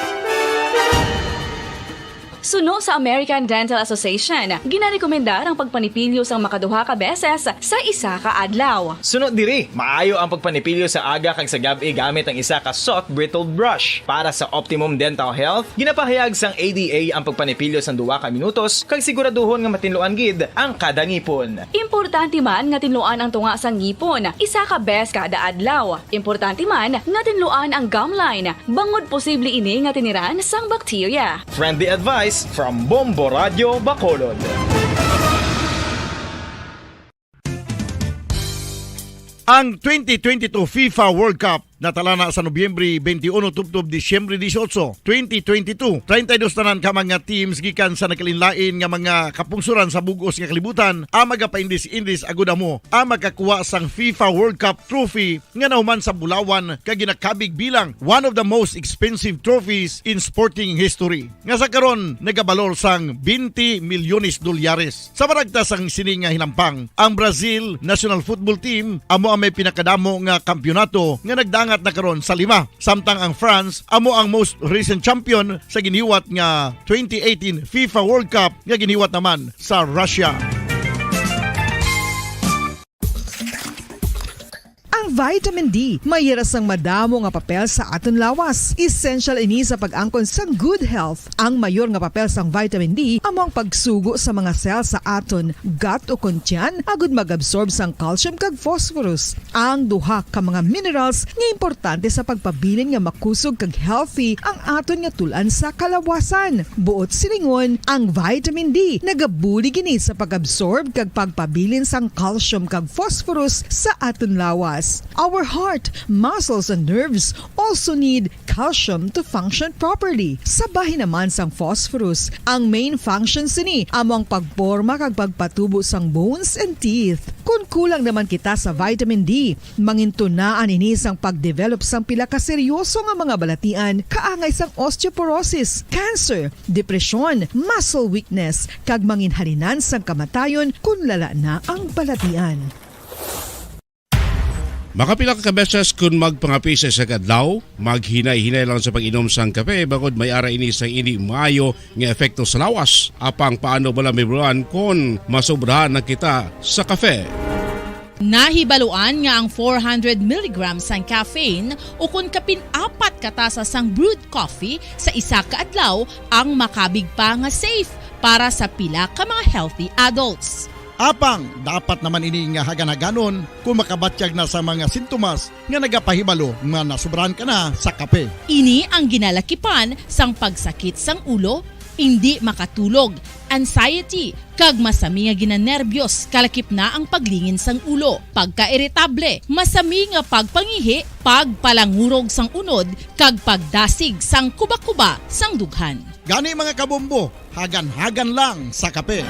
Suno sa American Dental Association, ginarekomendar ang pagpanipilyo sang makaduha ka beses sa isa ka adlaw. Sunod diri, maayo ang pagpanipilyo sa aga kag sa gabi gamit ang isa ka soft brittle brush. Para sa optimum dental health, ginapahayag sang ADA ang pagpanipilyo sang 2 ka minutos kag siguraduhon nga matinluan gid ang kada ngipon. Importante man nga tinluan ang tunga sang ngipon, isa ka bes kada adlaw. Importante man nga tinluan ang gum line, bangod posible ini nga tiniran sang bakterya. Friendly advice from Bombo Radio Bacolod. Ang 2022 FIFA World Cup natala na sa Nobyembre 21 tubtob Disyembre 18, 2022. 32 tanan ka mga teams gikan sa nakalinlain nga mga kapungsuran sa bugos nga kalibutan ang magapaindis-indis agud mo ang magkakuha sang FIFA World Cup trophy nga nahuman sa Bulawan kag ginakabig bilang one of the most expensive trophies in sporting history. Nga sa karon nagabalor sang 20 milyones dolyares. Sa maragtas sang sini nga hinampang, ang Brazil National Football Team amo ang may pinakadamo nga kampyonato nga nagdangat na karon sa 5. Samtang ang France amo ang most recent champion sa giniwat nga 2018 FIFA World Cup nga giniwat naman sa Russia. Ang Ang vitamin D mayira sang madamo nga papel sa aton lawas. Essential ini sa pag-angkon sa good health. Ang mayor nga papel sang vitamin D among pagsugo sa mga cell sa aton gut o kuntyan agud mag-absorb sang calcium kag phosphorus. Ang duha ka mga minerals nga importante sa pagpabilin nga makusog kag healthy ang aton nga tulan sa kalawasan. Buot silingon, ang vitamin D nagabuli gini sa pag-absorb kag pagpabilin sang calcium kag phosphorus sa aton lawas. Our heart, muscles and nerves also need calcium to function properly. Sabay naman sang phosphorus, ang main function sini among pagporma kag pagpatubo sang bones and teeth. Kung kulang naman kita sa vitamin D, mangintunaan ini sang pagdevelop sang pila ka seryoso nga mga balatian kaangay sang osteoporosis, cancer, depresyon, muscle weakness kag manginhalinan sang kamatayon kung lala na ang balatian. Makapila ka beses kung magpangapisa sa kadlaw, maghinay-hinay lang sa pag-inom sang kape bagod may ara ini sa hindi maayo nga epekto sa lawas. Apang paano bala may buruan kung masobrahan na kita sa kape? Nahibaluan nga ang 400 mg sang caffeine o kung kapin-apat katasa sang brewed coffee sa isa ka adlaw ang makabig pa nga safe para sa pila ka mga healthy adults. Apang, dapat naman ini nga hagan-haganon kung makabatyag na sa mga sintomas nga nagapahibalo nga nasubrahan ka na sa kape. Ini ang ginalakipan sang pagsakit sang ulo, hindi makatulog, anxiety, kag masami nga ginanerbiyos, kalakip na ang paglingin sang ulo, pagka-iritable, masami nga pagpangihi, pagpalangurog sang unod, kag pagdasig sang kuba-kuba sang dughan. Gani mga kabombo, hagan-hagan lang sa kape.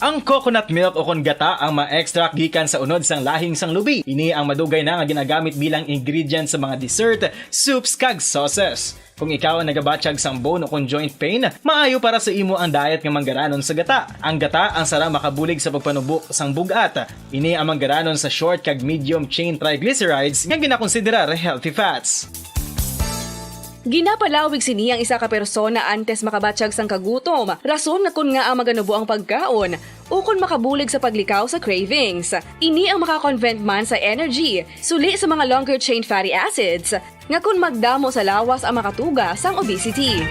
Ang coconut milk o kon gata ang ma-extract gikan sa unod sang lahing sang lubi. Ini ang madugay na nga ginagamit bilang ingredient sa mga dessert, soups kag sauces. Kung ikaw ang nagabatsyag sang bone o kon joint pain, maayo para sa imo ang diet nga manggaranon sa gata. Ang gata ang sara makabulig sa pagpanubok sang bugat. Ini ang manggaranon sa short kag medium chain triglycerides nga ginakonsiderar healthy fats. Ginapalawig sini ang isa ka persona antes makabatsyag sang kagutom. Rason na kun nga ang maganubo ang pagkaon ukon makabulig sa paglikaw sa cravings. Ini ang makakonvent man sa energy, suli sa mga longer chain fatty acids, nga kun magdamo sa lawas ang makatuga sang obesity.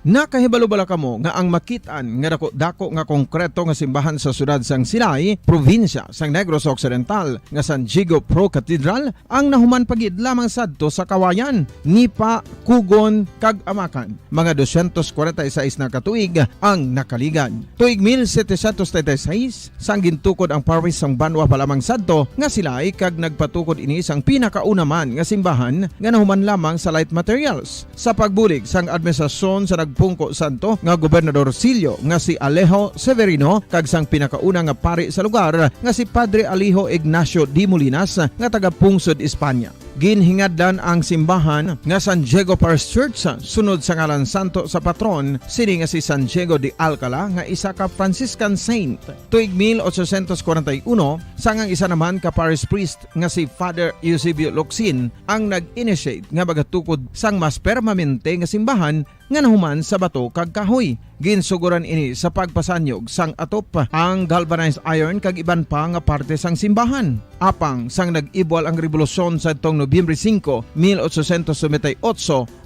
Nakahibalo-bala kamo nga ang makitaan nga dako nga konkreto nga simbahan sa syudad sang Silay, probinsya sang Negros Occidental nga San Diego Pro Cathedral ang nahuman pagid lamang sadto sa kawayan, Nipa, Kugon, kag Amakan. Mga 246 na katuig ang nakaligan. Tuig 1736 sang gintukod ang parish sang Banwa pa lamang sadto nga Silay kag nagpatukod ini sang pinakauna man nga simbahan nga nahuman lamang sa light materials. Sa pagbulig sang administrasyon sa Pungko Santo nga Gobernador Silio nga si Alejo Severino kag sang pinakauna nga pari sa lugar nga si Padre Alijo Ignacio D. Molinas nga taga Pungsod, Espanya. Ginhingaddan ang simbahan nga San Diego Parish Church sunod sa ngalan santo sa patron sini nga si San Diego de Alcala nga isa ka Franciscan saint. Tuig 1841 sangang isa naman ka parish priest nga si Father Eusebio Locsin ang nag-initiate nga bagatukod sang mas permanente nga simbahan nga nahuman sa bato kag kahoy. Ginsuguran ini sa pagpasanyog sang atop ang galvanized iron kag iban pa nga parte sang simbahan. Apang sang nag-ibwal ang revolusyon sa tong Nobyembre 5, 1898,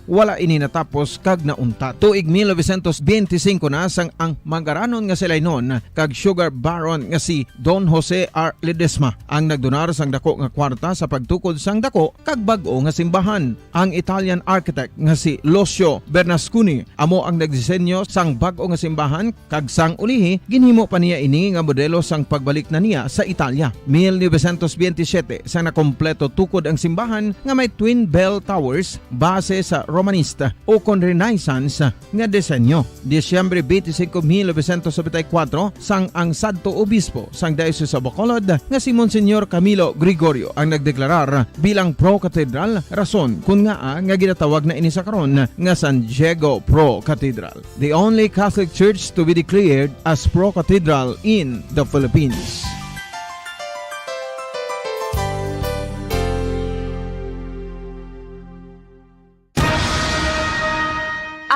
wala ini natapos kag naunta. Tuig 1925 na sang ang manggaranon nga silay noon kag sugar baron nga si Don Jose R. Ledesma ang nagdonar sang dako nga kwarta sa pagtukod sang dako kag bag-o nga simbahan. Ang Italian architect nga si Lucio Bernasconi amo ang nagdisenyo sang bag-o nga simbahan kag sang ulihi ginhimo pa niya ini nga modelo sang pagbalik na niya sa Italia. 1927 sang nakompleto tukod ang simbahan nga may twin bell towers base sa Romanista o kon Renaissance nga disenyo. Disyembre 25, 1974 sang ang sadto obispo sang Diocese of Bacolod nga si Monsignor Camilo Gregorio ang nagdeklarar bilang Pro Cathedral, rason kun nga ginatawag na ini sa karon nga San Diego Pro Cathedral, the only Catholic church to be declared as Pro Cathedral in the Philippines.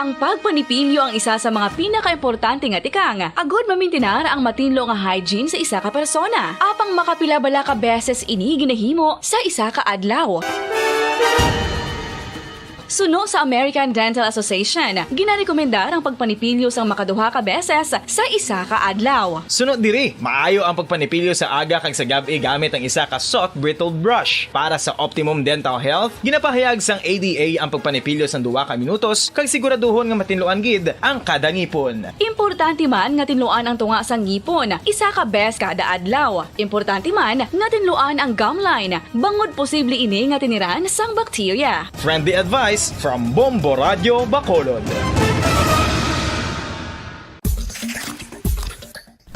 Ang pagpanipilyo ang isa sa mga pinaka-importante nga tikang. Agod mamintinar ang matinlo nga hygiene sa isa ka persona. Apang makapilabala ka beses ini ginahimo sa isa ka adlaw. Suno sa American Dental Association, ginarekomendar ang pagpanipilyo sang makaduha ka beses sa isa ka adlaw. Sunod diri, maayo ang pagpanipilyo sa aga kag sa gabi gamit ang isa ka soft brittled brush. Para sa optimum dental health, ginapahayag sang ADA ang pagpanipilyo sang 2 ka minutos kag siguraduhon nga matinluan gid ang kada ngipon. Importante man nga tinluan ang tunga sang ngipon, isa ka bes kada adlaw. Importante man nga tinluan ang gum line, bangod posible ini nga tiniran sang bakterya. Friendly advice from Bombo Radio Bacolod.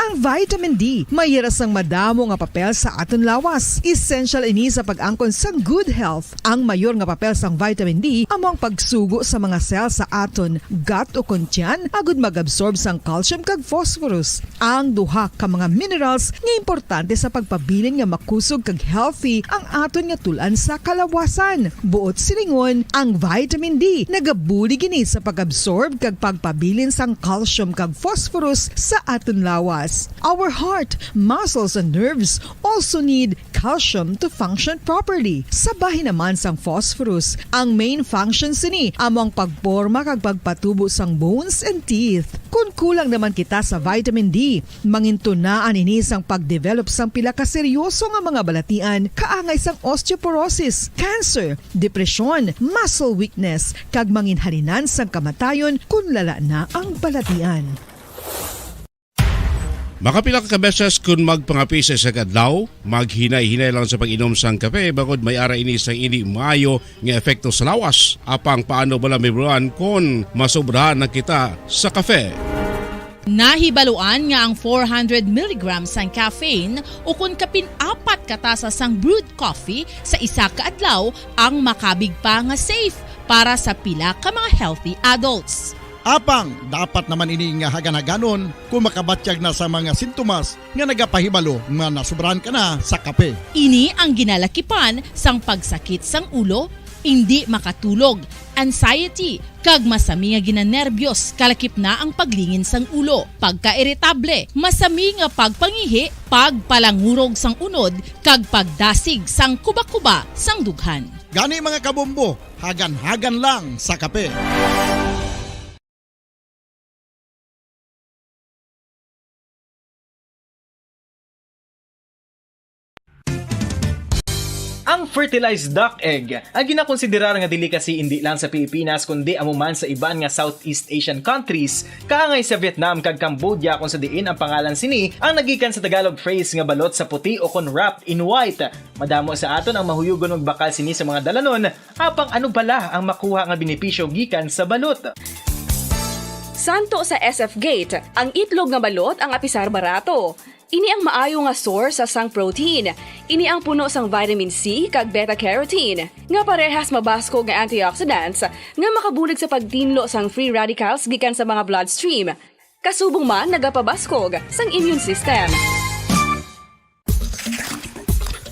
Ang vitamin D mayra sang madamo nga papel sa aton lawas. Essential ini sa pag-angkon sang good health. Ang mayor nga papel sang vitamin D amo ang pagsugo sa mga cell sa aton gut o kuntyan agud mag-absorb sang calcium kag phosphorus. Ang duha ka mga minerals nga importante sa pagpabilin nga makusog kag healthy ang aton nga tulan sa kalawasan. Buot silingon, ang vitamin D nagabuli gini sa pag-absorb kag pagpabilin sang calcium kag phosphorus sa aton lawas. Our heart, muscles, and nerves also need calcium to function properly. Sabahin naman sang phosphorus, ang main function sini amo ang pagporma kag pagpatubo sang bones and teeth. Kung kulang naman kita sa vitamin D, mangintunaan ini sang pagdevelop sang pila ka seryoso nga mga balatian, kaangay sang osteoporosis, cancer, depresyon, muscle weakness, kag manginhalinan sang kamatayon kung lala na ang balatian. Makapila ka beses kung magpangapisa sa kadlaw, maghinay-hinay lang sa pag-inom sang kape bagod may ara ini sang ini maayo nga epekto sa lawas. Apang paano bala may buruan kung masobrahan na kita sa kape. Nahibaluan nga ang 400 mg sang caffeine o kung kapin-apat katasa sang brewed coffee sa isa ka adlaw ang makabig pa nga safe para sa pila ka mga healthy adults. Apang, dapat naman ini nga hagan-haganon kung makabatyag na sa mga sintomas nga nagapahibalo nga nasubrahan ka na sa kape. Ini ang ginalakipan sang pagsakit sang ulo, hindi makatulog, anxiety, kag masami nga ginanerbiyos, kalakip na ang paglingin sang ulo, pagka-iritable, masami nga pagpangihi, pagpalangurog sang unod, kag pagdasig sang kuba-kuba sang dughan. Gani mga kabombo, hagan-hagan lang sa kape. Ang fertilized duck egg ang ginakonsiderar nga delicacy hindi lang sa Pilipinas kundi amuman sa iban nga Southeast Asian countries kaangay sa Vietnam kag Cambodia kung sa diin ang pangalan sini ang nagikan sa Tagalog phrase nga balot sa puti o kon wrapped in white. Madamo sa aton ang mahuyugon og bakal sini sa mga dalanon apang ano bala ang makuha nga benepisyo gikan sa balot. Santo sa SF Gate, ang itlog nga balot ang apisar barato. Ini ang maayo nga source sa sang protein. Ini ang puno sang vitamin C kag beta-carotene nga parehas mabasko nga antioxidants nga makabulig sa pagtinlo sang free radicals gikan sa mga bloodstream. Kasubong man nagapabaskog sang immune system.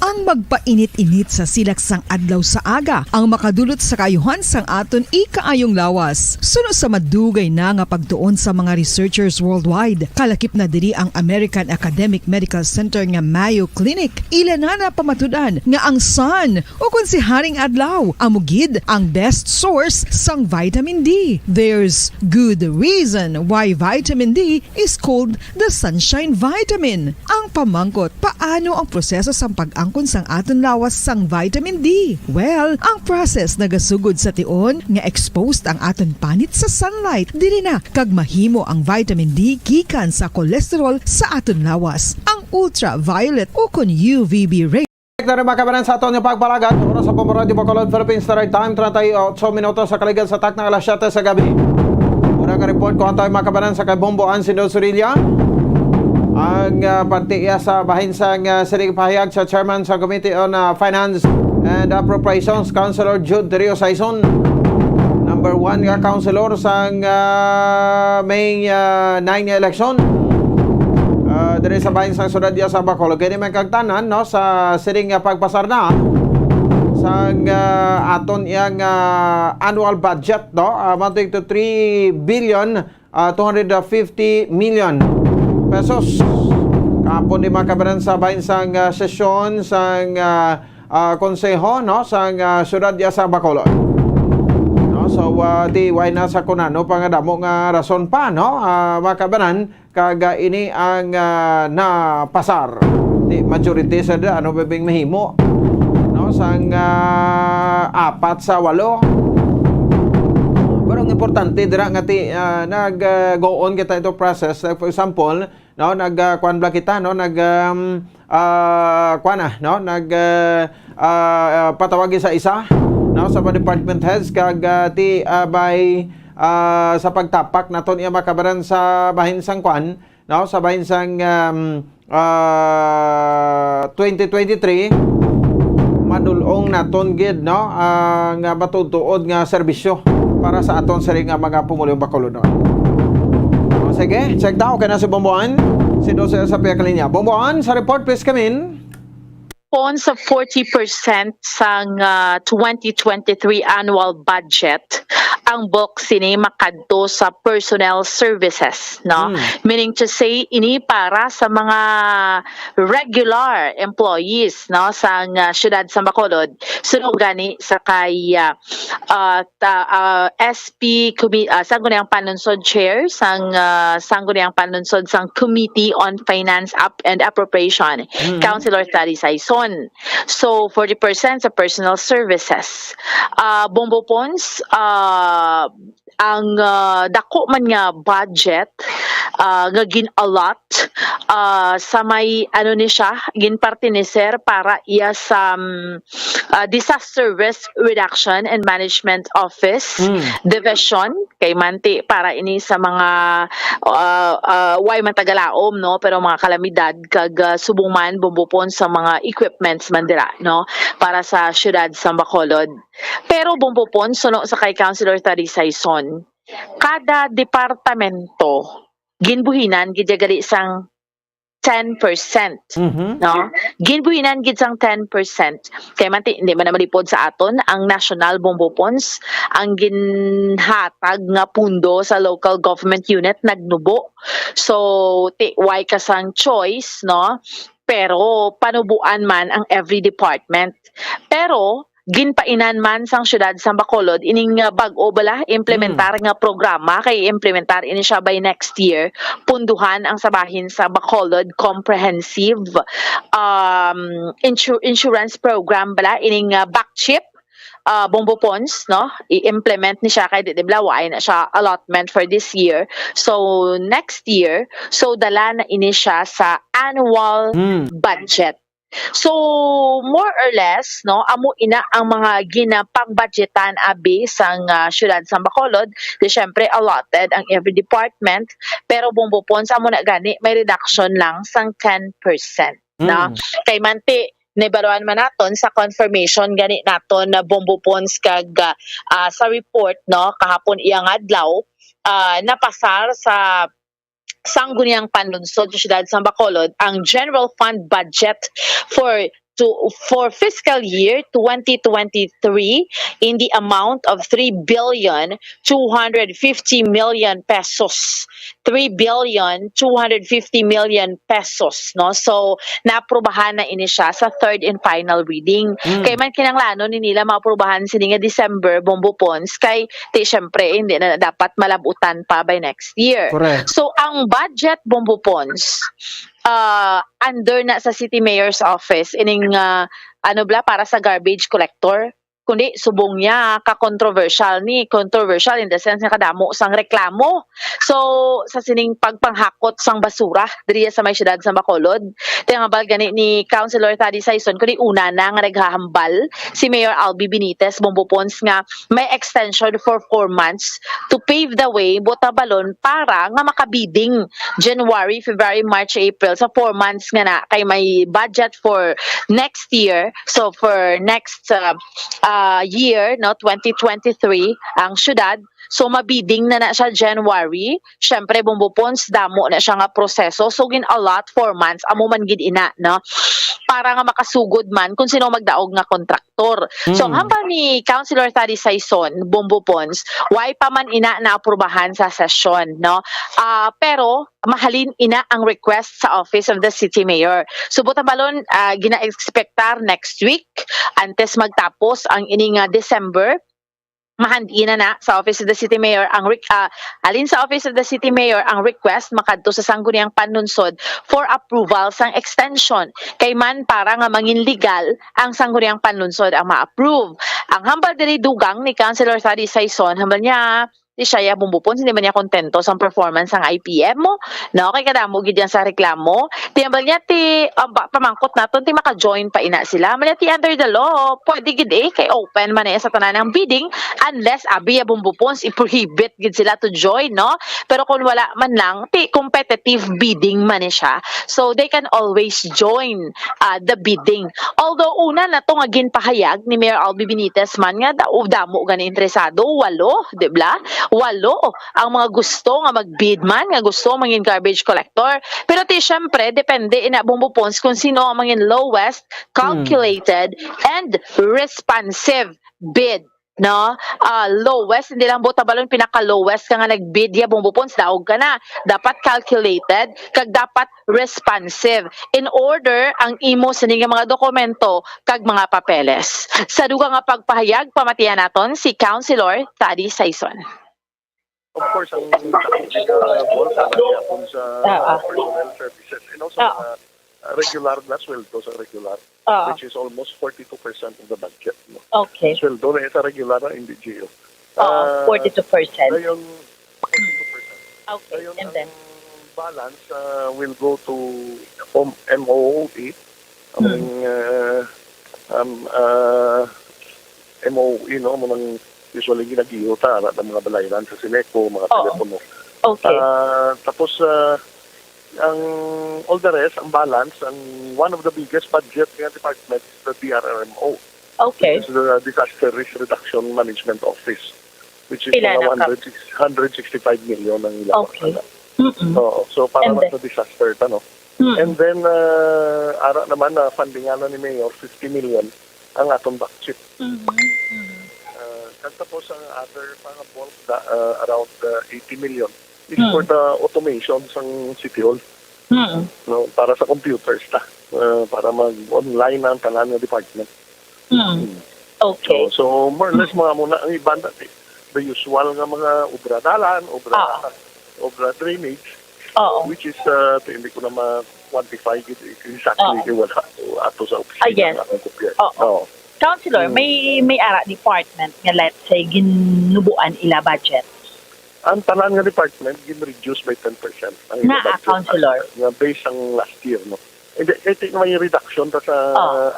Ang magpainit-init sa silaksang adlaw sa aga ang makadulot sa kayuhan sang aton ikaayong lawas. Suno sa madugay na nga pagtuon sa mga researchers worldwide, kalakip na diri ang American Academic Medical Center nga Mayo Clinic. Ila na pamatudan nga ang sun o kung si Haring Adlaw amugid ang best source sang vitamin D. There's good reason why vitamin D is called the sunshine vitamin. Ang pamangkot, paano ang proseso sang pag-angkon sang aton lawas sang vitamin D? Well, ang process nagasugod sa tion nga exposed ang aton panit sa sunlight. Dili na kag mahimo ang vitamin D gikan sa kolesterol sa aton lawas. Ang ultraviolet o kon UVB ray na rin makabanan sa aton yung pagpalagat. Oras sa Pamorradio Bacolod, Philippines Standard Time, 38 minutos sa kaligan sa tak ng alas 7 sa gabi. Una nga report ko ang tayo makabanan sa kabomboan si Don Surilla. Ang pagtiya sa bahin sang siling pahayag sa Chairman sa Committee on Finance and Appropriations, Councilor Jude Rio Saison. Number 1 nga councilor sang May 9 election. Diri sa bahin sang Sudad sa Bacolod. Kaya naman kagtanan no, sa siling pagpasar na sang aton iyang annual budget no, amounting to 3 billion 250 million pesos. Kapon di makabaran sa bahin sang sesyon sang konseho no sang syudad sa Bacolod. No, so di way na sa kunano pangadamo nga rason pa no makabaran kag ini ang napasar. Di majority sa ano bebing mahimo no sang 4 sa 8. Pero ang importante dira nga ti nag-go on kita ito process. Like for example, no nag-kuan bla kita no patawagi sa isa no sa department heads kag ti by sa pagtapak naton iya makabaran sa bahin sang kuan no sa bahin sang 2023 madulong naton gid no nga matutuod nga serbisyo para sa aton sa nga mga pumulong Bacolod. O sige, check daw kaya na si Bomboan. Si Dose sa Pia Kalinya. Bomboan, sa report please come in. On sa 40% sang 2023 annual budget, ang bulk sini makadto sa personnel services, no? Meaning to say, ini para sa mga regular employees, no? Sang syudad sa Bacolod. Sunog gani sa kay SP, sanggo niyang panunsod chair, sanggo niyang panunsod sang Committee on Finance and Appropriation, Councilor Tari Saison. So 40% sa personal services. Bombo Pons, ang dako man nga budget nga gin-allot sa may ano ni siya, ginparte ni Sir para iya sa Disaster Risk Reduction and Management Office Division kay manti para ini sa mga way matagalaom no pero mga kalamidad kag subong man bumbupon sa mga equipments man dira no para sa syudad sa Bacolod. Pero bumbupon suno sa kay Councilor Tari Saison, kada departamento ginbuhinan gid gali sang 10%. No? Ginbuhinan gid sang 10%. Kay man hindi man na malipod sa aton ang National Bombo Ponds ang ginhatag nga pundo sa local government unit nagnubo. So why kasang choice no? Pero panubuan man ang every department. Pero ginpainan man sang syudad sa Bacolod ining bag-o bala implementar nga programa kay implementar ini siya by next year punduhan ang sabahin sa Bacolod comprehensive insurance program bala ining back chip Bombo Ponds no i-implement ni siya kay di blaway na siya allotment for this year so next year so dala na ini siya sa annual budget. So more or less no amo ina ang mga ginapang-budgetan abi sang syudad sa Bacolod di syempre allotted ang every department pero Bombo Ponds amo na gani may reduction lang sang 10% na kay manti nibaruan man naton sa confirmation gani naton na Bombo Ponds kag sa report no kahapon iyang adlaw napasar sa Sangguniang Panlunsod sa siyudad sa Bacolod ang general fund budget for fiscal year 2023 in the amount of 3,250,000,000 pesos. 3,250,000,000 pesos no so naaprubahan na ini siya sa third and final reading kay man kinanglanon ni nila maaprubahan sini nga December Bombo Ponds kay syempre hindi na dapat malabutan pa by next year. Correct. So ang budget Bombo Ponds under na sa City Mayor's Office ining para sa garbage collector kundi subong niya ka-controversial in the sense nga kadamo sang reklamo. So sa sining pagpanghakot sang basura diri sa may syudad sa Bacolod tingabal gani ni Councilor Tadi Saison kundi una na nga naghahambal si Mayor Albi Benitez Bombo Ponds nga may extension for 4 months to pave the way botabalon para nga makabiding January, February, March, April sa 4 months nga na kay may budget for next year. So for next year no 2023 ang syudad so mabiding na siya January syempre Bombo Ponds damo na siya nga proseso so gin-allot 4 months amo man gid ina no para nga makasugod man kung sino magdaog nga kontraktor. So ang hambal ni Councilor Tadi Saison Bombo Ponds why pa man ina naaprubahan sa session no pero mahalin ina ang request sa Office of the City Mayor. So buta-balon gina-expectar next week antes magtapos ang ining December mahandi na sa Office of the City Mayor ang alin sa Office of the City Mayor ang request makadto sa Sangguniang Panlunsod for approval sang extension kay man para nga mangin legal ang Sangguniang Panlunsod ang ma-approve. Ang hambal diri dugang ni Councilor Tadi Saison hambal niya di siya Bombo Ponds hindi man niya kontento sa performance ng IPM mo no kay kadamo gid yan sa reklamo tiyambal niya pamangkot naton ti maka-join pa ina sila man ti under the law pwede gid kay open man sa tanan ng bidding unless abi Bombo Ponds i-prohibit gid sila to join no pero kung wala man lang ti competitive bidding man siya so they can always join the bidding although una na to nga ginpahayag ni Mayor Albi Benitez man nga damo gani interesado 8 di ba 8 ang mga gusto nga mag-bid man, nga gusto mangin garbage collector. Pero syempre, depende ina Bombo Ponds kung sino ang mangin lowest, calculated, and responsive bid. No? Lowest, hindi lang botabalon pinaka-lowest ka nga nag-bid ya Bombo Ponds, daog ka na. Dapat calculated, kag dapat responsive. In order, ang imo sa mga dokumento, kag mga papeles. Sa duga nga pagpahayag, pamatiyan naton si Councilor Tadi Saison. Of course, ang bolsa na sa personnel services and also regular na sweldo sa regular, which is almost 42% of the budget. No? Okay. Sweldo na sa regular na hindi GO. 42%. Ngayon, 42%. Okay, ngayon, and then? balance will go to MOE. MOE, no? Mga usually ginagiyota ng mga balayran sa Sineco, mga telepono. Okay. Tapos, ang all the rest, ang balance, ang one of the biggest budget ng department is the DRRMO. Okay. Which is the Disaster Risk Reduction Management Office, which is Ilan mga ang 165 million ang ilang. Okay. So para And sa disaster, ano? And then, ara naman na funding na ni Mayor, 50 million ang atong budget. Tapos ang other mga bulk around 80 million is for the automation ng City Hall. No, para sa computers para mag-online ang tanan ng department. Okay. So more or less mga muna ang iba natin. The usual nga mga obra dalan, obra drainage, which is hindi ko na ma-quantify exactly wala ato sa opisina. Yes. Councilor, may ara department nga let's say ginubuan ila budget. Ang tanan nga department gin-reduce by 10%. Councilor. Based ang last year, no. Hindi, may reduction ta sa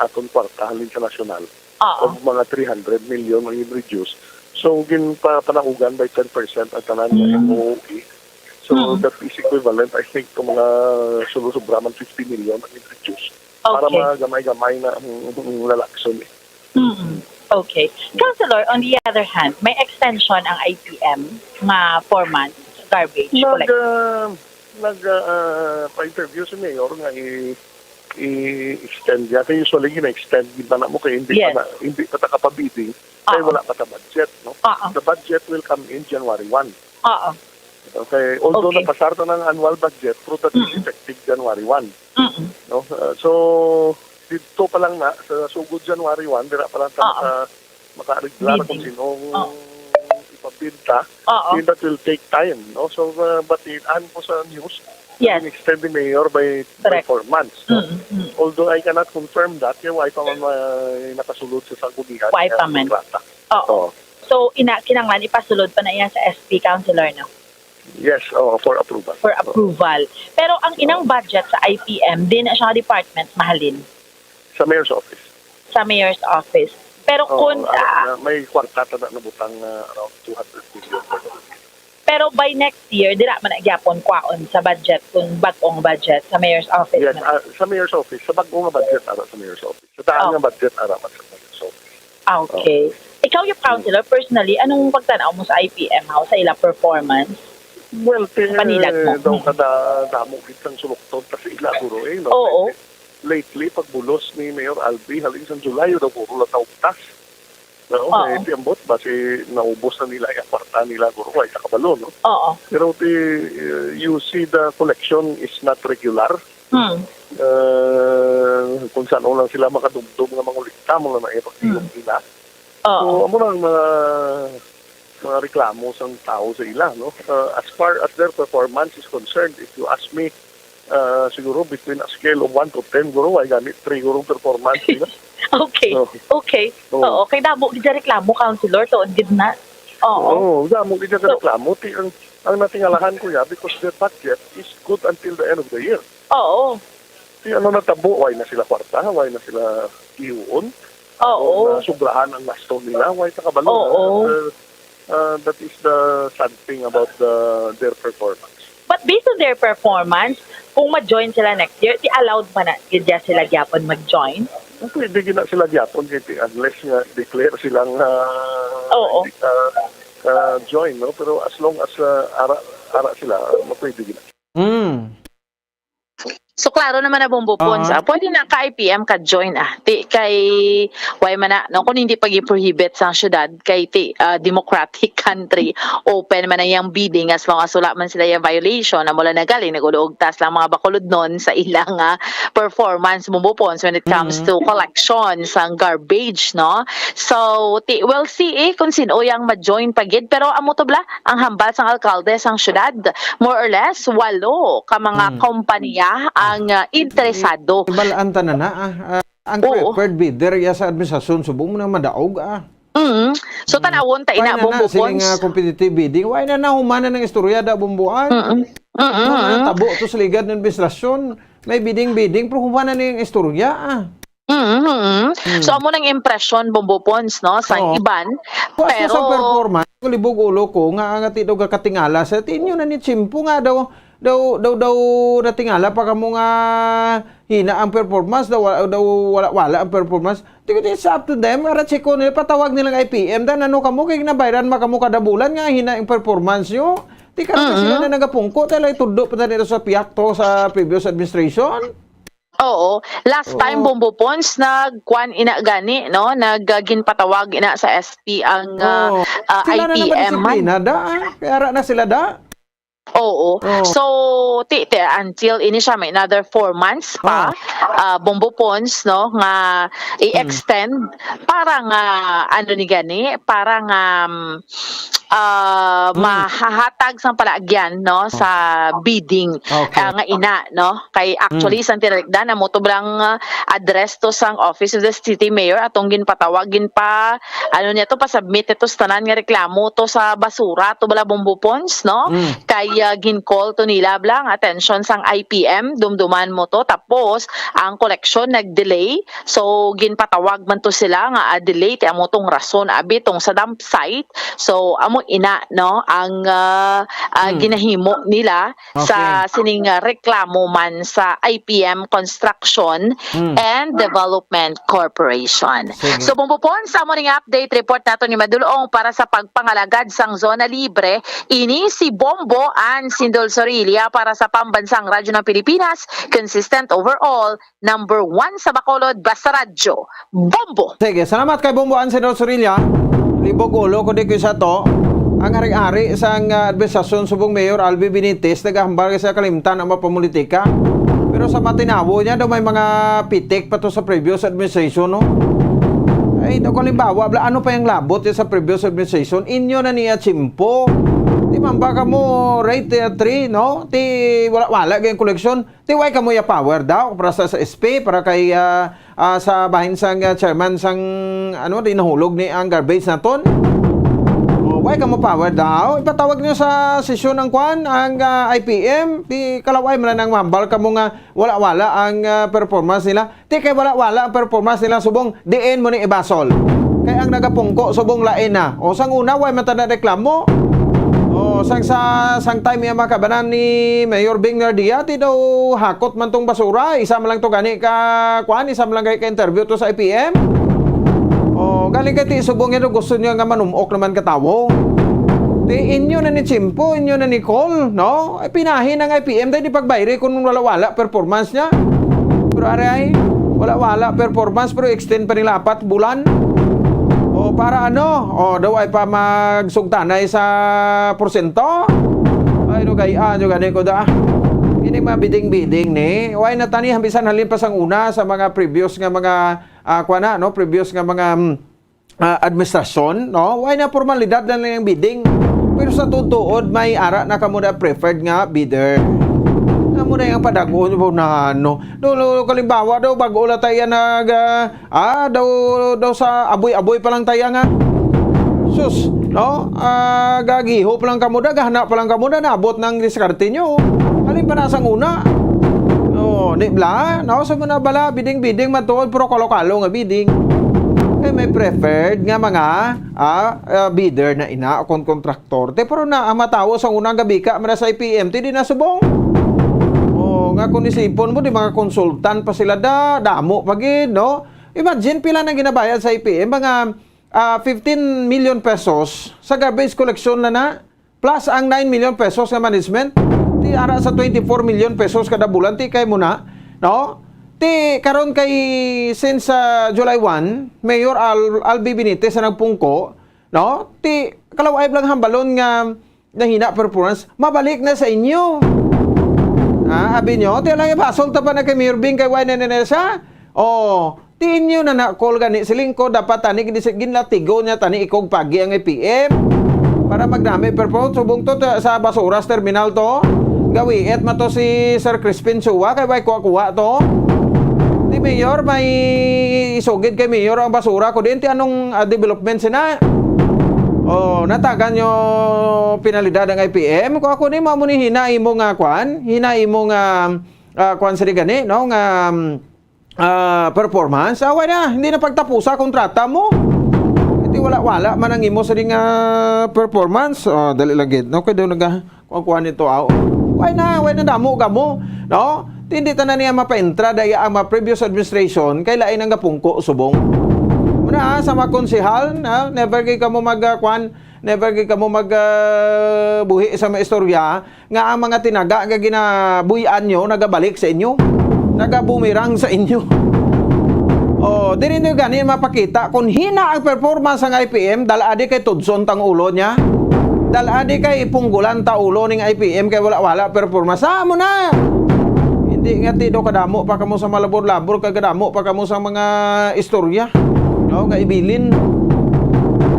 atong kwarta halin sa national. Of mga 300 million ang reduce. So ginpanahugan by 10% ang tanan nga MOE. So that is equivalent, I think, to mga sobra man 50 million ang reduce. Para magamay-gamay na ang lalakson. Okay. Councilor, on the other hand, may extension ang IPM nga 4 months garbage collection. Pa-interview si Mayor nga i-extend niya. Kaya usually gina-extend ba na mo kaya hindi pa nakapabiding kaya wala pa ta budget. No? The budget will come in January 1. Okay. Although napasarto ng annual budget, pero that is effective January 1. No? So, dito pa lang na, sa sugod January 1, dira pa lang tayo maka-regular kung sinong ipabinta. That will take time. No? So, but an po sa news, extend the mayor by 4 months. No? Although I cannot confirm that, kaya why pa man nakasulod sa sanggunihan. Why pa man? So, kinanglan ipasulod pa na yan sa SP, Councilor, no? Yes, for approval. For approval. Pero ang inang budget sa IPM, din siya department mahalin? Sa mayor's office. Sa mayor's office. Pero kung... may kwarta na butang around 200 million. Pero by next year, dira man nagyapon kwaon sa budget, kung bagong budget sa mayor's office. Yes, sa mayor's office. Sa bagong budget, ara sa mayor's office. Sa daan nga budget, ara sa mayor's office. Okay. Ikaw yung councilor, personally, anong pagtanaw mo sa IPM House sa ila performance? Well, daw kada damo kitang sulukton sa ila guro no. Oo. Lately pagbulos ni Mayor Albi halin sa July daw guro la taugtas. No, tiambot ba si naubos na nila yung kwarta nila guro ay kakabalo, no. Pero you see the collection is not regular. Kung saan lang sila makadumdum nga mangulikta mo na ipagtilong nila. So amo nang mga reklamo sa tao sa ila, no? As far as their performance is concerned, if you ask me, siguro between a scale of 1 to 10, guro, ay gamit 3 guro performance nila. Okay. Oo, kay damo gid reklamo, councilor, tuon gid na. Damo gid reklamo. Ang natingalahan ko because their budget is good until the end of the year. Ano natabo, why na sila kwarta, why na sila iuon, subrahan ang gasto nila, why sa kabalo. That is the sad thing about their performance. But based on their performance, kung ma-join sila next year, allowed pa na gidya sila gyapon mag-join? Pwede gina sila gyapon unless nga declare silang join, no? Pero as long as ara sila, pwede gina. So klaro naman na bumbupon sa pwede na ka IPM ka join kay why man na no kung hindi pag-prohibit sa syudad kay democratic country open man na yang bidding as long as wala man sila yung violation na mula nagaling naguluogtas lang mga bakulod nun sa ilang performance bumbupon when it comes to collection sang garbage, no. So we'll see kung sino yang ma-join pagid pero amo to bla ang hambal sang alkalde sang syudad more or less 8 ka mga kompanya ang interesado. Balaan ta na ang preferred bidder sa administrasyon subong mo nang madaog So tanawon ta ina bumbupon. Siling competitive bidding, why na humana ng istorya da bumbuan. Tabo to sa ligad ng administrasyon. May biding-biding, pero huwag na yung istorya. So, amo nang impression, Bombopons, no? Sa iban. Pero sa performance, kulibog ulo ko, nga ti daw katingala sa tinyo na ni Chimpo nga daw natingala pa kamo nga hina ang performance, wala ang performance. It's up to them. Ara check ko nila, patawag nilang IPM, dan ano kamo, kaya nabayran makamo kada bulan nga hina ang performance nyo. Di ka sila na nagapungko, tala itudo pa nila sa piyak to sa previous administration. Oo. Last time, Bombopons, nagkuan ina gani, no? Nagginpatawag ina sa SP ang Sila na IPM. naman kaya na sila da. Oo. So, until ini siya may another 4 months pa, Bombopons, no, nga i-extend para nga, ano ni gani, para nga mahahatag sa palagyan, no, sa bidding nga ina, no. Kay actually, isang tinarikda na mo to bilang address to sang Office of the City Mayor atong ginpatawagin pa, ano niya to, pa-submit ito sa tanan nga reklamo to sa basura, to bala Bombopons, no. Kay gin-call to nila blang attention sang IPM, dumduman mo to, tapos ang collection nag-delay, so ginpatawag man to sila nga delay, ti amo tong rason abi tong sa dump site, so amo ina, no, ang ginahimo nila sa sining reklamo man sa IPM Construction and Development Corporation. So Bombopon, sa morning update report nato ni Madulong para sa pagpangalagad sang zona libre, ini si Bombo and Sindol Sorilia para sa Pambansang Radyo ng Pilipinas, consistent overall, number 1 sa Bacolod, basta radyo, Bombo! Sige, salamat kay Bombo and Sindol Sorilia. Libog ulo ko di ko sa to. Ang hari-hari sang administrasyon subong Mayor Albi Benitez nagahambal sa kalimtan ang mapamulitika. Pero sa matinawo niya daw may mga pitik pa to sa previous administration, no? Ay, daw kalimbawa, ano pa yung labot sa previous administration? Inyo na niya Chimpo. Di mamba ka mo rate 3, no? Ti wala gayong koleksyon. Ti why ka mo ya power daw para sa SP para kay sa bahin sang chairman sang ano di nahulog ni ang garbage naton. Why ka mo power daw? Ipatawag niyo sa sesyon ng kwan ang IPM. Ti kalaway man nang mambal ka mo nga wala ang performance nila. Ti kay wala ang performance nila subong diin mo ni ibasol. Kay ang nagapungko subong lain na. O sang una why man ta reklamo? Sang time yung makabanan ni Mayor Bing Nardia, ti daw hakot man tong basura, isa man lang to gani ka kuan, isa man lang ka interview to sa IPM. Galing kay ti subong yan, gusto niyo nga manumok naman katawo. Ti inyo na ni Chimpo, inyo na ni Cole, no? Ay pinahin ng IPM tayo di pagbayri kung wala performance niya. Pero aray, wala performance pero extend pa nila 4 bulan. Para ano? Daw ay pa magsugtanay sa porsyento? Ay, no kaya, gani ko da. Ini mga biding-biding ni. Why na tani, hambisan halin pa sang una sa mga previous nga mga, previous nga mga administrasyon, no? Why na formalidad na lang yung bidding? Pero sa tutuod, may ara na kamo na preferred nga bidder. Amo na yung padagon na ano. Kalimbawa daw bago ulat tayo daw sa aboy pa lang tayo nga. Sus, no? Gagiho pa lang kamo da, gahana pa lang kamo da, nabot ng diskarte nyo. Alin pa nasang una? Di bla, no? Sa muna bala, biding-biding matuod, pero kalo-kalo nga biding. Kaya may preferred nga mga bidder na ina o kontraktor. Pero na matawo sa unang gabi ka, mara sa IPM, di na subong. Nga kung isipon mo, di mga konsultan pa sila damo pagid, no? Imagine pila na ginabayad sa IPM, mga 15 million pesos sa garbage collection na plus ang 9 million pesos sa management. Ti ara sa 24 million pesos kada bulan, ti kay mo na, no? Ti karon kay since July 1, Mayor Albi Benitez sa nagpungko, no? Ti kalaway lang hambalon nga nahina performance, mabalik na sa inyo. Abi nyo, ti lang ibasol ta pa na kay Mayor Bing kay Wayne Nenesa. Ti inyo na call gani silingko dapat tani ginlatigo niya tani ikog pagi ang IPM para magdami performance subong to sa basuras terminal to. Gawiet man to si Sir Crispin Chua kay way kuha to. Ti Mayor may isugid kay Mayor ang basura ko din ti anong development sina. Natagan nyo pinalidad ang IPM. Kung ako ni mo ni hinai mo nga kwan sa gani, no? Nga performance. Away na, hindi na pagtapusa kontrata mo. Hindi wala man ang imo sa ring performance. Dali lang gid. No, kay daw kuan nito aw. Why na damo gamo, no? Hindi tanan niya mapaentra daya ang previous administration kay lain ang gapungko subong. Muna sa mga konsehal, never kay kamo buhi sa mga istorya nga ang mga tinaga nga ginabuhian nyo nagabalik sa inyo, nagabumirang sa inyo. Diri nyo ganin mapakita kung hina ang performance ng IPM, daladi kay tudson tang ulo niya, daladi kay punggulan ta ulo ning IPM kay wala performance. Mo na hindi nga ti do kadamo pa kamo sa malabor-labor, kadamo pa kamo sa mga istorya, no, nga ibilin.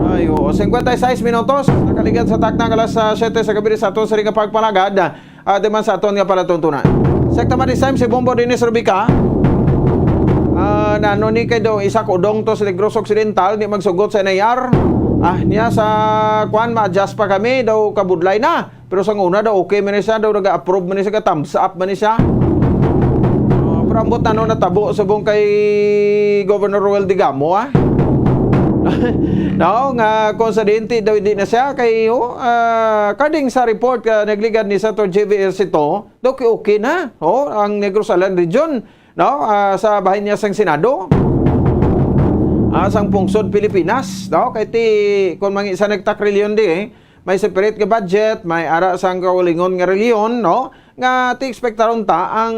Ayo, 56 minutos nakaligad sa taknang alas 7 sa gabi sa aton sa ring pagpalagad. Deman sa aton nga palatuntunan. Sekta Marisime si Bombo Dennis Rubica. Nano ni kay daw isa ko dong to sa Negros Occidental ni magsugot sa NAR. Niya sa kwan ma-adjust pa kami daw kabudlay na. Pero sa una daw okay man siya, daw naga-approve man siya, thumbs up man siya. Pero ambot na natabo subong kay Governor Roel Digamo no, nga konsidente daw hindi na siya kay kading sa report nagligad ni Senator JVR Sito daw okay na ang Negros Island Region, no, sa bahin niya sang Senado, sang pungsod Pilipinas, no, kay ti kung mga isa nagtakrilyon di may separate nga budget, may ara sang kaulingon nga reliyon, no, nga ti expectaron ta ang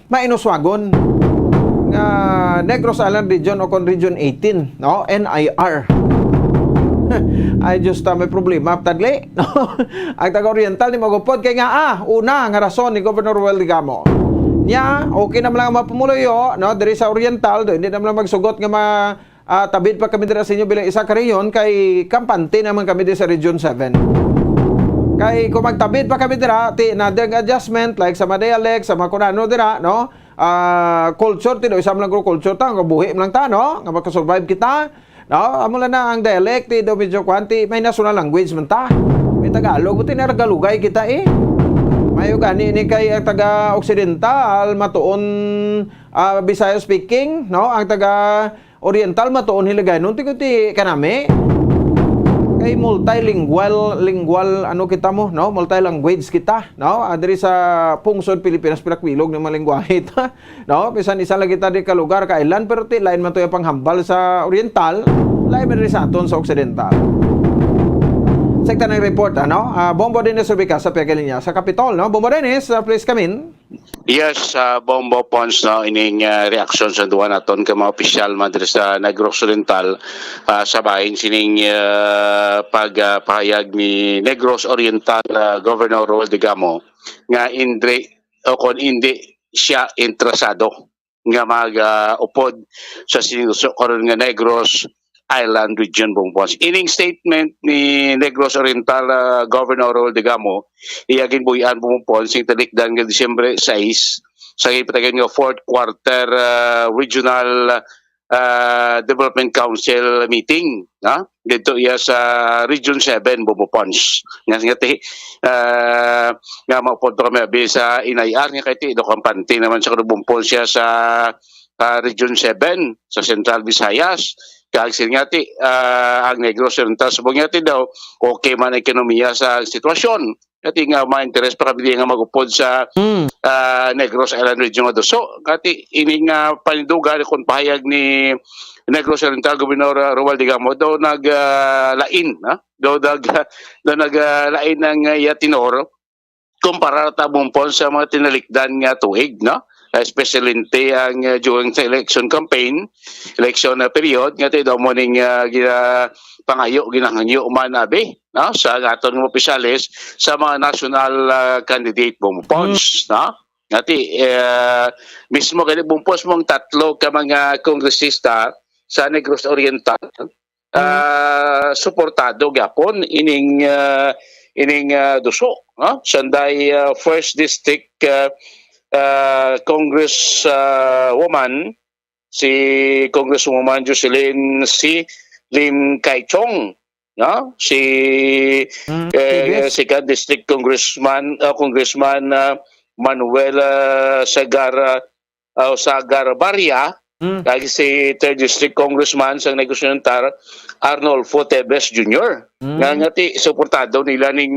mainuswagon nga Negros Island Region o kon Region 18, no, NIR. Ay just may problema tadli, no. Ang taga-oriental ni magupod kay nga una nga rason ni Governor Roel Digamo nya okay na lang mapumuloyo, no, diri sa oriental do hindi na lang magsugot nga tabid pa kami diri sa inyo bilang isa ka rehiyon kay kampante naman kami diri sa Region 7. Kay kung magtabid pa kami dira ti another adjustment like sa Madayaleg, sa Makunano dira, no, culture ti do isam lang culture ta nga buhi lang ta, no, nga makasurvive kita, no. Amo lang na ang dialect ti do medyo kwanti may national language man ta, may Tagalog buti na Tagalogay kita mayo gani ni kay ang taga Occidental matuon Bisaya speaking, no, ang taga Oriental matuon Hiligay nun ti kanami kay multilingual ano kita mo, no, multilanguage kita, no, diri sa pungsod Pilipinas pinakwilog ng malingwahe ta, no, bisan isa lang kita di ka lugar kailan pero ti lain man to yung panghambal sa Oriental, lain man rin sa aton sa Occidental. Sekta ng report, ano, Bombo Dennis Rubica sa Pagalinya sa Capitol, no, Bombo Dennis, please come in. Yes, Bombo Pons, no, ining reaction sa duwa naton ka mga opisyal madre sa Negros Oriental sa bahin sining pagpahayag ni Negros Oriental Governor Roel Digamo nga hindi siya interesado nga mag-upod sa sinusukoron nga Negros Island Region Bongpons. Ining statement ni Negros Oriental Governor Roel Digamo, iyagin buhian Bongpons yung talikdan ng Disyembre 6 sa ipatagan nga 4th quarter Regional Development Council meeting, na? Dito iya sa Region 7 Bongpons. Nga maupod pa kami sa inayar nga kay do kampante naman sa Bongpons siya sa Region 7 sa Central Visayas. Kagsil nga ti, ang Negros Oriental subong nga ti daw, okay man ang ekonomiya sa sitwasyon. Kati nga ma-interest pa kami nga mag-upod sa Negros Island Region nga so, kati ini nga panindugan kung pahayag ni Negros Oriental Governor Roel Digamo daw naglain, naglain ng yatinor kumpara tabong po sa mga tinalikdan nga tuig, no? Especially ang during sa election campaign, election period, nga tayo daw mo ning ginahangyo man abi, no? Sa aton ng opisyalis sa mga national candidate Bongpons, no? Ngati mismo kani Bongpons mong tatlo ka mga kongresista sa Negros Oriental suportado gyapon ining duso, no? Sanday 1st District Congress woman si Congresswoman Jocelyn C. Lim Kai Chong Si Second District Congressman Manuel Sagar Barria, kag si Third District Congressman sa Negros Oriental Arnolfo Tebes Jr. Nga ti suportado nila ning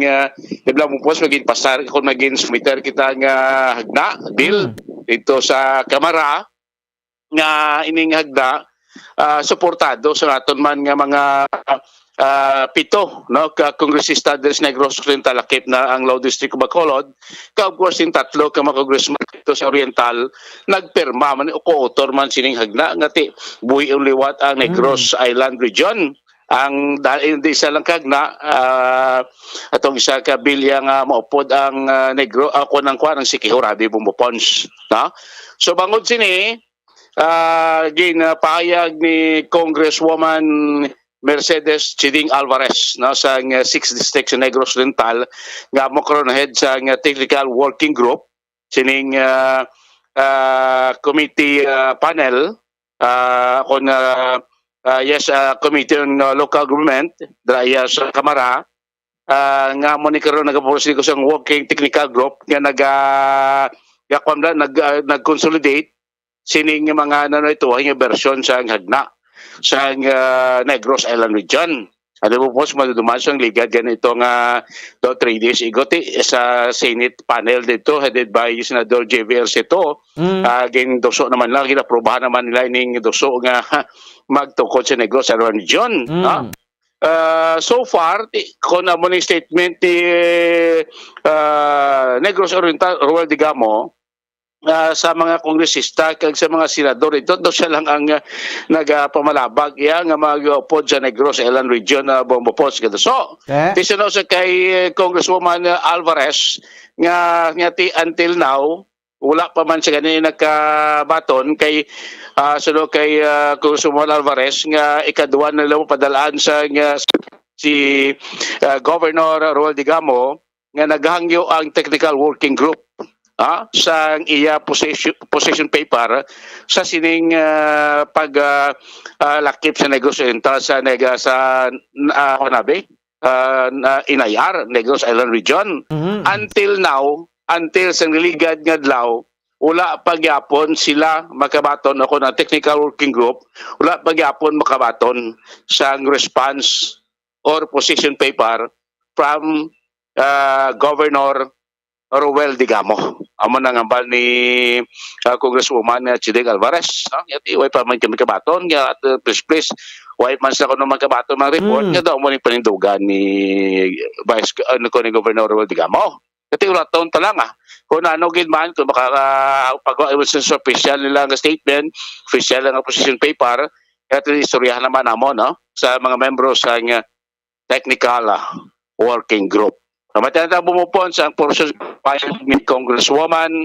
ibla mo pos maging pasar kung maging sumiter kita nga hagna bill dito sa Kamara nga ining hagna suportado sa naton man nga mga pito ka kongresista des Negros Oriental lakip na ang Law District of Bacolod ka of course yung tatlo ka mga congressman dito sa Oriental nagperma man o co-author man sining hagna nga ti buhi ang liwat ang Negros Island Region ang dahil hindi isa lang kagna atong isa ka bilya nga maupod ang Negro ako nang kuan ang Siquijor Rabi Bumbopons so bangod sini paayag ni Congresswoman Mercedes Chiding Alvarez sa 6th District sa Negros Oriental nga mo karon head sa technical working group sining committee panel on committee on local government daya sa Kamara nga mo ni karon nagapos ko sa working technical group nga nag-consolidate sining mga ito ang version sa hagna sa Negros Island Region. Ano po po, maduduman sa ligad ganito nga 3 days igoti sa Senate panel dito headed by Senador JVL Seto. Gindoso naman lang, ginaprobahan naman nila ining doso nga magtukod sa Negros Island Region. So far, kung mo ni statement ni Negros Oriental Roel Digamo, sa mga kongresista kag sa mga senador ito siya lang ang nagapamalabag nga mag-upod sa Negros Island Region na Bombopos so tisino sa kay Congresswoman Alvarez nga until now wala pa man siya ganun nagkabaton kay kay Congresswoman Alvarez nga ikaduwa na lang padalaan sa si Governor Roel Digamo nga naghangyo ang technical working group sa iya possession paper sa sining paglakip sa Negros Oriental sa Inayar, Negros Island Region. Until now, until sa niligad nga adlaw, wala pagyapon sila makabaton ako ng technical working group, wala pagyapon makabaton sa response or position paper from Governor Roel Digamo. Amo nang ambal ni Congresswoman Chiding Alvarez. Yati way pa man kami kabaton nga at please way man sa kuno magkabaton ng report nga daw mo ni panindugan ni Vice ni Governor Roel Digamo. Yati ura taon pa lang kung ano gid man kung makakapagawa sa official nila nga statement, official nga position paper, at istoryahan naman namo sa mga membro sa technical working group. Namatanda bumupon sa ang portion ni Congresswoman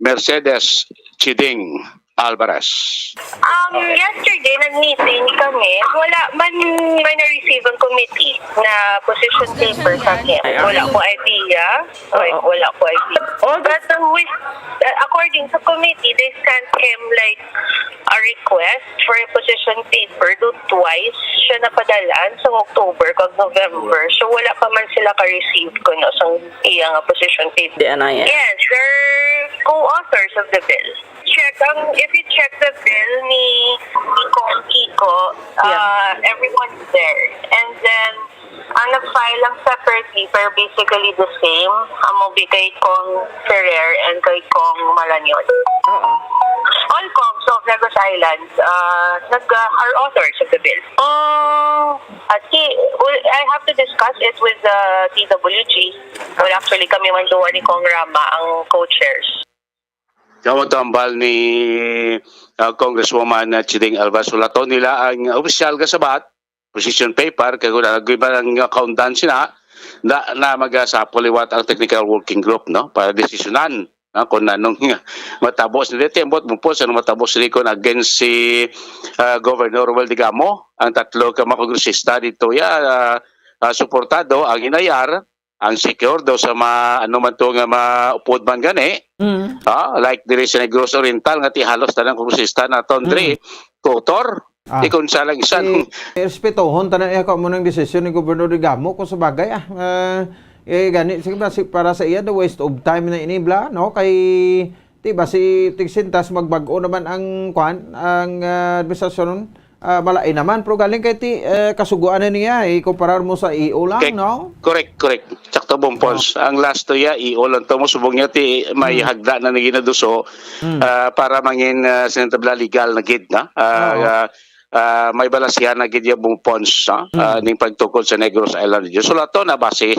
Mercedes Chiding Alvarez. Yesterday, nag-meeting kami. Wala man may na-receive ang committee na position paper sa akin. Wala ko idea. Wala ko idea. But according to committee, they sent him like a request for a position paper. Do twice siya napadalaan sa October kag November. So wala pa man sila ka-receive ko sa iyang position paper. Yes, they're co-authors of the bill. If you check the bill ni Iko, everyone's there. And then, ang nag-file lang separately pero basically the same. Amo kay Kong Ferrer and kay Kong Malanion. All Kongs of Negros Island are authors of the bill. I have to discuss it with the TWG. Well, actually, kami man doon ni Kong Rama ang co-chairs. Kamotambal ni Congresswoman Chiding Alvarez ulaton nila ang opisyal kasabat position paper kay nag-iba ng accountant sila na magasapuliwat ang technical working group para desisyonan kung anong matabos nila tembot mo po sa matabos nila kung against si Governor Roel Digamo ang tatlo ka mga kongresista dito suportado ang Inayar ang secure daw sa ano man to nga maupod man gani like diri sa Negros Oriental nga ti halos tanang kongresista na tondre co-author Kung sa lang isa Respetuhon tanan ko mo ng desisyon ni Gobernador Digamo kung sa bagay gani para sa iya the waste of time na inibla no kay diba si Tigsintas magbag-o naman ang administrasyon malay naman pero galing kay kasuguan na niya ikumparar mo sa EO lang no. Correct. Sakto Bompons. Ang last to EO lang to mo subong niya may hagda na ginaduso para mangin sinatabla legal na gid na. May balasyan na gid yung Bompons ning pagtukod sa Negros Island. So lato na base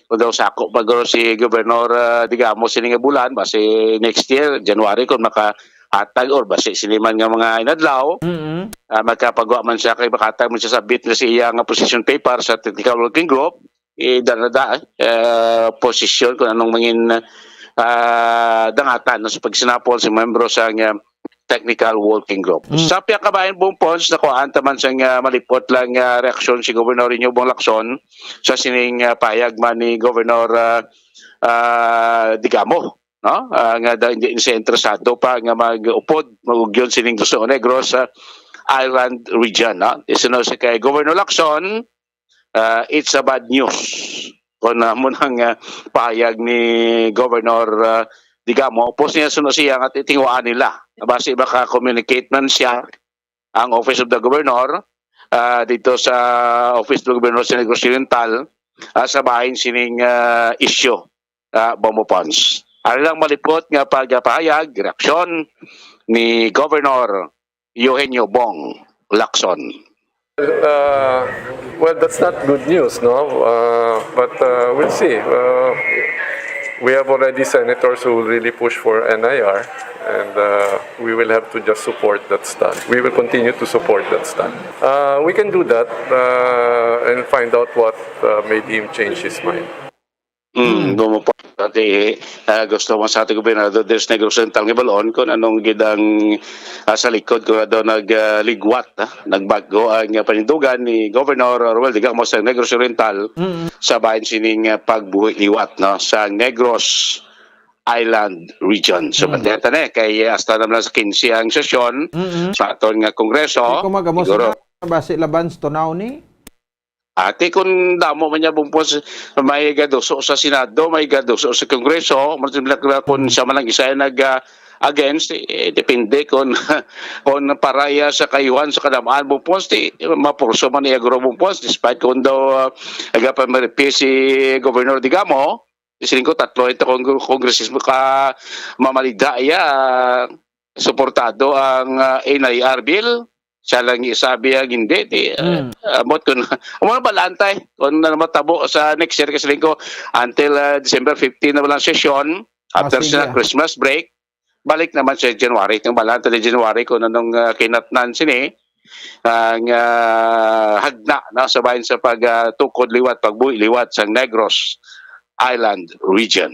kung daw sako pag si Gobernador Digamo sining bulan base next year January kung makahatag or base siniman nga mga inadlaw magkapagawa man siya kay makatag man siya sabit na siya nga position paper sa technical working group danada position kung anong mangin dangatan sa pagsinapol si membro sa technical working group. Sa piya kabayan Bompons nakuhaan taman sa malipot lang reaksyon si Gobernador Iñobong Lacson sa sining payag man ni Gobernador Digamo no nga hindi siya interesado pa nga mag-upod magugyon sining Duso Negros sa Island region no isino si kay Governor Lacson it's a bad news kung mo nang payag ni Governor Digamo, post niya sunod siya at itinguan nila. Base baka communicate man siya ang Office of the Governor dito sa Office of the Governor sa Negros Oriental sa bahin sining issue Bompons. Ano lang malipot nga pagpahayag, reaksyon ni Governor Eugenio Bong Lacson. Well, that's not good news, no? But we'll see. We have already senators who will really push for NIR, and we will have to just support that stand. We will continue to support that stand. We can do that and find out what made him change his mind. Dati gusto mo sa ating Gobernador des Negros Oriental nga balon kung anong gidang sa likod kung daw nagligwat nagbago ang panindugan ni Governor Roel Digamo sa Negros Oriental sa bahin sining pagbuhi liwat no sa Negros Island region. So patenta na kay hasta naman sa 15 ang sesyon sa aton nga kongreso. Siguro base laban tunaw ni ate kung damo man niya Bompons may gaduso sa Senado, may gaduso sa Kongreso, kung siya man ang isa against, depende kung paraya sa kayuhan sa kadamaan Bompons, mapurso man niya Guro Bompons, despite kung daw agapamaripi si Governor Digamo, isiling ko tatlo ito kongresismo ka mamalida suportado ang NIR bill. Siya lang isabi ang hindi amot kung balantay kung matabo sa next year kasi ko until December 15 na walang session after sa Christmas break balik naman sa January yung balanta ni January kung anong kinatnan sini ang hagna na sa bahin sa pagtukod liwat pagbuhi liwat sa Negros Island region.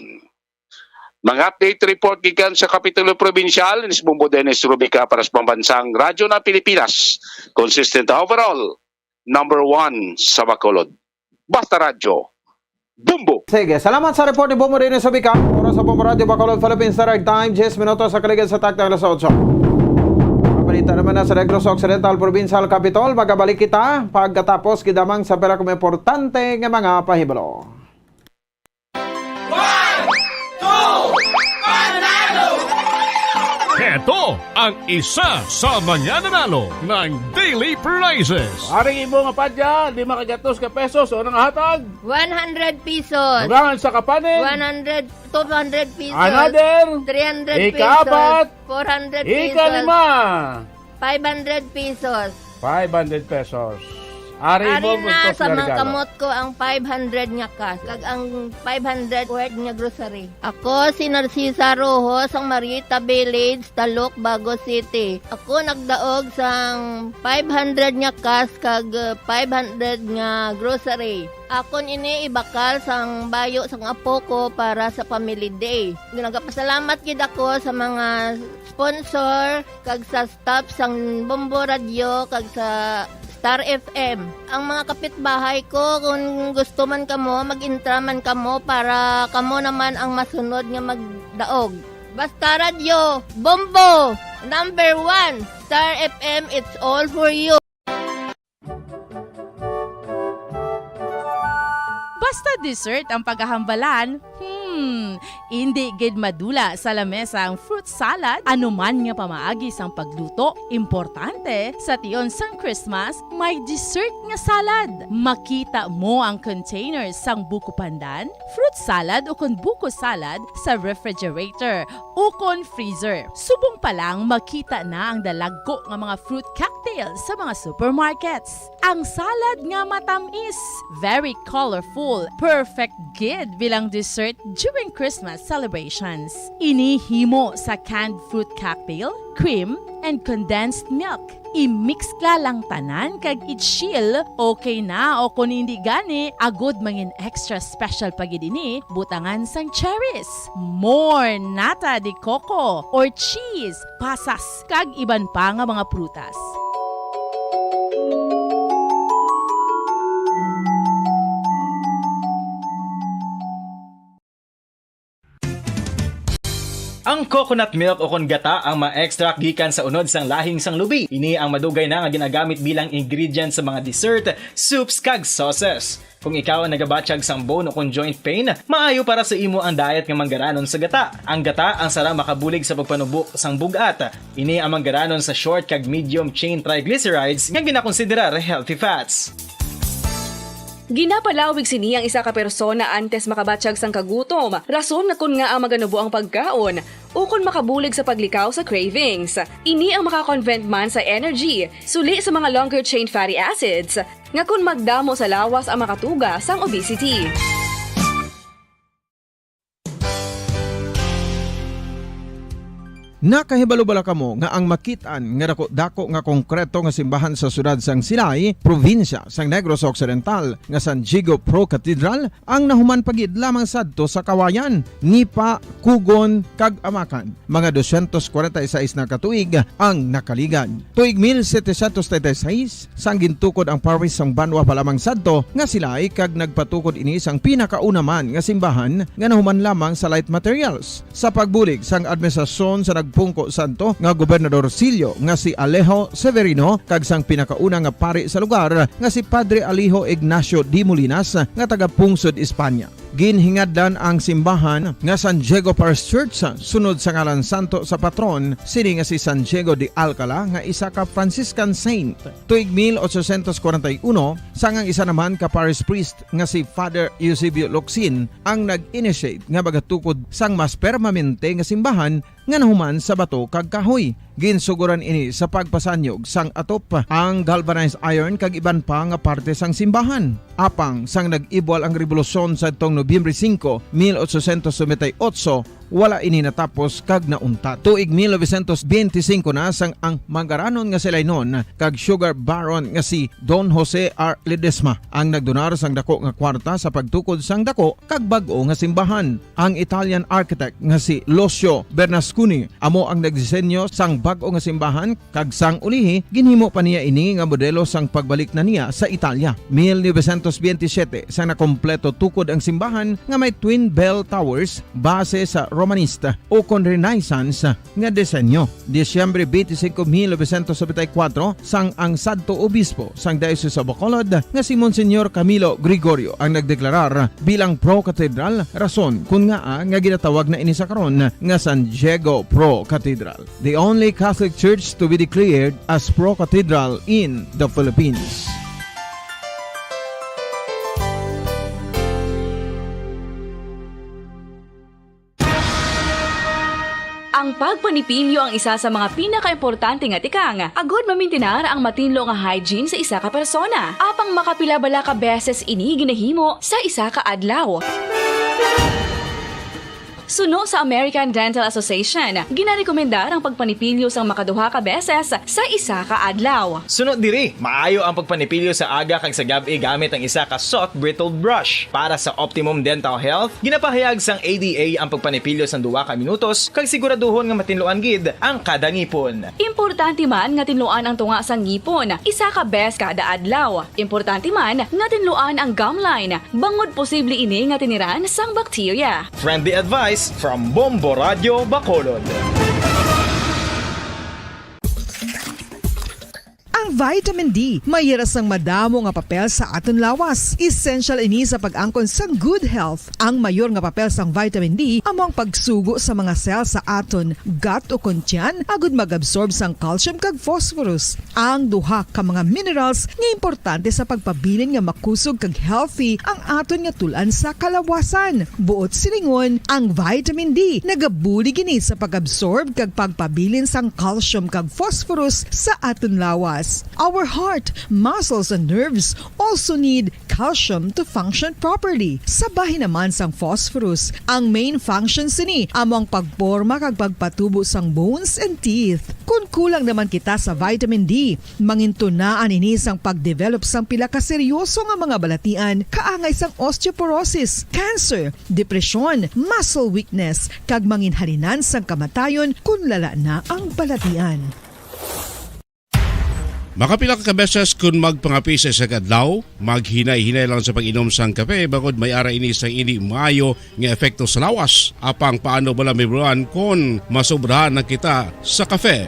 Mga update report gikan sa Kapitulo Provincial ni Bumbo Dennis Rubica para sa pambansang radyo ng Pilipinas. Consistent overall, number 1 sa Bacolod. Basta Radyo, Bumbo! Sige, salamat sa report ni Bumbo Dennis Rubica. Oras sa Bumbo Radyo Bacolod Philippines Direct Time, 10 minutos sa kaligan sa takta alas 8. Mabalita naman na sa Negros Occidental Provincial Capitol. Magabalik kita pagkatapos kidamang sa pera kung importante ng mga pahibalo. Ito ang isa sa mananalo ng Daily Prizes. Aring ibo nga padya, 5 kagatos ka pesos o nang hatag? 100 pesos. Ugangan sa kapanin? 200 pesos. Another? 300 pesos. Ika-4? 400 pesos. Ika-5? 500 pesos. 500 pesos. Ari na sa mga kamot ko ang 500 nga cash kag ang 500 worth nga grocery. Ako si Narcisa Rojo sang Marita Village, Talok, Bago City. Ako nagdaog sang 500 nga cash kag 500 nga grocery. Akon ini ibakal sang bayo sang apo ko para sa Family Day. Nagapasalamat gid ako sa mga sponsor kag sa staff sang Bumbo Radio kag sa Star FM. Ang mga kapitbahay ko, kung gusto man kamo, mag-intra man kamo para kamo naman ang masunod nga magdaog. Basta Radio, Bombo, number 1. Star FM, it's all for you. Basta dessert ang paghahambalan, hindi gid madula sa lamesa ang fruit salad, anuman nga pamaagi sang pagluto. Importante, sa tion sang Christmas, may dessert nga salad. Makita mo ang containers sang buko pandan, fruit salad o kon buko salad sa refrigerator o kon freezer. Subong pa lang makita na ang dalagko nga mga fruit cocktail sa mga supermarkets. Ang salad nga matamis, very colorful, perfect gid bilang dessert during Christmas celebrations. Inihimo sa canned fruit cocktail, cream, and condensed milk. I-mix lang tanan kag i-chill, okay na o kung hindi gani, agod mangin extra special pagidini, butangan sang cherries, more nata de coco or cheese, pasas, kag iban pa nga mga prutas. Ang coconut milk o kon gata ang ma-extract gikan sa unod sang lahing sang lubi. Ini ang madugay na nga ginagamit bilang ingredient sa mga dessert, soups kag sauces. Kung ikaw ang nagabatsyag sang bone o kon joint pain, maayo para sa imo ang diet nga manggaranon sa gata. Ang gata ang sara makabulig sa pagpanubo sang bugat. Ini ang manggaranon sa short kag medium chain triglycerides nga ginakonsiderar healthy fats. Ginapalawig sini ang isa ka persona antes makabatsyag sang kagutom. Rason na kun nga ang maganubo ang pagkaon o kun makabulig sa paglikaw sa cravings. Ini ang makakonvent man sa energy, suli sa mga longer chain fatty acids, nga kun magdamo sa lawas ang makatuga sang obesity. Nakahibalo-bala kamo nga ang makitaan nga dako nga konkreto nga simbahan sa sudad sang Silay, probinsya sang Negros Occidental nga San Diego Pro Cathedral ang nahuman pagid lamang sadto sa Kawayan, Nipa, Kugon kag Amakan. Mga 246 na katuig ang nakaligan. Tuig 1736 sang gintukod ang parish sang Banwa pa lamang sadto nga Silay kag nagpatukod ini sang pinakauna man nga simbahan nga nahuman lamang sa light materials. Sa pagbulig sang administrasyon sa Pungko Santo nga Gobernador Silio nga si Alejo Severino kag sang pinakauna nga pari sa lugar nga si Padre Alijo Ignacio D. Molinas nga taga Pungsod, Espanya. Ginhingad ang simbahan nga San Diego Parish Church sunod sa ngalan santo sa patron sini nga si San Diego de Alcala nga isa ka Franciscan saint. Tuig 1841 sangang isa naman ka parish priest nga si Father Eusebio Locsin ang nag-initiate nga bagatukod sang mas permanente nga simbahan nga nahuman sa bato kag kahoy. Ginsuguran ini sa pagpasanyog sang atop ang galvanized iron kag iban pa nga parte sang simbahan. Apang sang nag-ibwal ang revolusyon sa tong Nobyembre 5, 1898, wala ini natapos kag naunta. Tuig 1925 na sang ang manggaranon nga silay nun kag sugar baron nga si Don Jose R. Ledesma ang nagdonar sang dako nga kwarta sa pagtukod sang dako kag bag-o nga simbahan. Ang Italian architect nga si Lucio Bernasconi amo ang nagdisenyo sang bag-o nga simbahan kag sang ulihi ginhimo pa niya ini nga modelo sang pagbalik na niya sa Italia. 1927 sang nakompleto tukod ang simbahan nga may twin bell towers base sa Romanista o kon Renaissance nga disenyo. Disyembre 25, 1974 sang ang sadto obispo sang Diocese of Bacolod nga si Monsignor Camilo Gregorio ang nagdeklarar bilang pro cathedral, rason kun nga ginatawag na ini sa karon nga San Diego Pro Cathedral, the only Catholic church to be declared as pro cathedral in the Philippines. Ang pagpanipilyo ang isa sa mga pinaka-importante nga tikang. Agod mamintinar ang matinlo nga hygiene sa isa ka persona. Apang makapilabala ka beses ini ginahimo sa isa ka adlaw. Suno sa American Dental Association, ginarekomendar ang pagpanipilyo sang makaduha ka beses sa isa ka adlaw. Sunod diri, maayo ang pagpanipilyo sa aga kag sa gabi gamit ang isa ka soft brittle brush. Para sa optimum dental health, ginapahayag sang ADA ang pagpanipilyo sang 2 ka minutos kag siguraduhon nga matinloan gid ang kada ngipon. Importante man nga tinluan ang tunga sang ngipon, isa ka bes kada adlaw. Importante man nga tinluan ang gum line, bangod posible ini nga tiniran sang bakterya. Friendly advice from Bombo Radio Bacolod. Ang vitamin D mayira sang madamo nga papel sa aton lawas. Essential ini sa pag-angkon sang good health. Ang mayor nga papel sang vitamin D among pagsugo sa mga cell sa aton gut o kuntyan agud mag-absorb sang calcium kag phosphorus. Ang duha ka mga minerals nga importante sa pagpabilin nga makusog kag healthy ang aton nga tulan sa kalawasan. Buot silingon, ang vitamin D nagabuli gini sa pag-absorb kag pagpabilin sang calcium kag phosphorus sa aton lawas. Our heart, muscles and nerves also need calcium to function properly. Sabay naman sang phosphorus, ang main function sini among pagporma kag pagpatubo sang bones and teeth. Kung kulang naman kita sa vitamin D, mangintunaan ini sang pagdevelop sang pila ka seryoso nga mga balatian, kaangay sang osteoporosis, cancer, depresyon, muscle weakness, kag manginhalinan sang kamatayon kung lala na ang balatian. Makapila ka beses kung magpangapi sa adlaw, maghinay-hinay lang sa pag-inom sang kape bagod may ara ini sang hindi maayo nga epekto sa lawas. Apang paano bala may buruan kung masobrahan na kita sa kape.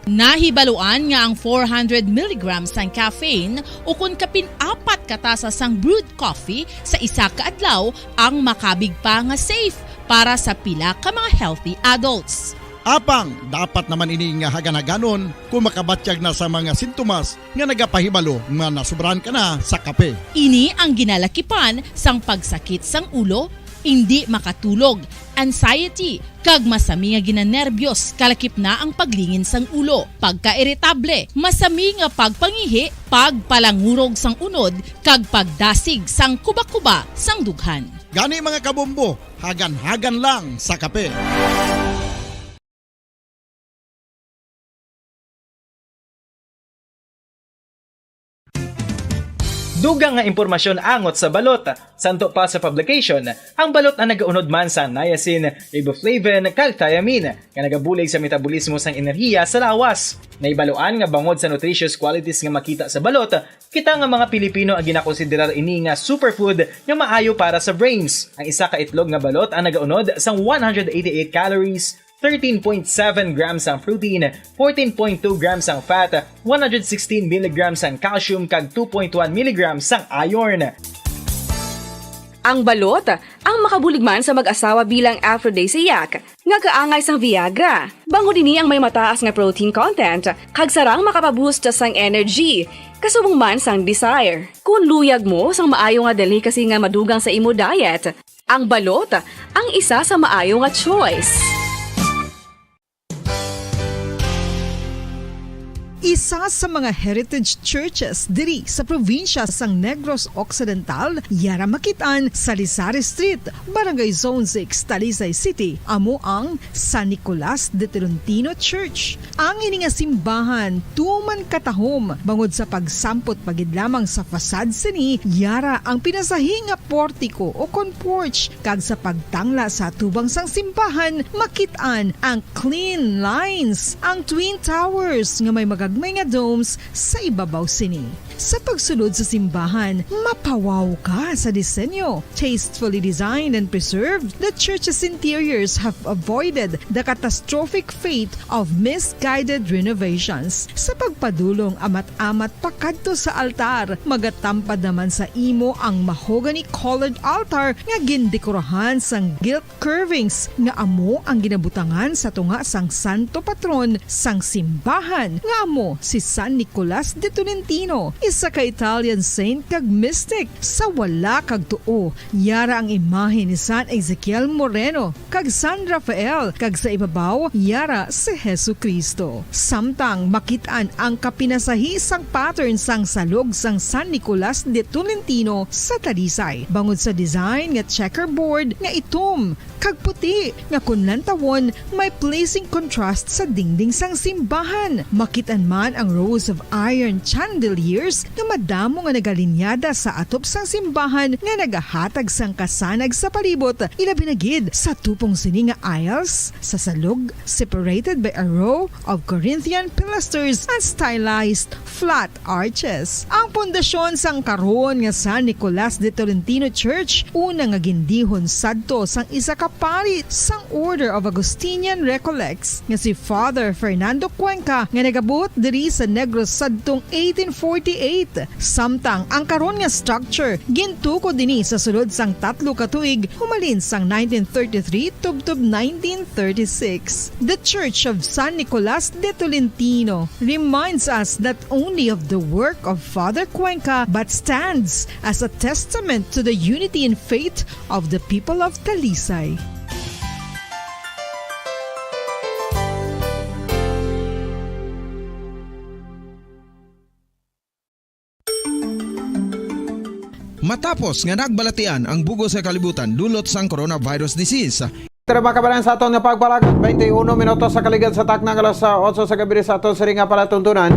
Nahibaluan nga ang 400 mg sang caffeine o kung kapin-4 katasa sang brewed coffee sa isa ka adlaw ang makabig pa nga safe para sa pila ka mga healthy adults. Apang, dapat naman ini nga haganaganon kung makabatyag na sa mga sintomas nga nagapahibalo nga nasubrahan ka na sa kape. Ini ang ginalakipan sang pagsakit sang ulo, hindi makatulog, anxiety, kag masami nga ginanerbiyos, kalakip na ang paglingin sang ulo, pagka-iritable, masami nga pagpangihi, pagpalangurog sang unod, kag pagdasig sang kuba-kuba sang dughan. Gani mga kabombo, hagan-hagan lang sa kape. Dugang nga impormasyon angot sa balot. Santo pa sa publication, ang balot na nagaunod man sa niacin, riboflavin, kag thiamine, nga nagabulig sa metabolismo sang enerhiya sa lawas. Naibaluan nga bangod sa nutritious qualities nga makita sa balot, kita nga mga Pilipino ang ginakonsiderar ini nga superfood nga maayo para sa brains. Ang isa ka itlog nga balot ang nagaunod sang 188 calories, 13.7 grams ang protein, 14.2 grams ang fat, 116 mg ang calcium kag 2.1 mg ang iron. Ang balot, ang makabulig man sa mag-asawa bilang aphrodisiac, nga kaangay sang Viagra. Bango din ang may mataas nga protein content, kag sarang makapaboost sang energy, kasubong man sang desire. Kung luyag mo sang maayo nga delicacy nga madugang sa imo diet, ang balot, ang isa sa maayo nga choice. Isa sa mga heritage churches diri sa probinsya sang Negros Occidental, yara makitaan sa Rizal Street, Barangay Zone 6, Talisay City, amo ang San Nicolas de Tolentino Church. Ang ini nga simbahan tuman katahom bangod sa pagsampot pagid lamang sa fasad sini, yara ang pinasahi nga portico o kon porch, kag sa pagtangla sa tubang sang simbahan makitaan ang clean lines, ang twin towers nga may magagmay nga domes sa ibabaw sini. Sa pagsulod sa simbahan, mapawaw ka sa disenyo. Tastefully designed and preserved, the church's interiors have avoided the catastrophic fate of misguided renovations. Sa pagpadulong amat-amat pakadto sa altar, magatampad naman sa imo ang mahogany colored altar nga gindekorahan sang gilt curvings nga amo ang ginabutangan sa tunga sang santo patron sang simbahan nga amo si San Nicolas de Tolentino, isa ka Italian saint kag mystic. Sa wala kag tuo, yara ang imahe ni San Ezekiel Moreno kag San Rafael, kag sa ibabaw yara si Jesucristo. Samtang makitaan ang kapinasahi sang pattern sang salog sang San Nicolas de Tolentino sa Talisay, bangod sa design nga checkerboard nga itom kag puti nga kunlantawon may pleasing contrast sa dingding sang simbahan. Makitaan man ang rows of iron chandeliers workers nga madamo nga nagalinyada sa atop sang simbahan nga nagahatag sang kasanag sa palibot, ilabi na gid sa tupong sini nga aisles sa salog separated by a row of Corinthian pilasters and stylized flat arches. Ang pundasyon sang karon nga San Nicolas de Tolentino Church una nga gindihon sadto sang isa ka pari sang Order of Augustinian Recollects nga si Father Fernando Cuenca nga nagabot diri sa Negros sadtong 1848. Samtang ang karon nga structure gintuko dinhi sa sulod sang 3 ka tuig humalin sang 1933 tubtob 1936. The Church of San Nicolas de Tolentino reminds us not only of the work of Father Cuenca but stands as a testament to the unity and faith of the people of Talisay. Matapos nga nagbalatian ang bugo sa kalibutan dulot sang coronavirus disease. Tara mga kabayan sa aton nga pagpalagat 21 minutos sa kaligid sa taknang alas 8 sa gabi sa aton sa ringa palatuntunan.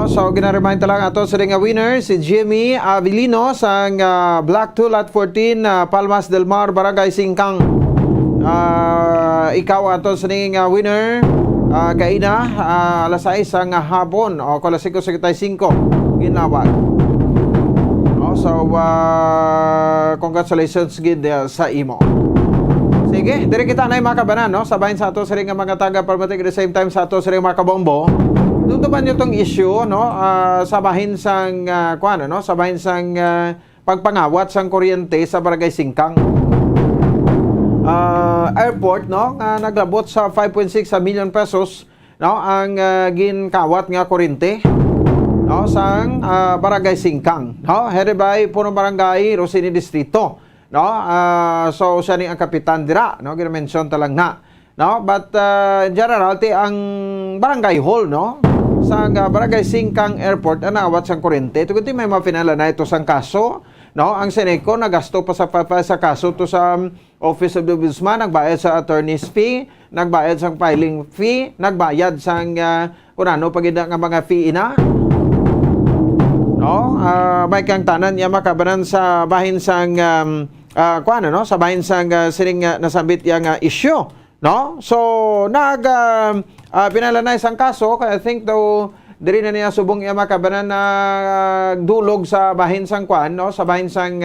So gina-remind lang aton sa ringa winner si Jimmy Avilino sang Black 2 Lot 14 Palmas del Mar Barangay Singkang. Ikaw aton sa ringa winner kaina alas 6 sang hapon o alas 5:55 ginawag. So, congratulations gid sa imo. Sige, diri kita na mga kabanan, no? Sabahin sa ato sa ring mga taga-permatic at the same time sa ato sa ring mga kabombo. Tutupan nyo itong issue, no? Sabahin sang, no? Sabahin sang pagpangawat sang kuryente sa Barangay Singkang. Airport, no? Naglabot sa 5.6 million pesos, no? Ang ginkawat nga kuryente. No, sang Barangay Singkang, no, headed by Puno Barangay Rosini Distrito, no, so siya ni ang kapitan dira, no, gina-mention talang na, no, but in general ti ang barangay hall, no, sang Barangay Singkang Airport ang nawat sang kuryente. Ito kundi may mapinala na ito sang kaso, no, ang Seneco nagasto pa sa kaso to sa Office of the Ombudsman, nagbayad sa attorney's fee, nagbayad sang filing fee, nagbayad sang kunano pagida nga mga fee ina. No, may kang tanan ya makabanan sa bahin sang no, sa bahin sang siring nasambit yang issue, no? So pinalanay sang kaso kaya I think daw diri na niya subong ya makabanan na dulog sa bahin sang no, sa bahin sang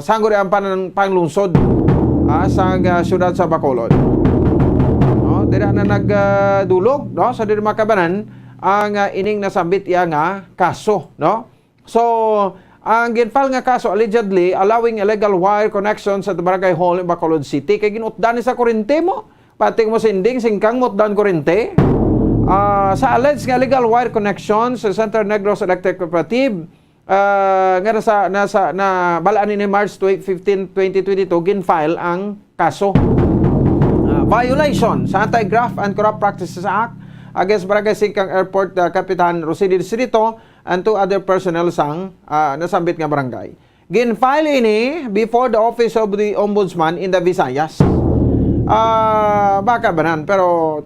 sangguri ang panglungsod sang syudad sa Bacolod. No, diri na nagdulog, no, sa diri makabanan ang ining nasambit iya nga kaso, no? So, ang ginfile nga kaso allegedly allowing illegal wire connections at the Barangay Hall in Bacolod City kay ginutdan ni sa kuryente mo. Pati mo sinding singkang mutdan kuryente. Sa alleged nga illegal wire connections sa Center Negros Electric Cooperative nga na balaan ni March 15, 2022 ginfile ang kaso. Violation sa Anti-Graft and Corrupt Practices Act against Barangay Singkang Airport Kapitan Rosidi Distrito and 2 other personnel sang nasambit nga barangay. Gin-file ini before the Office of the Ombudsman in the Visayas. Baka banan pero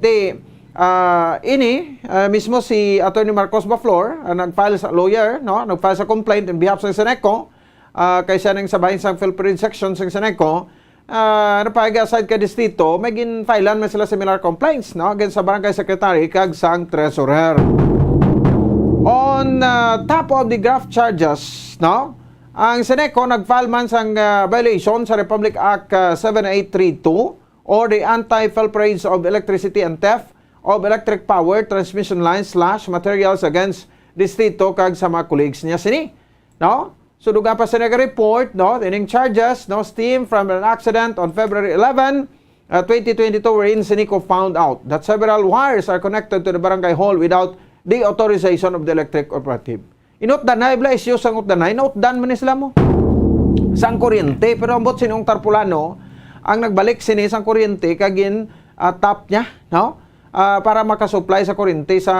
mismo si Attorney Marcos Baflor nag-file sa lawyer, no, nag-file sa complaint in behalf sa Seneco kay siya nang sabahin sang Philippine section sa Seneco. Napag-aside ka distrito, may gin-filean man sila similar complaints, no, against sa barangay secretary kag sang treasurer. On top of the graft charges, no, ang Seneco nag-file man sang violation sa Republic Act 7832 or the Anti-Pilferage of Electricity and Theft of Electric Power Transmission Lines / Materials against distrito kag sa mga colleagues niya sini, no? So duga pa sa nag-report, no, ining charges, no, stem from an accident on February 11, 2022 wherein Seneco found out that several wires are connected to the barangay hall without the authorization of the electric cooperative. Inutdanay, bla isyo sang utdanay, nautdan man sila mo. Sang kuryente, pero ambot sinong tarpulano, ang nagbalik sini sang kuryente, kagin tap niya, no, para makasupply sa kuryente sa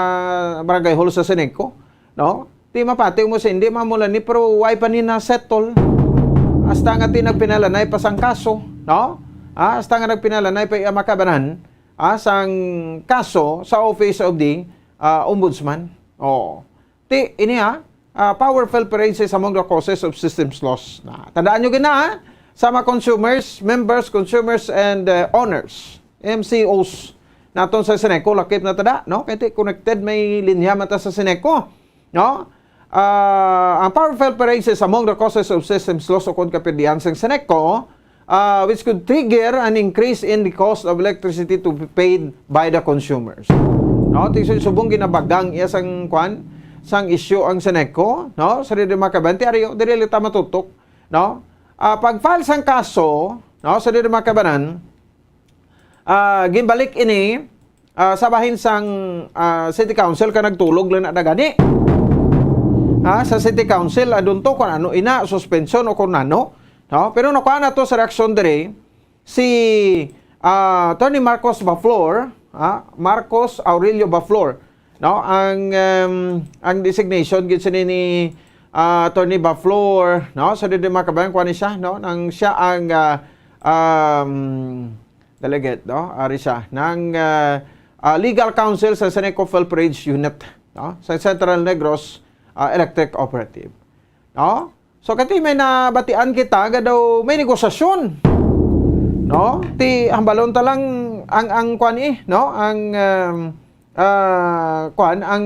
barangay hall sa Seneco, no. Di mapati mo sa hindi mamula ni pero why pa ni na settle. Hasta nga tinagpinalanay pa sang kaso, no? Hasta nga nagpinalanay pa makabanan sang kaso sa Office of the ombudsman. Oh. Ini powerful paralysis among the causes of systems loss. Tandaan nyo gina, sa mga consumers, members, consumers, and owners, MCOs, naton sa Seneco, lakip na tada, no? Kaya connected, may linya mata sa Seneco, no? Ang powerful paralysis among the causes of systems loss o konkaperdihan sa Seneco, which could trigger an increase in the cost of electricity to be paid by the consumers. No? Subong ginabagang iya sang kwan, sang issue ang Seneco, no? Sa rin makabanti, ariyo, dili lita matutok, no? Pag-file sang kaso, no? Sa rin makabanan, ginbalik ini, sa bahin sang City Council ka nagtulog lang na gani. Sa City Council, adun to kung ano ina, suspension o kung ano, no? Pero nakuha na to sa reaction dire, si Attorney Marcos Baflor, Marcos Aurelio Baflor, no? Ang designation gid ni Attorney Baflor, no? Sa dili makabayan kuha ni siya, no? Nang siya ang delegate, no? Ari siya ng legal counsel sa Seneco Felperage Unit, no? Sa Central Negros Electric Operative, no? So kati may nabatian kita ga daw may negosasyon, no? Ti hambalon ta lang ang kuan no? Ang ang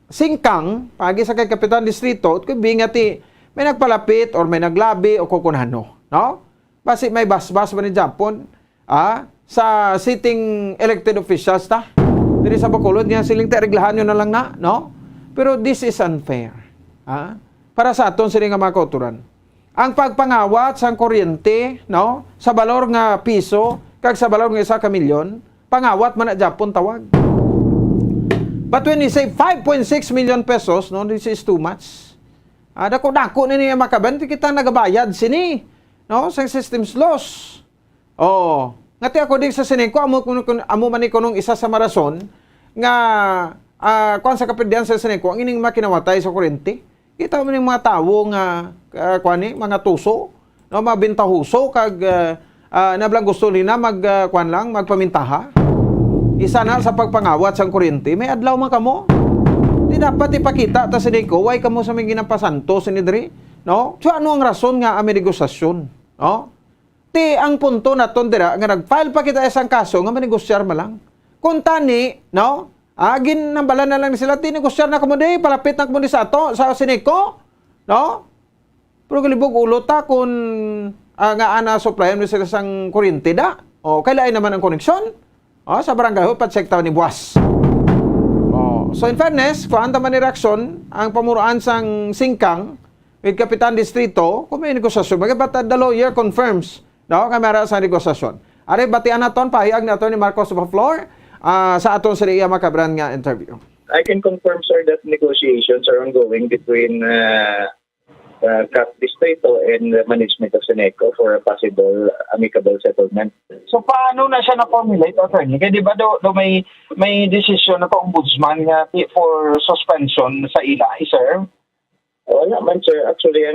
singkang pagi sa kay Kapitan Distrito kung bingati may nagpalapit or may naglabi o kukunhano, no? Basi may basbas ba ni Japon sa sitting elected officials ta diri sa Bacolod niya siling reglahan nyo na lang na, no? Pero this is unfair. Para sa aton sila nga mga kauturan. Ang pagpangawat sa kuryente, no? Sa balor nga piso, kag sa balor nga 1 milyon, pangawat man na Japon tawag. But when you say 5.6 million pesos, no, this is too much. Dako-dako na niya makabanti kita nagabayad sini, no? Sa systems loss. Oh, ngati ako din sa Seneco, amo man ikonong isa sa marason nga kuan sa kapedian sa Seneco, ang ining makinawatay sa kuryente. Kita mo ning mga tawo nga mga tuso, no, mabintahuso kag nablang gusto nila magpamintaha. Isa na sa pagpangawat sa kuryente, may adlaw man kamo. Di dapat ipakita ta Seneco, why kamo sa may ginapasanto sinidri, no? So ano ang rason nga ang negosasyon, no? Ti ang punto naton dira nga nag-file pa kita isang kaso nga manegosyar ma lang. Kung tani, no? Ginambalan na lang sila, tinegosyar na kamo di, palapit na kamo di sa ato, sa Seneco, no? Pero galibog ulo ta kung nga ana supplyan mo sila sang kuryente da. O, kailain naman ang koneksyon. Sa barangay ho, patsektaw ni buwas. So in fairness, kung anta man ni reaksyon, ang pamuruan sang singkang with Kapitan Distrito, kung may negosasyon, but the lawyer confirms, no, kamera sa negosasyon. Ari, batian naton, pahiyag na ni Marcos Baflor sa aton sa iya makabran nga interview. I can confirm, sir, that negotiations are ongoing between Cap Distrito and the management of Seneco for a possible amicable settlement. So paano na siya na-formulate, attorney? Kaya di ba daw may decision na pa-ombudsman nga for suspension sa ila, sir? Wala man, sir. Actually,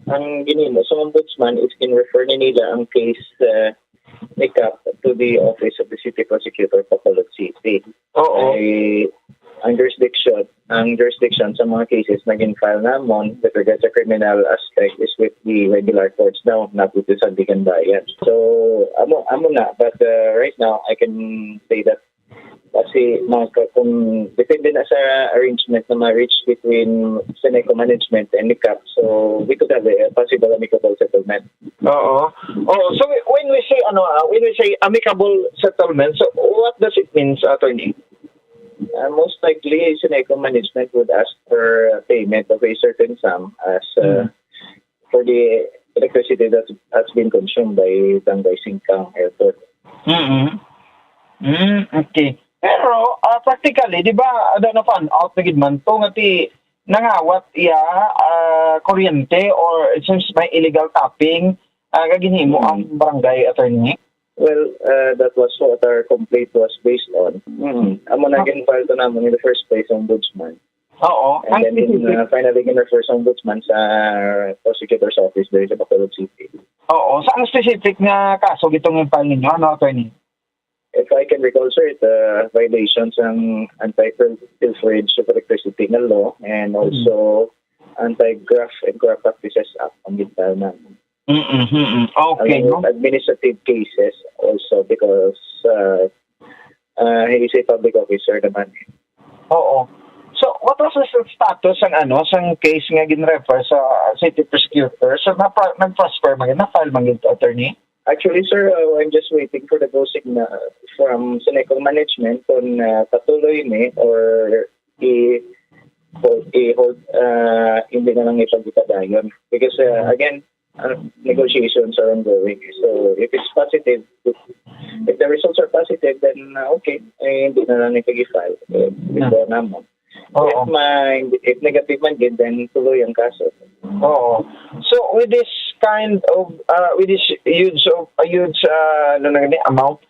ang ginimo sa ombudsman is in-refer nila ang case ni Cap to the Office of the City Prosecutor Bacolod City. Oo. Ang jurisdiction sa mga cases na gin-file namon with regards sa criminal aspect is with the regular courts now, not with the Sandigan Bayan. So, amo na. But right now, I can say that kasi kung depende na sa arrangement na ma-reach between Seneco management and NICAP, so we could have a possible amicable settlement. Oo. So when we say amicable settlement, so what does it mean, attorney? Most likely, Seneco management would ask for payment of a certain sum as for the electricity that has been consumed by Tanggay Singkang Airport. Okay. Pero practically, di ba, na fan out na gidman to nga ti nangawat kuryente or it seems may illegal tapping gaginhimo ang barangay, attorney? Well, that was what our complaint was based on. Amo na gin-file to naman in the first place ang ombudsman. Oo. And then finally gin-refer sa ombudsman sa prosecutor's office there sa Bacolod City. Oo. Sa ang specific nga kaso gitong yung file ninyo, ano, attorney? if I can recall, sir, violations ng Anti-Pilferage of Electricity na law and also Anti-Graft and Graft Practices Act ang gintal namin. Okay, Along with administrative cases also because he is a public officer naman. Oo. So, what was the status ng case nga ginrefer sa city prosecutor? So, nag-prosper na-file to, attorney? Actually, sir, I'm just waiting for the go signal from Seneco management kung patuloy ni or i-hold hindi na lang ipagkikadayon. Because again, negotiations are ongoing. So if it's positive, if the results are positive, then okay, hindi na lang ipag-file. Before naman. If negative man din, then tuloy ang kaso. Oo. So with this kind of with this huge amount,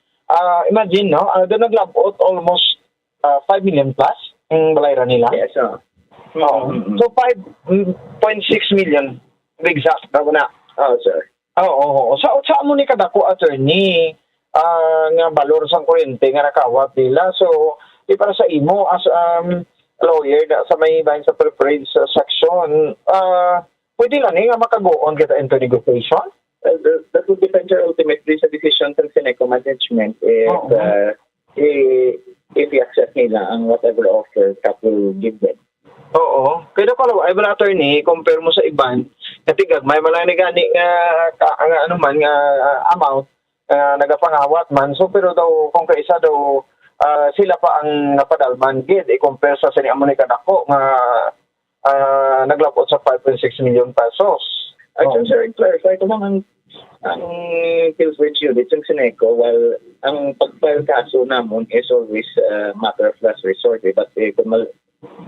imagine doon naglabot almost 5 million plus ang balayran nila. Yes, So 5.6 million exact daw na. Sir. Oo. Sa mo ni kadako, attorney, nga balor sang kuryente nga nakawat nila. So para sa imo as lawyer sa may bahin sa preferred section, pwede lang nga makagoon kita into negotiation? That would depend ultimately sa decision ng Seneco management if i-accept nila ang whatever offer CAP will give them. Oo. Pero kung ay bala, attorney, compare mo sa iban, katigag may malani gani nga amount nagapangawat man. So pero daw kung kaisa daw sila pa ang napadalman gid i-compare sa sini amo ni kadako nga naglabot sa 5.6 million pesos. Actually, sir, clarify ko lang ang Pilferage unit ng Seneco, while ang pag-file kaso namon is always a matter of last resort. But kung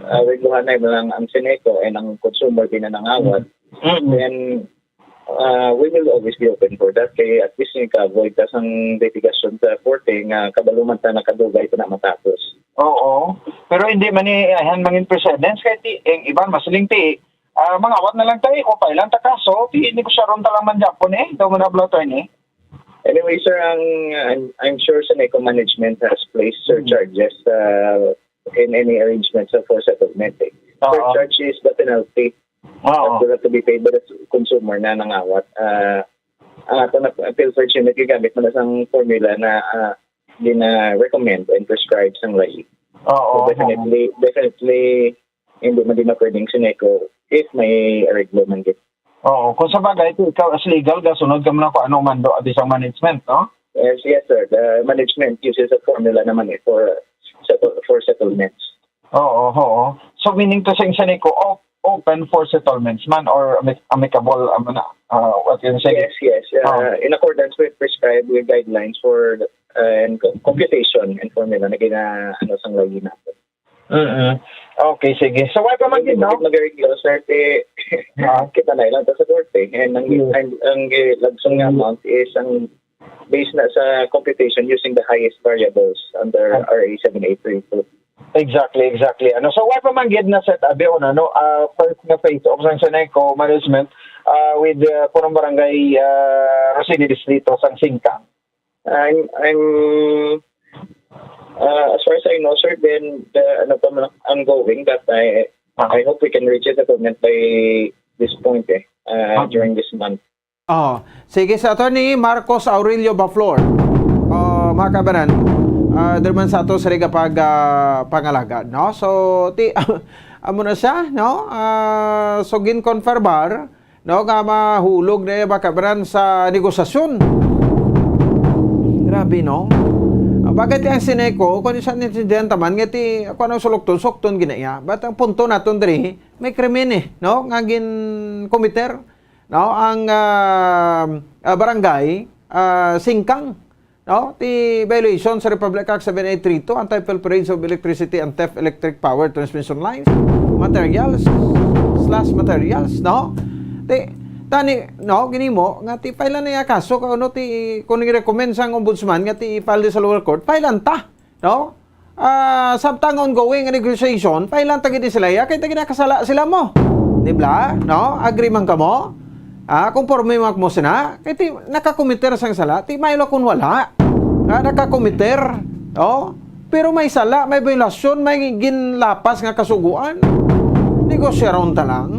regluhan na lang ang Seneco and ang consumer din na nangawat, then we will always be open for that. Kaya at least avoid tas ang litigasyon sa korte nga kabaluman ta nakadugay ito na matapos. Oo. Pero hindi man mangin precedence kahit ang iban masiling mangawat na lang tayo o pailan ta kaso negosyaron ta lang man Japon daw man ablato ni. Anyway, sir, I'm sure Seneco management has placed surcharges in any arrangements for settlement. Surcharge is the penalty that will have to be paid by the consumer na nangawat. Ito na Pilferage unit gamit mo na sang formula na recommend and prescribe sang lahi. So definitely hindi man din pwedeng Seneco if may arreglo man git. Oo, kung sa bagay ikaw as legal gasunod ka man ako ano man do adisang management, no? Yes, sir. The management uses a formula naman for settlements. Oo. So meaning to say Seneco open for settlements man or amicable what you say? Yes. In accordance with prescribed guidelines for and computation and formula na sang lagi natin. Okay, sige. So why pa man din, no? Mag-regular serte kita na ilang sa korte and ang lagsong nga amount is ang based na sa computation using the highest variables under RA 7832. Exactly. So why pa man gid na set abi first na phase of sang Seneco management with punong barangay Rosini Distrito sang Singkang. I'm as far as I know, sir, then ongoing that I hope we can reach a settlement by this point during this month. Sige, sa attorney Marcos Aurelio Baflor. Mga kabanan, derman sa ato sa riga pangalaga, no? So amo na siya, no? So ginconfirmar, no, nga mahulog na mga kabanan sa negosasyon. Grabe, no? Bakit ang Seneco, kung isang insidente man, ngati, kung anong sulokton ginaya, ba't ang punto natin diri, may krimen no? Nga komiter, no? Ang barangay, Singkang, no? Ti violation sa Republic Act 7832, Anti-Pilferage of Electricity and Theft Electric Power Transmission Lines, materials, no? Tani, no, ginimo, nga ti file na yung kaso, kung i-recommend sang ombudsman, nga ti file sa lower court, file ta, no? Samtang ongoing negotiation, file ta gini sila, kaya ta ginakasala sila mo. Diba? No? Agree man ka mo? Conforme mo sina, kaya ti nakakomiter sang sala, ti maylo kung wala. nakakomiter. Oh, pero may sala, may violasyon, may ginlapas nga kasuguan. Negosyaron ta lang.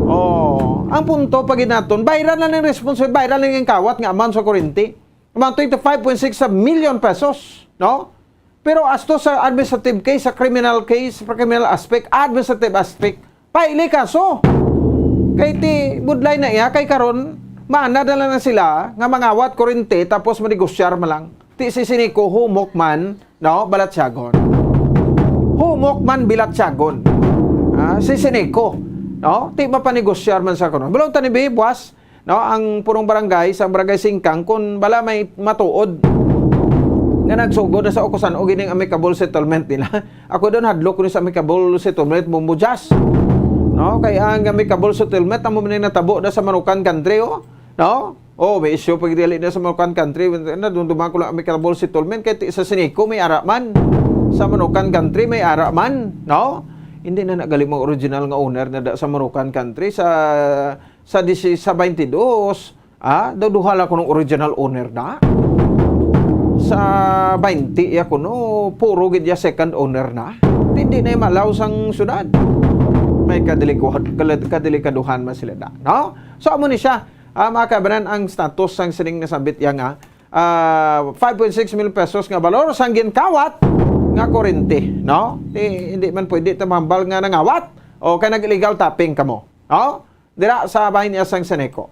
Oh, ang punto pag inaton, viral na ng responsible, viral na ng kawat nga amount sa kuryente. Amount 25.6 million pesos, no? Pero as to sa administrative case, sa criminal case, sa criminal aspect, administrative aspect, paili kaso. Kay ti budlay na iya, kay karon maana na lang na sila nga mangawat kuryente tapos manegosyar malang. Ti si siniko humok man, no, Balatsyagon. Humok man Balatsyagon. Si siniko, no, ti mapanegosyar man sa kuno. Bulong tani buwas, no, ang purong barangay sa barangay Singkang kun bala may matuod nga nagsugod na sa ukusan o gining amicable settlement nila. Ako doon hadlok ko sa amicable settlement mumujas. No, kay ang amicable settlement amo man natabo na sa Manukan country, oh. No? Oh, may issue pag dili na sa Manukan country, na dumduman ko lang amicable settlement kay sa Siniko may araman. Sa Manukan country may araman, no? Hindi na nagaling mga original nga owner na sa Manukan country sa 22. Duhala ko ng original owner na. Sa 20 ako no, puro gid ya second owner na. Hindi na malaw sang syudad. May kadelikaduhan man sila da, no? So amo ni siya, makabanan ang status sang sining nasabit ya nga 5.6 million pesos nga balor sang ginkawat nga kuryente, no? Hindi man pwede tamambal nga nangawat o kay nag-illegal tapping kamo, no? Dira sa bahin niya sang Seneco.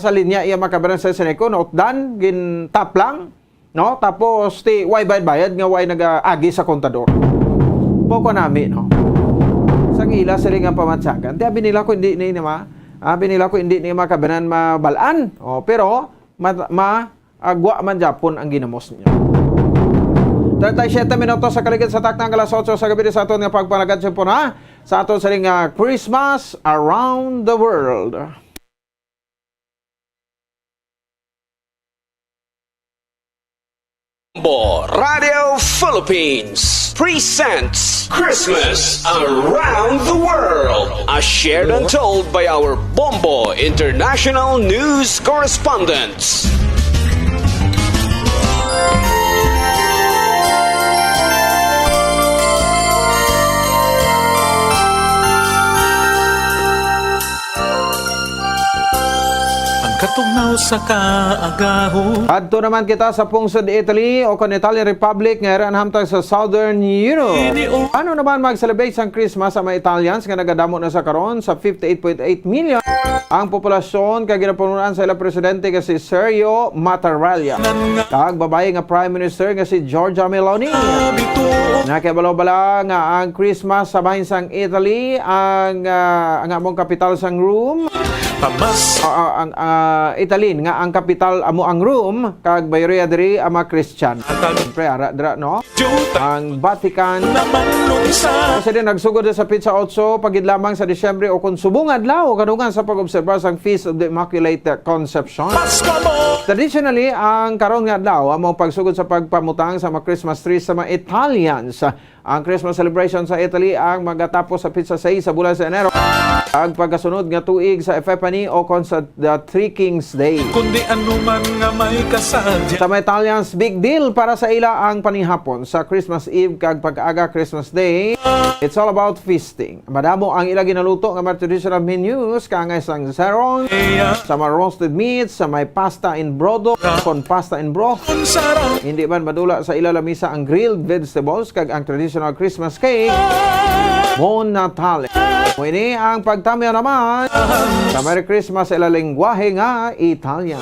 Sa linya iya makabanan sa Seneco, note-dan gin tap lang, no? Tapos ti way bayad nga way nag-agi sa kontador. Poko nami, no? Sang ila sila nga pamatsagan. Ti abi nila ko hindi ni makabanan mabalaan. Pero agwa man Japon ang ginamos niya. 37 minutos sa kaligid sa taknang alas 8 sa gabi sa aton nga pagpalagad sa puna sa aton sa nga Christmas around the world. Radio Philippines presents Christmas Around the World, as shared and told by our Bombo International News correspondents. Katugnaw sa kaagaho. Adto naman kita sa pungsod Italy o kon Italian Republic nga ran hamtang sa Southern Europe. Ano naman mag-celebrate sang Christmas sa mga Italians nga nagadamo na sa karon sa 58.8 million ang populasyon kay ginapunuan sa ila presidente nga si Sergio Mattarella. Kag babae nga Prime Minister nga si Giorgia Meloni. Nakibalo-bala nga ang Christmas sa bahin sang Italy ang among kapital sang Rome. Italy nga ang kapital amo ang Rome kag bayroya diri ang mga Christian. Siyempre ara no? Ang Vatican. Kasi din nagsugod sa Pizza 8 pagid lamang sa Disyembre o kung subong adlaw kadungan sa pag-obserba sang Feast of the Immaculate Conception. Traditionally, ang karon nga adlaw among pagsugod sa pagpamutang sa mga Christmas trees sa mga Italians. Ang Christmas celebration sa Italy ang magatapos sa Pizza 6 sa bulan sa Enero. Ang pagkasunod nga tuig sa Epiphany o kon sa the Three Kings Day. Kundi anuman nga may kasadya. Sa mga Italians, big deal para sa ila ang panihapon sa Christmas Eve kag pag-aga Christmas Day. It's all about feasting. Madamo ang ila ginaluto nga mga traditional menus kangay sang sarong, sa mga roasted meats, sa may pasta in brodo, kon pasta in broth. Hindi man madula sa ila lamisa ang grilled vegetables kag ang traditional Christmas cake. Buon Natale. Ini ang pagtamya naman sa Merry Christmas sa ila lengguwahe nga Italian.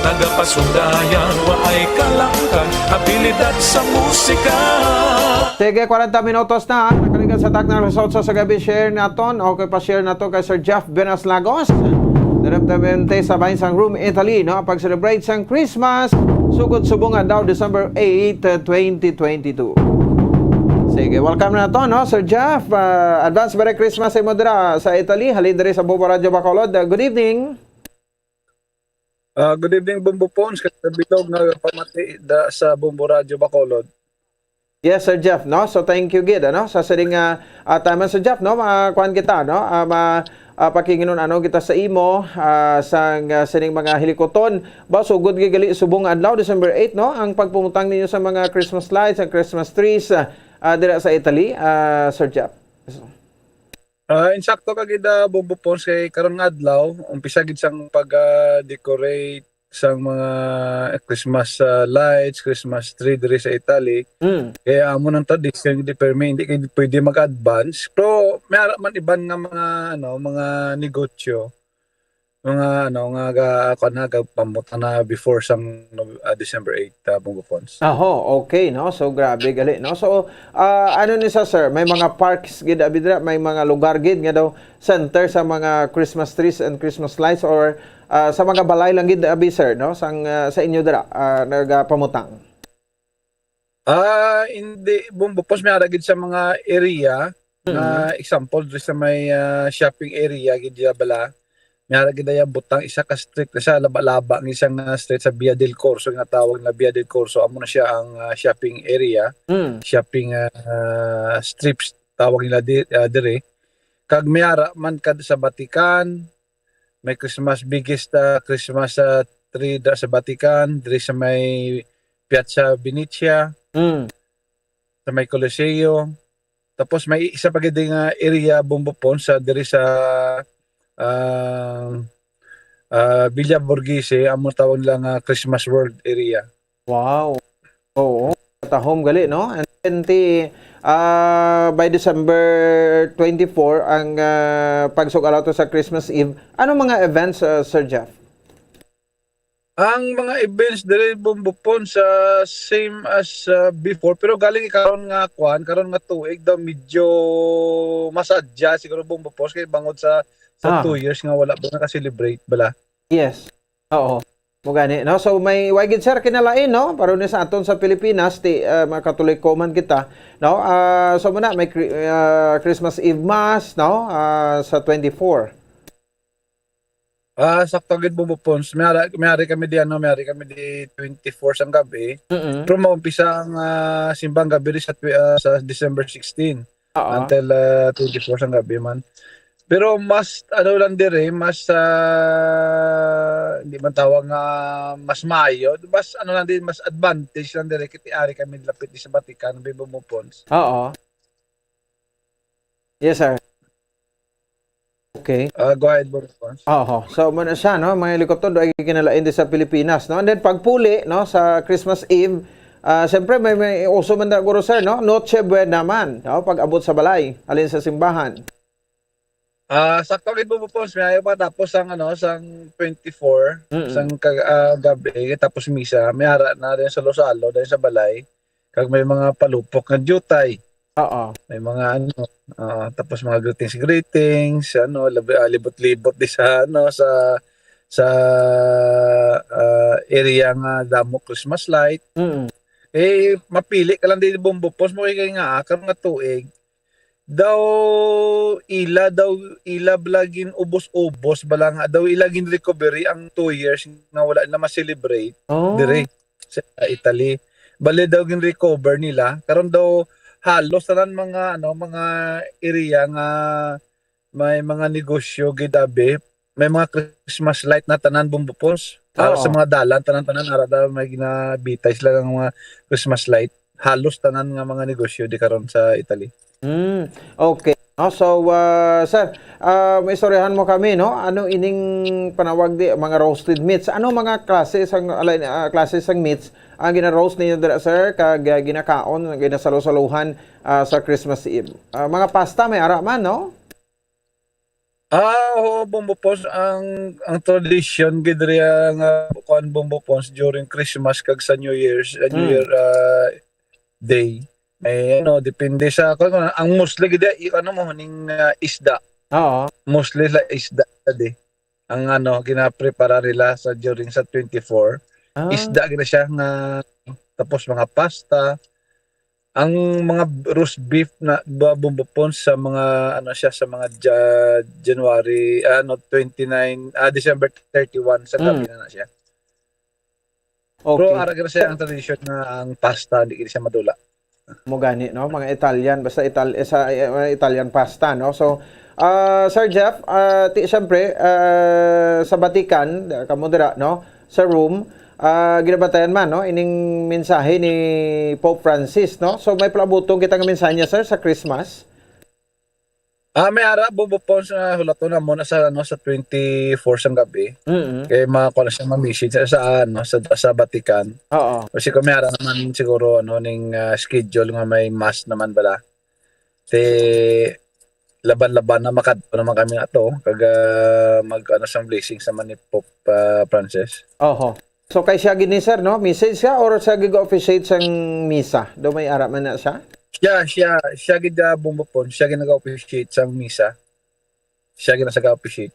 Nagapasundayan wa ay kalangkan abilidad sa musika. Sige, 40 minutos na. Nakaligan sa taknang result sa gabi. Share naton. Okay, pa-share nato kay Sir Jeff Benas Lagos. Directamente sa bahin sang Rome, Italy. No? Pag-celebrate sang Christmas. Sugod subungan daw December 8, 2022. Sige, welcome na to, no? Sir Jeff, advance Merry Christmas sa Modera sa Italy. Halin diri sa Bombo Radio Bacolod. Good evening. Good evening, Bombo Pons. Bilog na pamati sa Bombo Radio Bacolod. Yes, Sir Jeff, no? So thank you gid, ano? Sa sining taman Sir Jeff, no? Kuan kita, no? Pakinginon ano kita sa imo sa sining mga hilikoton. Ba sugod gigali subong adlaw December 8, no? Ang pagpumutang ninyo sa mga Christmas lights, ang Christmas trees dira sa Italy, Sir Jeff. Insakto kagid Bombo Pons kay karon nga adlaw umpisa gid sang pag-decorate sang mga Christmas lights, Christmas tree diri sa Italy. Kaya amo nang tradisyon di permi hindi kay pwede mag-advance. Pero may ara man iban nga mga negosyo. Mga nga pamutan na before sang December 8 Bongo Pons. Okay, no? So grabe gali, no? So ano ni sir, may mga parks gid abidra, may mga lugar gid nga daw center sa mga Christmas trees and Christmas lights or sa mga balay lang gid abi sir, no? Sa inyo dira nagapamutang. Hindi Bongo Pons may ara gid sa mga area example diri sa may shopping area gid bala. Mayara gid aya butang isa ka street sa laba-laba ng isang street sa Via del Corso nga tawag na Via del Corso amo na siya ang shopping area, shopping strips tawag nila dire. Kag mayara man kad sa Vatican, may Christmas biggest Christmas tree sa Vatican dire sa may Piazza Venezia, sa may Coliseo. Tapos may isa pa gid nga area Bombo Pons dire sa Villa Borghese, amo tawag lang Christmas World area. Wow. Oo. Tahom gali, no? And then by December 24 ang pagsugalaw to sa Christmas Eve. Ano mga events, Sir Jeff? Ang mga events diri Bombo Pons same as before pero galing karon nga tuig daw medyo masadya siguro Bombo Pons kay bangod sa 2 years nga wala ba naka-celebrate bala. Yes. Oo. Mo gani, no? So may wagid sir kinalain, no? Para ni sa aton sa Pilipinas makatuloy man kita, no? So muna may Christmas Eve Mass, no? Sa 24. Sakto gid Bombo Pons. Mayari kami di 24 sang gabi. Pero maumpisa ang simbang gabi sa December 16 until 24 sang gabi man. Pero mas lang dire, mas hindi man tawag nga mas maayo, mas lang din mas advantage lang dire kiti ari kami lapit sa Vatican ng Bombo Pons. Yes sir. Okay. Go ahead Bombo Pons. So muna siya, no, mga helikopter ay kinalain din sa Pilipinas, no. And then pagpuli, no, sa Christmas Eve, siyempre may uso man da guro sir, no, Noche Buena naman, no, pag abot sa balay, alin sa simbahan. Sakto gid Bombo Pons, may pa tapos sang sang 24 sang gabi tapos misa, may ara na rin sa Losalo dahil sa balay kag may mga palupok nga jutay. May mga tapos mga greetings, libot-libot di sa sa area nga damo Christmas light. Mapili ka lang din Bombo Pons mo kay nga karon nga tuig. Ila blagin ubos-ubos bala nga daw ilagin recovery ang 2 years nga wala na ma-celebrate dire sa Italy. Bale daw gin recover nila karon daw halos tanan mga area nga may mga negosyo gidabe, may mga Christmas light na tanan Bombo Pons. Sa mga dalan tanan ara daw may ginabitay sila ng mga Christmas light. Halos tanan nga mga negosyo di karon sa Italy. Okay. So, sir, may istoryahan mo kami, no? Ano ining panawag di mga roasted meats? Ano mga klase sang meats ang gina-roast ninyo dira, sir, kag ginakaon, ginasalo-saluhan sa Christmas Eve? Mga pasta may ara man, no? Bombo Pons ang tradition gidri nga Bombo Pons during Christmas kag sa New Year day. Depende sa ang mostly gid ning isda. Mostly la isda di. Ang ginaprepara nila sa during sa 24. Isda gid siya nga tapos mga pasta. Ang mga roast beef na Bombo Pons sa mga sa mga January 29 December 31 sa gabi na siya. Okay. Pero ara siya ang tradition na ang pasta hindi siya madula. Mo gani, no? Mga Italian, basta Italian pasta, no? So, Sir Jeff, siyempre, sa Vatican, kamudra, no? Sa room, ginabatayan man, no? Ining mensahe ni Pope Francis, no? So, may palabutong kita ng mensahe niya, sir, sa Christmas. May ara bubupon sa hulato na muna sa 24 sang gabi. Kay makuha na siya ma-message sa Vatican. Oo. Kasi kung may ara naman siguro ning schedule nga may mass naman bala. Laban-laban na makadto naman kami ato kag sang blessing sa ni Pope Francis. Oho. So kay siya gini sir, no? Message siya or siya gigo-officiate sang misa? Do may ara man na siya? Siya gid bumupon, siya gid nag-officiate sang misa. Siya gid nag-officiate.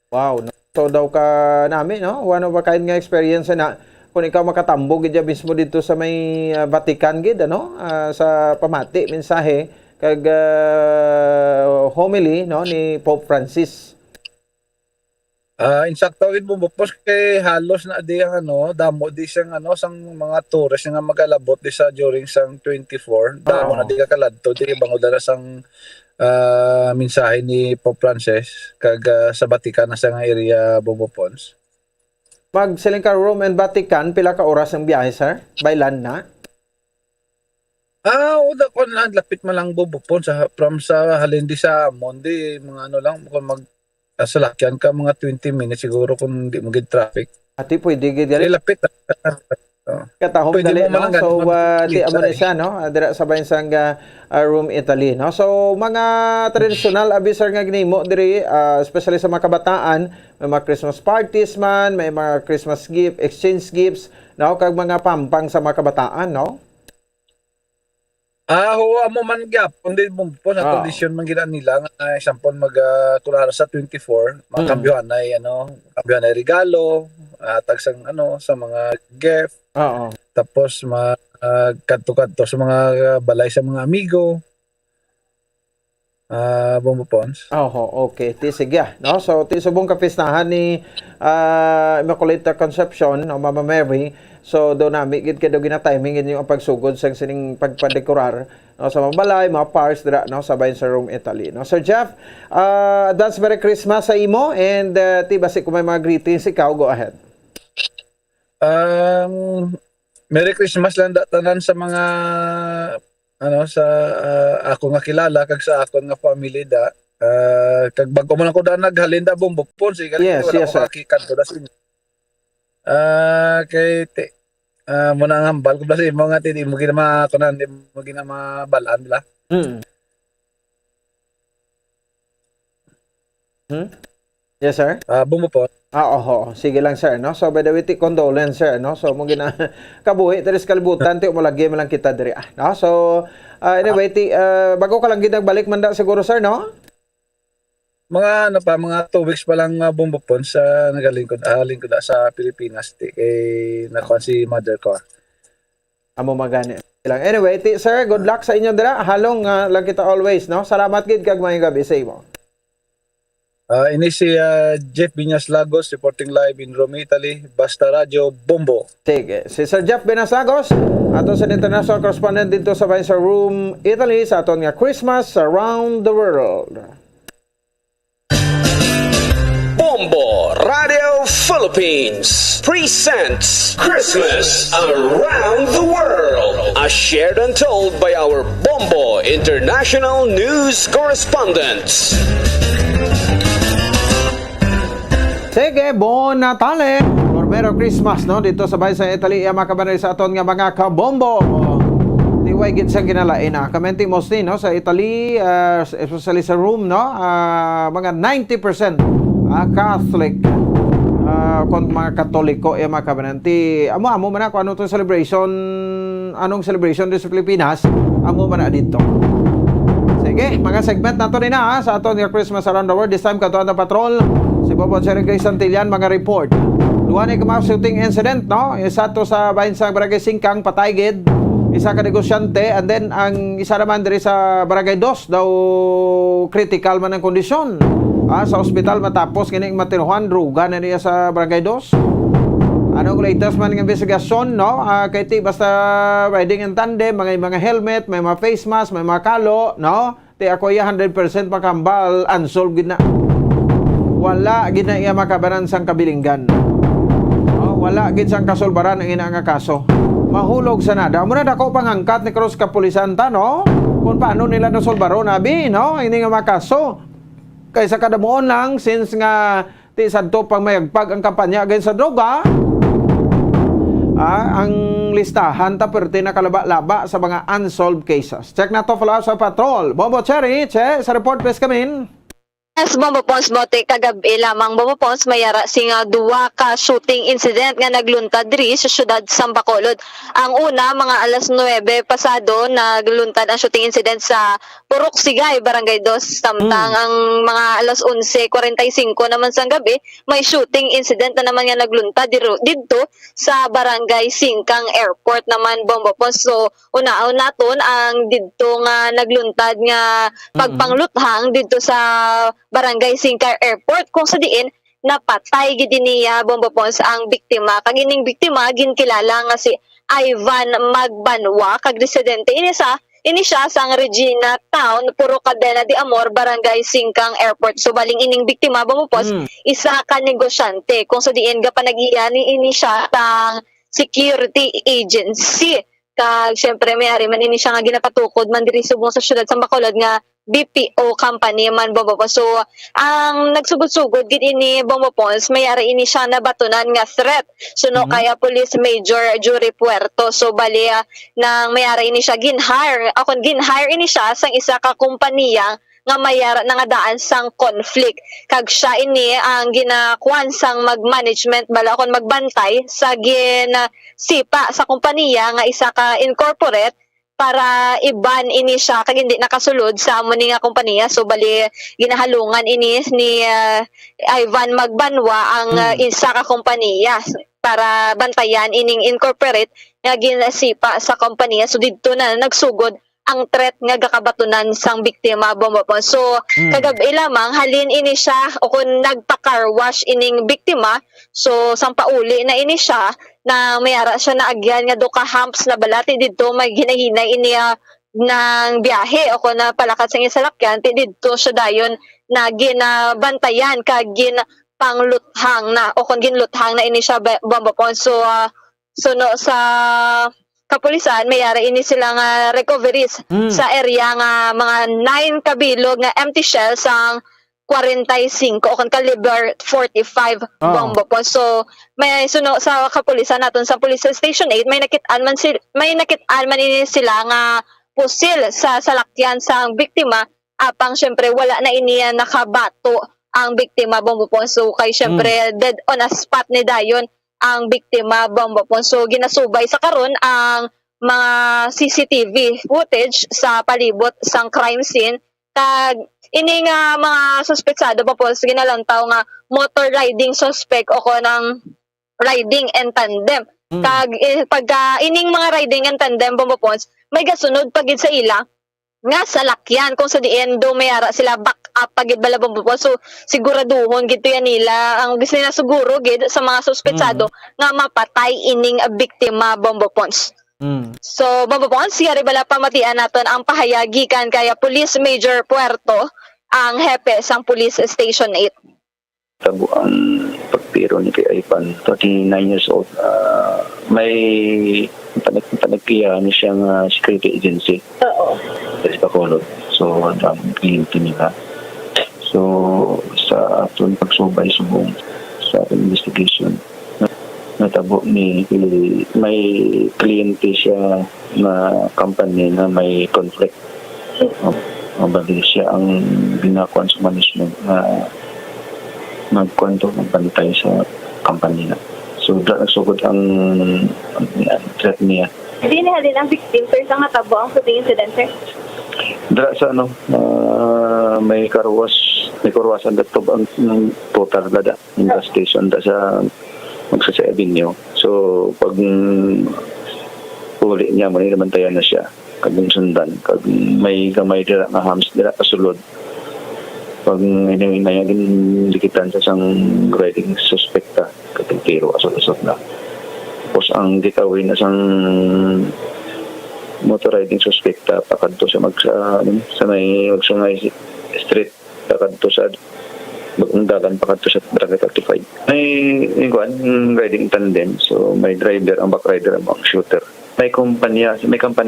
Wow, no? So daw ka nami, no? One of a kind nga experience na kung ikaw makatambog gid mismo dito sa may Vatican gid, ano? Sa pamati mensahe kag homily, no, ni Pope Francis. Insakto gid bumupos kay halos na di ang damo di siyang sang mga tourist nga magalabot di sa during sang 24 damo na di ka kaladto di bangod na sang mensahe ni Pope Francis kag sa Vatican na sa nga area bumupons. Pag siling ka Rome and Vatican pila ka oras ang biyahe sir? By land na? Uda ko na lapit man lang bumupon from sa Halindi sa Mondi mga lang kung sa lakyan ka mga 20 minutes siguro kung hindi mo gid traffic. Ati pwede gid dali lapit. Katahom dali, no? So di amo na siya, no? Dira sa bayan sang Rome, Italy, no? So mga traditional abisar nga ginimo diri especially sa mga kabataan, may mga Christmas parties man, may mga Christmas gift, exchange gifts, no? Kag mga pampang sa mga kabataan, no? Amo man gyap kundi bumpo sa kondisyon man gina nila nga example kunara sa 24 makambyohan ay kambyohan ay regalo tagsang sa mga gift. Tapos kadto-kadto sa mga balay sa mga amigo. Bumbupons. Okay. Sige, no? So subong kapistahan ni Immaculate Conception, no, Mama Mary. So do nami gid kay na timing yung pagsugod sa sining pagpadekorar, no, sa mga balay, mga parks dira, no, sa bayan sa Rome, Italy, no. Sir Jeff, advance Merry Christmas sa imo and basi kung may mga greetings ikaw, go ahead. Merry Christmas lang tanan sa mga sa ako nga kilala kag sa akon nga family da. Kag bago man ako da naghalinda bumbupon sige yes, wala ko kanto da sin. Kay muna nga hambal ko kasi mo nga di mo gina kunan di mo gina mabalaan la. Yes sir. Bumupon. Sige lang sir, no. So by the way, condolence sir, no. So mo gina kabuhi diri sa kalibutan ti mo lagi man lang kita diri, no. So anyway, bago ka lang gid nagbalik man da siguro sir, no. Mga mga 2 weeks pa lang bumupon sa nagalingkod sa Pilipinas kay nakuha si mother ko. Amo magani lang. Anyway, sir, good luck sa inyo dira. Halong lang kita always, no. Salamat gid kag maayong gabi sa imo. Ini si Jeff Binas Lagos reporting live in Rome, Italy. Basta Radio Bombo. Sige. Si Sir Jeff Binas Lagos, ato sa international correspondent dito sa bayan sa Rome, Italy, sa aton nga Christmas around the world. Bombo Radio Philippines presents Christmas Around the World, as shared and told by our Bombo International News Correspondents. Sige, Bon Natale or Merry Christmas, no, dito sa bayan sa Italy, makabanay sa aton nga mga kabombo. Tiway gid sa ginalain kamenti mostly, no, sa Italy, especially sa Rome, no, mga 90% Catholic, kung mga Katoliko makabananti. Amo man ako anong celebration dito sa Pilipinas, amo man dito. Sige, mga segment nato rin sa aton nga Christmas Around the World. This time katuan na patrol si Bobo Cherry Grace Santillan, mga report. Duha ni kamao shooting incident, no, isa to sa bahin sa Barangay Singkang, patay gid isa ka negosyante, and then ang isa naman diri sa Barangay 2 daw critical man ang kondisyon sa ospital matapos kining matiruhan druga na niya sa Barangay 2. Anong latest man ng investigasyon, no? Kay ti basta riding in tandem, mga helmet, may mga face mask, may mga kalo, no? Ti ako 100% makambal, unsolved gid na. Wala gid na iya makabaran sang kabilinggan. No? Wala gid sang kasolbaran ang ina nga kaso. Mahulog sa nada. Muna dako pangangkat ni Cross Kapulisan ta, no? Kung paano nila nasolbaro nabi, no? Ini nga makaso. Kaysa kadamuon lang since nga ti sadto pang mayagpag ang kampanya against sa droga. Ang listahan ta perti na kalaba-laba sa mga unsolved cases. Check na to follow sa patrol. Bombo Cherry, che sa report please come in. Yes, Bombo Pons, mote kagabi lamang Bombo Pons, mayara singa duwa ka shooting incident nga nagluntad diri sa syudad San Bacolod. Ang una, mga alas 9 pasado, nagluntad ang shooting incident sa Purok Sigay, Barangay 2, samtang ang mga alas 11:45 naman sa gabi, may shooting incident na naman nga nagluntad dito sa Barangay Singkang Airport naman Bombo Pons. So, una-una ton ang dito nga nagluntad nga pagpangluthang dito sa Barangay Singkang Airport kung sa diin napatay gid niya Bombo Pons ang biktima. Kag ining biktima ginkilala nga si Ivan Magbanwa kag residente ini siya sa Regina Town, Puro Cadena de Amor, Barangay Singkang Airport. So baling ining biktima Bombo Pons, isa ka negosyante kung sa diin ga panag-iya ini siya tang security agency. Kag syempre may-ari man ini siya nga ginapatukod man diri subong sa syudad sa Bacolod nga BPO company man Bombo Pons. So ang nagsugod-sugod gid ini Bombo Pons, may-ari ini siya na batunan nga threat. So no kaya Police Major Jury Puerto. So bali nang may-ari ini siya ginhire ini siya sang isa ka kompanya nga mayara na nga daan sang conflict. Kag siya ini ang ginakuan sang mag-management bala kon magbantay sa sipa sa kompanya nga isa ka incorporate para iban ini siya kag hindi nakasulod sa amo ni nga kompanya. So bali ginahalungan ini ni Ivan Magbanwa ang isa ka kompanya para bantayan ining incorporate nga ginasipa sa kompanya. So didto na nagsugod ang threat nga gakabatunan sang biktima Bombo Pons. So kagabi lamang halin ini siya o kung nagpa-car wash ining biktima. So sampauli na ini siya na mayara siya na agyan nga do ka humps na balati didto may ginahinay ini ng biyahe o kung napalakat sang isalakyan ti didto siya dayon na ginabantayan kag pangluthang na o kung ginluthang na ini siya Bombo Pons. So no sa kapulisan mayara ini sila nga recoveries sa area nga mga 9 kabilog nga empty shells sang 45 o kan caliber 45 Bombo Pons. So may suno sa kapulisan naton sa Police Station 8 may nakit-an man ini sila nga pusil sa salakyan sang biktima apang syempre wala na ini nakabato ang biktima Bombo Pons. So kay syempre dead on a spot ni dayon ang biktima Bombo Pons. So ginasubay sa karon ang mga CCTV footage sa palibot sang crime scene kag ini nga mga suspetsado Bombo Pons ginalantaw nga motor riding suspect o ko ng riding and tandem. Kag pagka ining mga riding and tandem Bombo Pons may gasunod pagid sa ila nga salakyan kung sa diin do mayara sila back up pagid bala Bombo Pons. So siguraduhon gid yan nila ang gusto nila siguro gid sa mga suspetsado nga mapatay ining biktima Bombo Pons. So Bombo Pons yari bala pamatian naton ang pahayagi kan kaya Police Major Puerto ang hepe sang Police Station 8. Tabo ang pagpiro ni kay Ivan, 39 years old. May panagkiya ni siyang security agency. Oo. Sa Bacolod. So, ang kliyente nila. So, sa atong pagsubay subong sa investigation, natabo ni may kliyente siya na company na may conflict. Mabali siya ang binakuan sa management na magkwento ng bantay sa company na. So, nagsugod ang threat niya. Hindi halin ang victim, sir, sa natabo ang shooting incident, sir? Dra sa may karwasan datob ang total dada in the station da sa Magsasay Avenue. So, pag uli niya, manilamantayan na siya. Kag sundan, kag may gamay dira nga hams dira kasulod. Pag inayagin likitan sa sang riding suspecta, katong tiro asot-asot na. Tapos ang gikawin na sang motor riding suspect pakadto sa sa may magsungay street pakadto sa dagan pakadto sa Barangay 35. May riding tandem, so may driver, ang back rider, ang back shooter. May kumpanya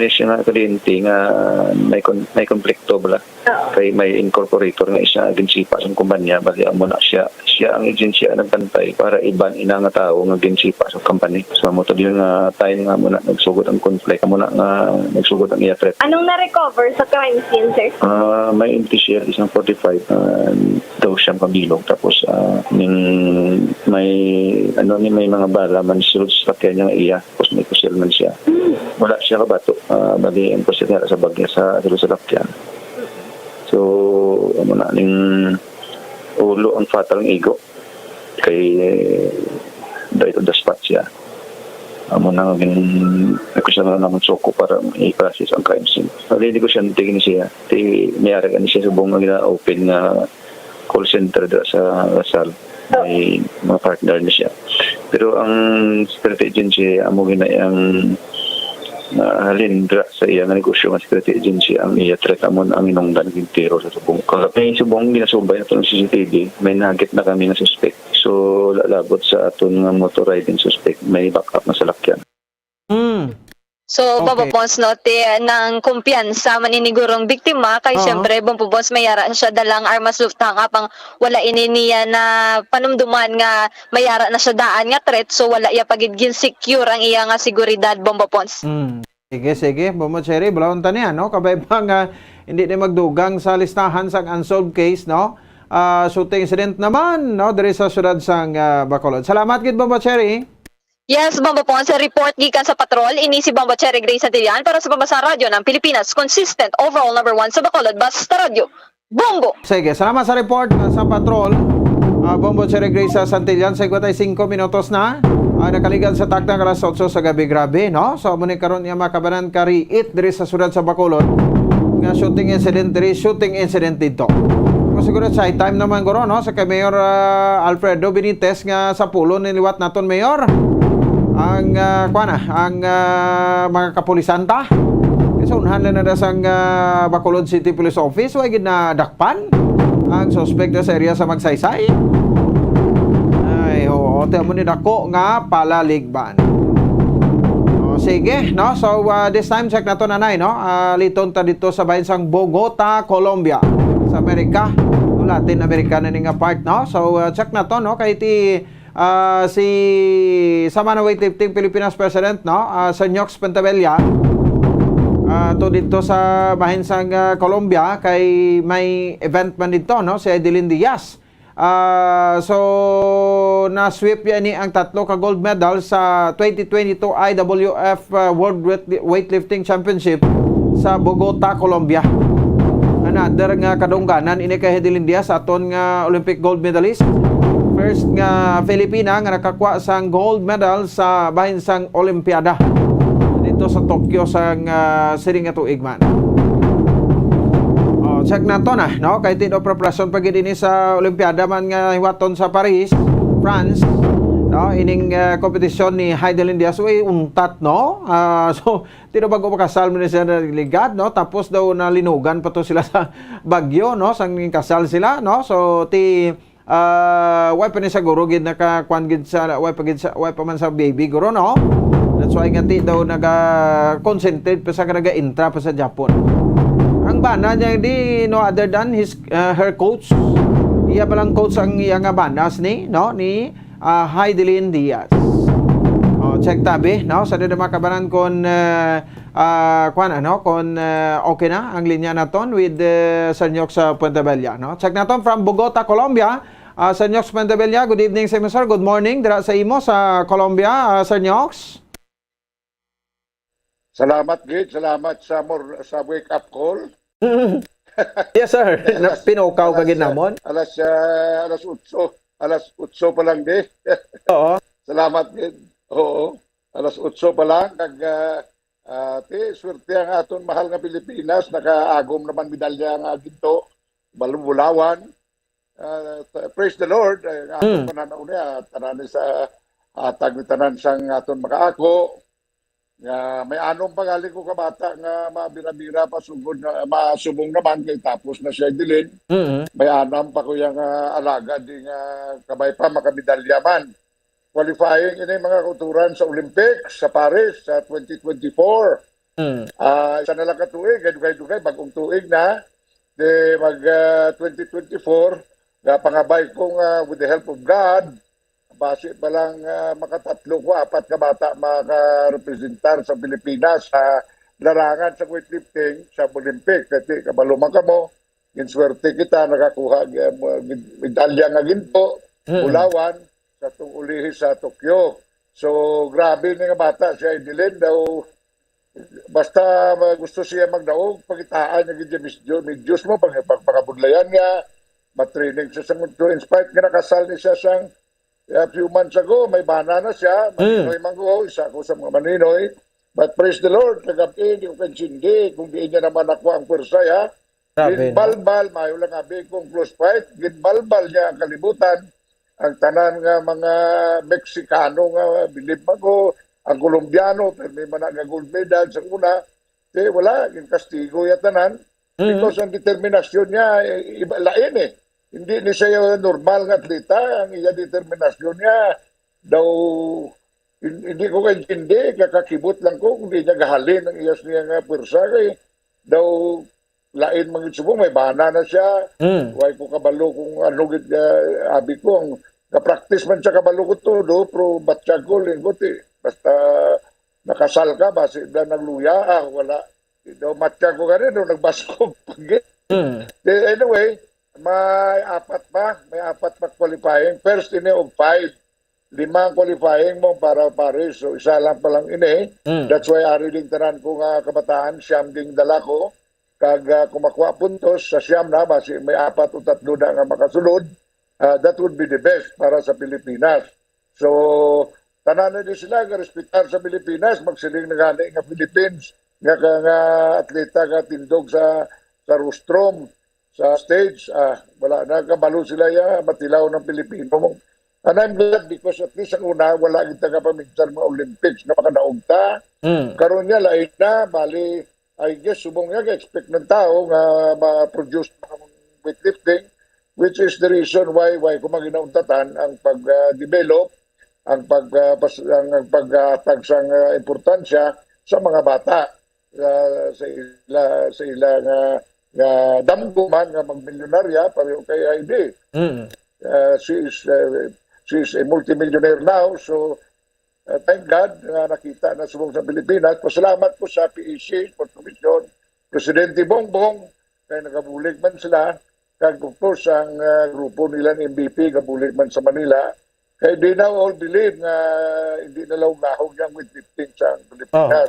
siya nga kuryente nga may konflikto bala. Kay may incorporator nga isa agency pa sa kumpanya, bali amo na siya ang agency ang nagpantay para iban ina nga tao nga agency pa sa company. So mo to yung time nga mo na nagsugod ang conflict, amo na nga nagsugod ang iya threat. Anong na-recover sa crime scene, sir? May empty shell isang 45 daw siyang pabilog, tapos may mga bala man sulod sa sakyan niya iya, tapos may kusel man siya. Wala siya kabato, bali ang kusel niya sa bagya sa sakyan. So ano na ning ulo ang fatal ng ego kay right on the spot siya. Amo na nagkusya na naman soko para i-process ang crime scene. Hindi ko siya tingin siya. Mayari ka siya sa buong open na call center sa Lasal. May mga partner na siya. Pero ang security agency, amo ginayang halindra sa iya nga negosyo nga security agency ang iya threat amon ang inungdan ng tiro sa subong. May subong ginasubay na itong CCTV, may nugget na kami na suspect. So lalabot sa aton nga motor riding suspect, may backup na salakyan. So, Okay. babapons no, ng kumpiyansa maninigurong biktima, kay syempre, bumpubos mayara siya dalang armas luftang apang wala ininiya na panumduman nga mayara na siya daan nga threat, so wala iya pagiging secure ang iya nga seguridad, bombapons. Sige. Bomo Cherry, balawon taniya, no? Kabay pa nga, hindi na magdugang sa listahan sa unsolved case, no? Shooting incident naman, no? Dari sa syudad sang Bacolod. Salamat, gid Bomo Cherry. Yes, Bombapons, sa report gikan sa patrol, ini si Bombo Cherry Grace Santillan para sa Pambasa Radyo ng Pilipinas, consistent overall number 1 sa Bacolod, Basta Radio, Bombo! Sige, salamat sa report sa patrol. Bombo Cherry Grace Santillan, 55 minutos na. Nakaligan sa taktang alas 8 sa gabi, grabe, no? So, muna karon niya makabanan kariit diri sa syudad sa Bacolod. Nga shooting incident dito. Kung siguro sa time naman guro, no? Sa kay Mayor Alfredo Benitez nga sa pulo niliwat naton Mayor. Ang mga kapulisan ta. Kasi unhan na sang Bacolod City Police Office, wag gid na dakpan ang suspect sa area sa Magsaysay. Ay, mo ni dako nga palaligban. Sige, no? So this time check nato nanay, no? Liton ta dito sa bahin sang Bogota, Colombia, sa Amerika. Latin America na ning part, no? So check nato, no? Kay ti si sama na weightlifting Pilipinas President, no? Sir Nyox Pentabella to dito sa bahin sang Colombia, kay may event man dito, no? Si Adeline Diaz. So na-sweep yan ni ang 3 ka gold medal sa 2022 IWF World Weightlifting Championship sa Bogota, Colombia. Another nga kadungganan ini kay Adeline Diaz, aton nga Olympic gold medalist. First nga Filipina nga nakakuha sang gold medal sa bahin sang Olimpiada dito sa Tokyo sang siring nga tuig man. Check na to na, no? Kay tino preparasyon pag ini sa Olimpiada man nga hiwaton sa Paris, France, no? Ining kompetisyon ni Heidelin Diaz way untat, no? So tino bago makasal mo siya na ligad, no? Tapos daw na linugan pa to sila sa Bagyo, no? Sang kasal sila, no? So way pa ni sa guro gid nakakuan gid sa way pa man sa baby guro, no? That's why nga daw naga-concentrate pa sa naga-intra pa sa Japan. Ang bana niya di no other than her coach. Iya palang coach ang iya nga banas ni, no? Ni Heidelin Diaz. Check tabi, no? Sa dito makabanan kon okay na ang linya naton with Sir Nyox Pentabella, no? Check naton from Bogota, Colombia. Sir Nyox Pentabella, good evening sa imo, sir. Good morning dira sa imo sa Colombia, Sir Nyox. Salamat, Gid. Salamat sa wake-up call. Yes, sir. Pinukaw ka gid namon. Alas 8 pa lang, di. Oo. Salamat, Gid. Oo. Alas 8 pa lang. Swerte ang aton mahal nga Pilipinas. Nakaagom naman medalya nga ginto. Balubulawan. Praise the Lord. Ang aton pananaw niya. Tananin sa Atag ni tanan sang aton makaako. Nga may anong pagali ko kabata nga mabira-bira pa sugod na masubong naman kay tapos na siya dilin. May anam pa ko yung alaga di nga kabay pa makamedalya man. Qualifying ini mga kulturan sa Olympics sa Paris sa 2024. Isa na lang katuig, dugay-dugay bagong tuig na. De mag 2024 nga pangabay ko with the help of God. Base pa lang makatatlo ko, 4 ka bata makarepresentar sa Pilipinas sa larangan sa weightlifting sa Olympic. Kasi kabaluma ka mo, ginswerte kita, nakakuha medalya nga ginto, ulawan, sa itong ulihi sa Tokyo. So, grabe nga bata siya inilin daw. Basta gusto siya magdaog, pagitaan niya Diyos mo, pagpakabudlayan niya, matraining siya sa mundo. In spite nga nakasal niya siya siyang a few months ago, may bana na siya, maninoy manggo, isa ko sa mga maninoy. But praise the Lord, kagabi, di ko kansindi, kung di niya naman ako ang pwersa, ya. Ginbalbal, mayo lang abi kong close fight, ginbalbal niya ang kalibutan, ang tanan nga mga Meksikano nga bilib ako, ang Colombiano, pero may mga gold medal sa una, wala, yung kastigo ya tanan, because ang determinasyon niya, iba lain eh. Hindi ni siya normal nga atleta, ang iya determinasyon niya, daw, hindi ko kaintindi, kakakibot lang ko, kung di niya gahalin ang iyas niya nga pwersa, kay daw, lain mga subong, may bana na siya, huwag ko kabalo kung ano, abi ko, ang kapractice man siya kabalo ko to, do, pro batsyag ko, lingkot eh, basta nakasal ka, basi na nagluya, wala, daw matsyag ko ka rin, daw nagbaskog, anyway, may apat pa qualifying. First ini of 5. 5 qualifying mo para Paris. So isa lang palang ini. That's why ari ding tanan ko nga kabataan siyam ding dala ko. Kag kumakuha puntos sa siyam na basi may 4 o 3 na nga makasulod. That would be the best para sa Pilipinas. So tanan na din sila nga respetar sa Pilipinas, magsiling na gani nga Philippines nga atleta nga tindog sa rostrum sa stage, wala na, kabalo sila matilaw ng Pilipino. And I'm glad because at least ang una, wala kita kapaminsan mga Olympics na makadaog ta. Karoon niya, lain na, bali, I guess, subong niya, expect ng tao nga ma-produce weightlifting, which is the reason why ko maginauntatan ang pag-develop, ang paghatag sang importansya sa mga bata sa ila nga damgo man nga magmilyonarya pareho kay Heidi. She is a multimillionaire now, so thank God na nakita na subong sa Pilipinas. Pasalamat po sa PEC, Sport Commission, Presidente Bongbong, kaya nagabulig man sila, kag of course ang grupo nila ng MVP, gabulig man sa Manila. Kaya they now all believe na hindi na lahog yung weightlifting sa Pilipinas.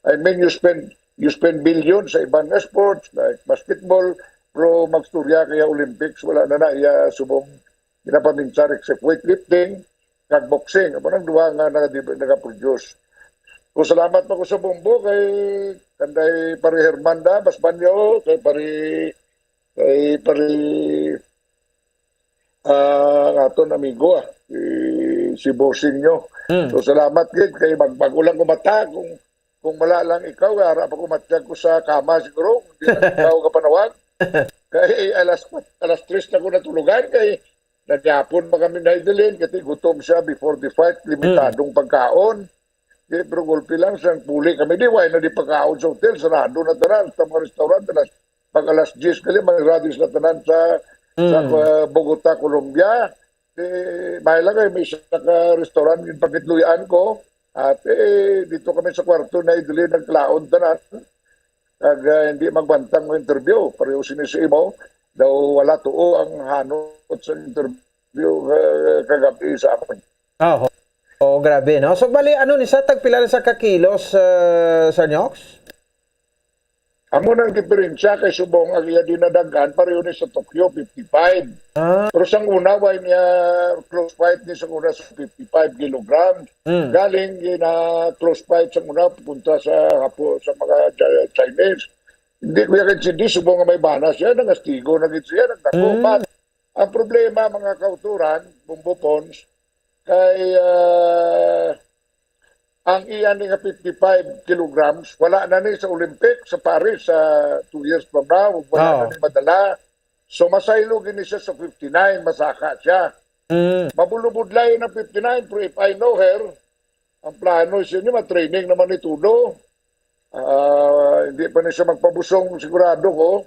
I mean, you spend billions sa ibang sports like basketball, pro magsturya kaya Olympics, wala na iya subong ginapaminsan except weightlifting, kag boxing. Aba nang duwa nga nagaproduce. So salamat pa ko sa Bombo kay kanday pari Hermanda, Basbanyo, kay pari aton amigo si Bossing nyo. So salamat gid kay magbagulang kumata kung wala lang ikaw, ara pa kumatiyag ko sa kama siguro, hindi na ikaw kapanawag. Kay alas 3 na ko natulugan, kay nagyapon pa kami na idalin, kasi gutom siya before the fight, limitadong pagkaon. Kaya pero gulpi lang, siyang puli kami, di na di pagkaon sa hotel, sarado na tanan, sa mga restaurant, pag alas 10 kali, mag-radis na tanan sa Bogota, Colombia. May lang kayo, may isa ka restaurant, yung pagkitluyan ko, at dito kami sa kwarto na iduli ng klaon tanan. Kag hindi magbantang mo interview. Pareho sinisimo. Daw wala tuo ang hanot sa interview kagabi sa akin. Grabe, no? So, bali, ni sa tagpila sa kakilos, Sir Nyox? Amo nang diferensya kay subong ang iya dinadagan pareho ni sa Tokyo 55. Pero sang una way niya close fight ni sa una sa 55 kilograms. Galing na close fight sang una pupunta sa sa mga Chinese. Hindi ko yakin hindi subong nga may bana siya, nangastigo na gid siya, nagdakupat. Ang problema mga kauturan, Bombo Pons, kay ang iyan nga 55 kilograms, wala na ni sa Olympic, sa Paris, sa 2 years from now, wala na ni madala. So masaylo gini siya sa 59, masaka siya. Mabulubudlay ng 59, pero if I know her, ang plano siya niya, matraining naman ni Tudo. Hindi pa niya siya magpabusong, sigurado ko.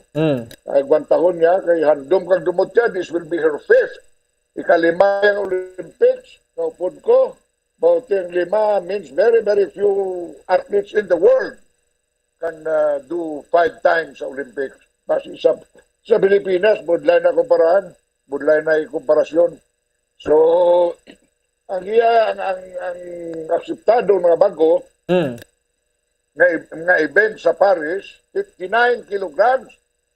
Ay, gwantahon niya, kay handom kang dumot siya, this will be her fifth. Ikalima yung Olympics, naupod ko. About yung 5 means very, very few athletes in the world can do 5 times sa Olympics. Kasi sa Pilipinas, budlay na kumparahan, budlay na komparasyon. So, ang akseptado mga bago, nga event sa Paris, 59 kilograms,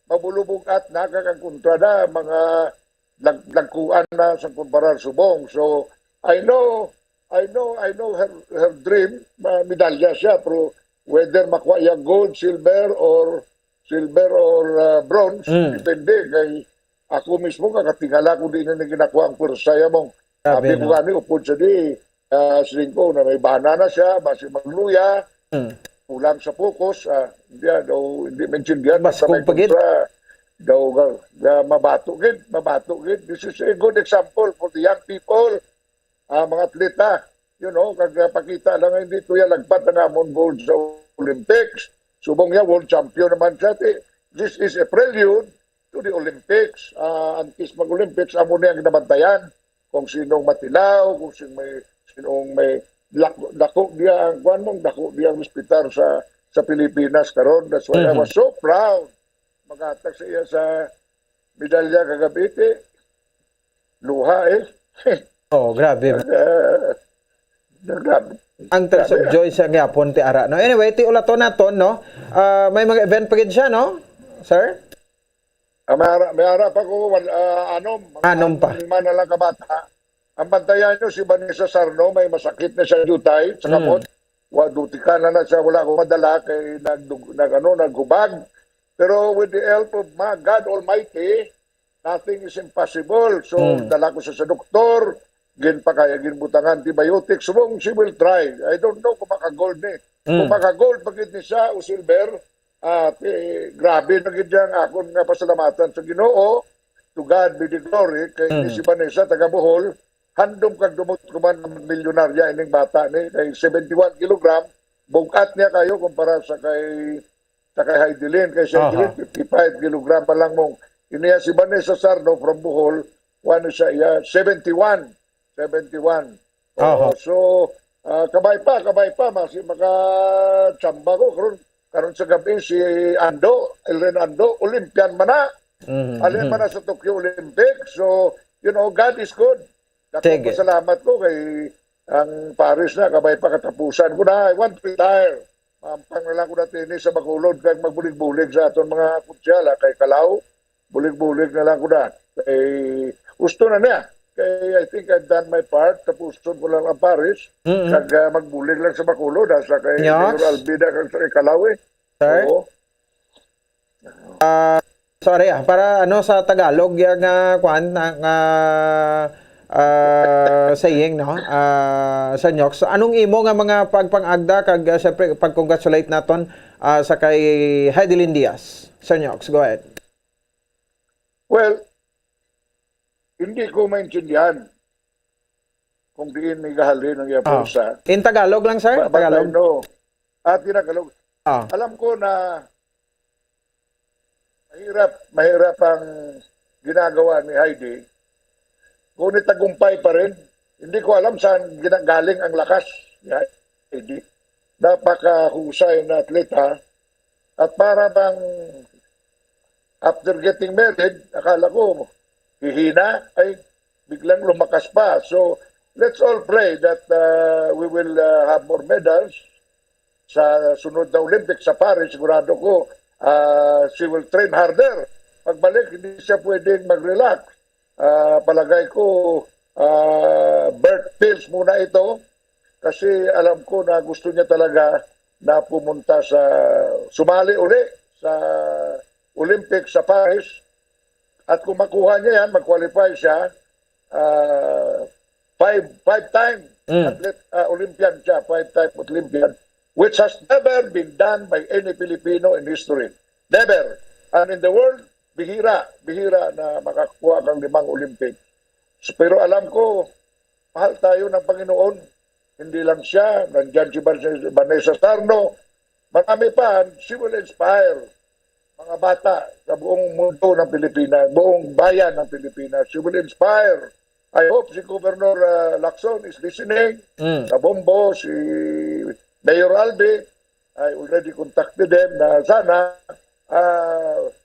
mabulubog at nakakakontra na mga lagkuan na sa kumparar subong. So, I know her dream, medalya siya, pero whether makuha yung gold, silver or bronze, depende. Kay ako mismo, kakatingala ko din na ginakuha ang pursaya mong. Sabi ko gani, upod siya di, siling ko na may banana siya, basi magluya, kulang sa focus, hindi maintindihan, basta may kontra, mabato gid. This is a good example for the young people, mga atleta, kagpakita lang hindi tuya lagpat na namon gold sa Olympics. Subong niya, world champion naman siya. This is a prelude to the Olympics. Antes mag-Olympics, amo niya ang ginabantayan. Kung sinong matilaw, kung sinong may dako diya ang hospital sa Pilipinas karon. That's why I was so proud. Magatag sa iya sa medalya kagabi. Luha grabe. Grabe. Ang terms of joy siya gyapon ti ara. No? Anyway, ti ulaton naton, no? May mga event pa gid siya, no? Sir? May harap ako, Anom pa. Lima na lang kabata. Ang bantayan nyo, si Vanessa Sarno, may masakit na siya jutay sa kamot. Dutika na siya, wala akong madala, kay naghubag. Pero with the help of God Almighty, nothing is impossible. So, dala ko siya sa doktor, ginbutangan antibiotics. Subong, she will try. I don't know kung makagold ni. Kung makagold, pagkit ni siya, o silver, grabe na gidyang akon nga pasalamatan sa Ginoo. To God be the glory. Kay si Vanessa, taga Bohol, handom kag dumot kuman ng milyonarya ining bata ni kay 71 kilogram. Bugat niya kayo kumpara sa kay Heidelin. Kay Heidelin, 55 kilogram pa lang mong. Iniya si Vanessa Sarno from Bohol, siya iya, 71. So, kabay pa, makachamba ko. Karon sa gabi si Elren Ando, Olympian man na. Alin man na sa Tokyo Olympics. So, God is good. Salamat ko kay ang Paris na, kabay pa katapusan ko na. I want to retire. Mampang na lang ko na tinis sa Bacolod kay magbulig-bulig sa aton mga kutsala kay Calao. Bulig-bulig na lang ko na. Kay gusto na niya. Kay I think I've done my part. Tapuson ko lang ang Paris. Kag magbulig lang sa Bacolod. Sa kay Mayor Albida kag sa Calao Sir? Sorry para sa Tagalog yung saying, no? Sir Nyox, anong imo nga mga pagpangagda kag syempre pag-congratulate naton sa kay Heidelin Diaz? Sir Nyox, go ahead. Well, hindi ko maintindihan kung diin may gahalin ng yapusa. In Tagalog lang, sir? Tagalog? No. Tinagalog. Alam ko na mahirap ang ginagawa ni Heidi. Ngunit tagumpay pa rin. Hindi ko alam saan galing ang lakas ni Heidi. Napakahusay na atleta. At para bang after getting married, akala ko hihina ay biglang lumakas pa. So, let's all pray that we will have more medals sa sunod na Olympics sa Paris. Sigurado ko, she will train harder. Pagbalik, hindi siya pwedeng mag-relax. Palagay ko, birth pills muna ito kasi alam ko na gusto niya talaga na pumunta sumali uli sa Olympics sa Paris. At kung makuha niya yan, mag-qualify siya, five-time Olympian siya, 5-time Olympian, which has never been done by any Filipino in history. Never. And in the world, bihira na makakuha kang 5 Olympic. So, pero alam ko, mahal tayo ng Panginoon. Hindi lang siya, nandiyan si Vanessa Sarno, marami pa, she will inspire mga bata sa buong mundo ng Pilipinas, buong bayan ng Pilipinas. She will inspire. I hope si Governor Lacson is listening. Sa Bombo, si Mayor Albi, I already contacted them na sana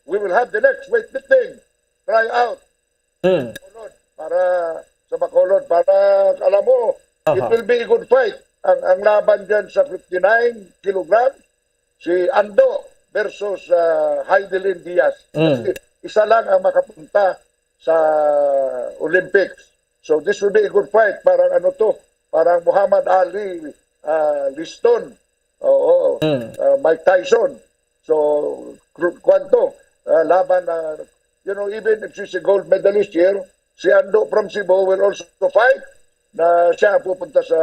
we will have the next weightlifting try out para sa Bacolod, para alam mo, it will be a good fight. Ang laban dyan sa 59 kilograms, si Ando versus Heidelin Diaz. Kasi isa lang ang makapunta sa Olympics. So this will be a good fight. Parang parang Muhammad Ali, Liston, Mike Tyson. So, kwanto, laban na, even if she's a gold medalist here, si Ando from Cebu will also fight na siya pupunta sa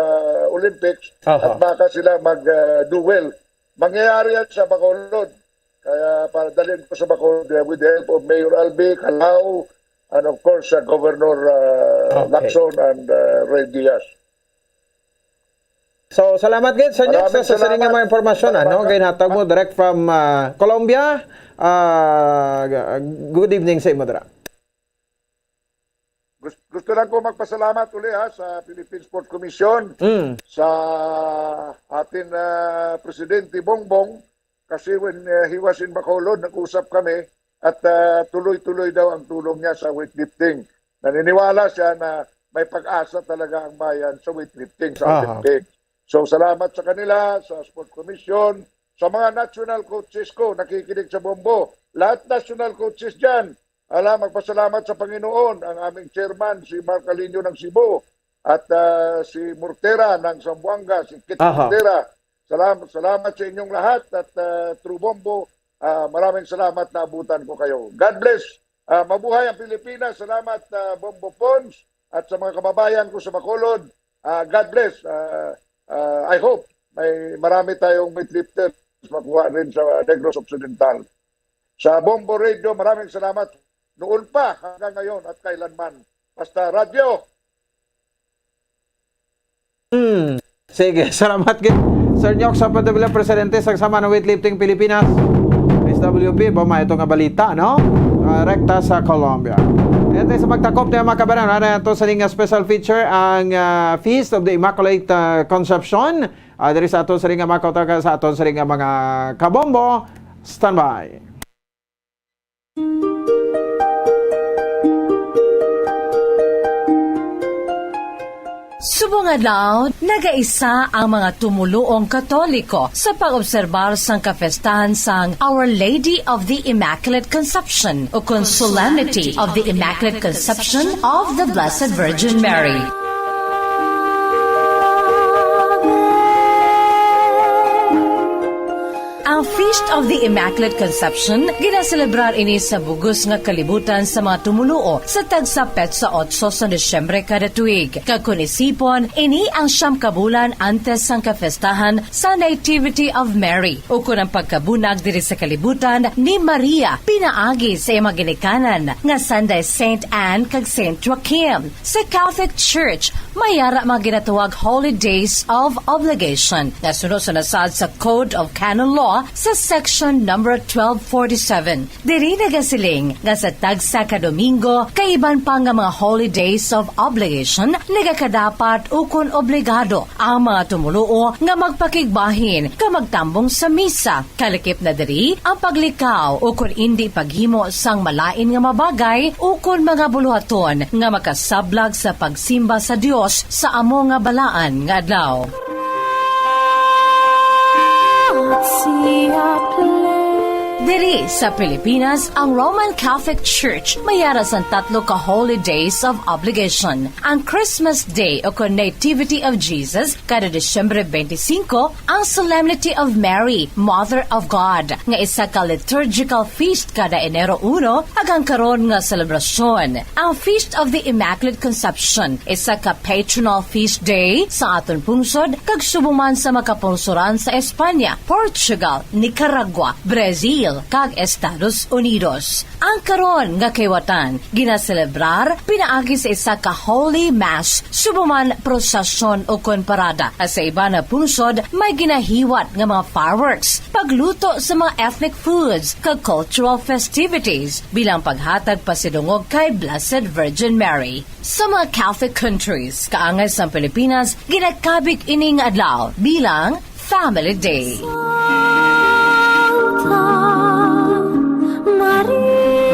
Olympics at baka sila mag-duel. Mangyayari yan sa Bacolod. Kaya para dalhin ko sa Bacolod with the help of Mayor Albi, Calao, and of course Governor Lacson and Ray Diaz. So, salamat gid sa inyo sa siring nga mga impormasyon. Ginhatag mo direct from Colombia. Good evening sa imo dira. Gusto lang ko magpasalamat uli sa Philippine Sports Commission, sa atin Presidente Bongbong, kasi when he was in Bacolod, nag-usap kami at tuloy-tuloy daw ang tulong niya sa weightlifting. Naniniwala siya na may pag-asa talaga ang bayan sa weightlifting, sa Olympics. So salamat sa kanila, sa Sports Commission, sa mga national coaches ko, nakikinig sa Bombo. Lahat national coaches dyan. Magpasalamat sa Panginoon, ang aming chairman, si Mark Alino ng Cebu, at si Mortera ng Zamboanga, si Kit Mortera. Salamat sa inyong lahat at through Bombo, maraming salamat na abutan ko kayo. God bless. Mabuhay ang Pilipinas. Salamat Bombo Pons at sa mga kababayan ko sa Bacolod. God bless. I hope may marami tayong weightlifters makuha rin sa Negros Occidental. Sa Bombo Radio, maraming salamat noon pa hanggang ngayon at kailanman. Basta radyo. Sige, salamat gid. Sir Nyok sa Padabilang Presidente sa Sama ng Weightlifting Pilipinas. SWP, bama ito nga balita, no? Rekta sa Colombia. Ito sa magtakop na mga kabaran, ito sa ning special feature ang Feast of the Immaculate Conception. Dari sa aton sa ring makauta sa aton sa ring mga kabombo. Standby. Subong adlaw, nagaisa ang mga tumuluong Katoliko sa pag-obserbar sang kafestahan sang Our Lady of the Immaculate Conception o Solemnity of the Immaculate Conception of the Blessed Virgin Mary. Ang Feast of the Immaculate Conception ginaselebrar ini sa bugos nga kalibutan sa mga tumuluo sa tagsa petsa 8 sa Desyembre kada tuig. Kakunisipon, ini ang 9 kabulan antes sang kafestahan sa Nativity of Mary. Ukon ang pagkabunag diri sa kalibutan ni Maria pinaagi sa iyang ginikanan nga Sunday Saint Anne kag Saint Joachim. Sa Catholic Church, mayara mga ginatawag Holy Days of Obligation na sunod sa nasad sa Code of Canon Law sa section number 1247. Diri nagasiling nga sa tagsa ka Domingo kaiban pa nga mga Holy Days of Obligation nagakadapat ukon obligado ang mga tumuluo nga magpakigbahin ka magtambong sa misa. Kalikip na diri ang paglikaw ukon indi paghimo sang malain nga mabagay ukon mga buluhaton nga makasablag sa pagsimba sa Dios sa amo nga balaan nga adlaw. Diri sa Pilipinas, ang Roman Catholic Church mayara sa 3 ka holy days of obligation. Ang Christmas Day o Nativity of Jesus kada Disyembre 25, ang Solemnity of Mary, Mother of God, nga isa ka liturgical feast kada Enero 1, agang karon nga selebrasyon. Ang Feast of the Immaculate Conception, isa ka patronal feast day sa aton pungsod, kag subuman sa makapunsuran sa Espanya, Portugal, Nicaragua, Brazil, kag Estados Unidos. Ang karon nga kaywatan ginaselebrar pinaagi sa isa ka Holy Mass, subuman prosesyon o konparada. At sa iba na pungsod may ginahiwat nga mga fireworks, pagluto sa mga ethnic foods, kag cultural festivities bilang paghatag pasidungog kay Blessed Virgin Mary. Sa mga Catholic countries, kaangay sa Pilipinas, ginakabig ining adlaw bilang Family Day.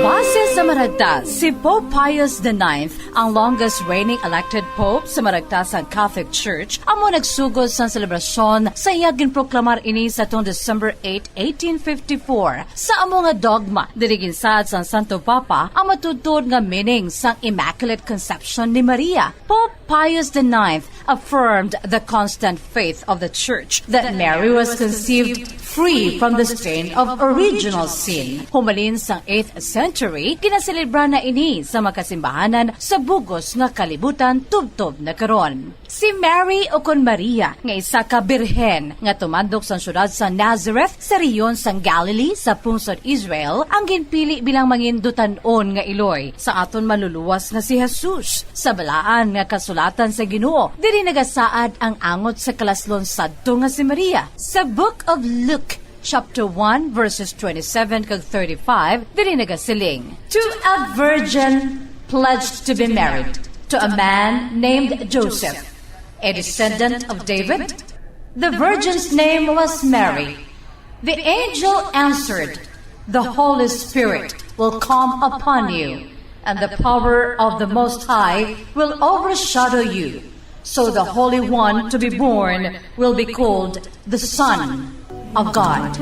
Base sa Maragta, si Pope Pius IX, ang longest reigning elected Pope sa Maragtasang Catholic Church, amo nagsugod sa selebrasyon sa iyagin proklamar ini sa tong December 8, 1854. Sa amo nga dogma, dirigin sa Santo Papa, ang matutod nga meaning sang Immaculate Conception ni Maria. Pope Pius IX affirmed the constant faith of the Church that Mary was conceived free from the stain of original sin. Humalin sang 8th century, ginaselebra na ini sa makasimbahanan sa bugos nga kalibutan tubtob na karon. Si Mary o kon Maria nga isa ka birhen nga tumandok sa syudad sa Nazareth sa rehiyon sang Galilee sa pungsod Israel, ang ginpili bilang mangindutan-on nga iloy sa aton maluluwas nga si Jesus. Sa balaan nga kasulatan sa Ginoo, diri nagasaad ang angot sa kalaslon sadto nga si Maria. Sa Book of Luke Chapter 1, verses 27 kag 35, diri nagasiling, to a virgin pledged to be married to a man named Joseph, a descendant of David. The virgin's name was Mary. The angel answered, the Holy Spirit will come upon you, and the power of the Most High will overshadow you. So the Holy One to be born will be called the Son of God.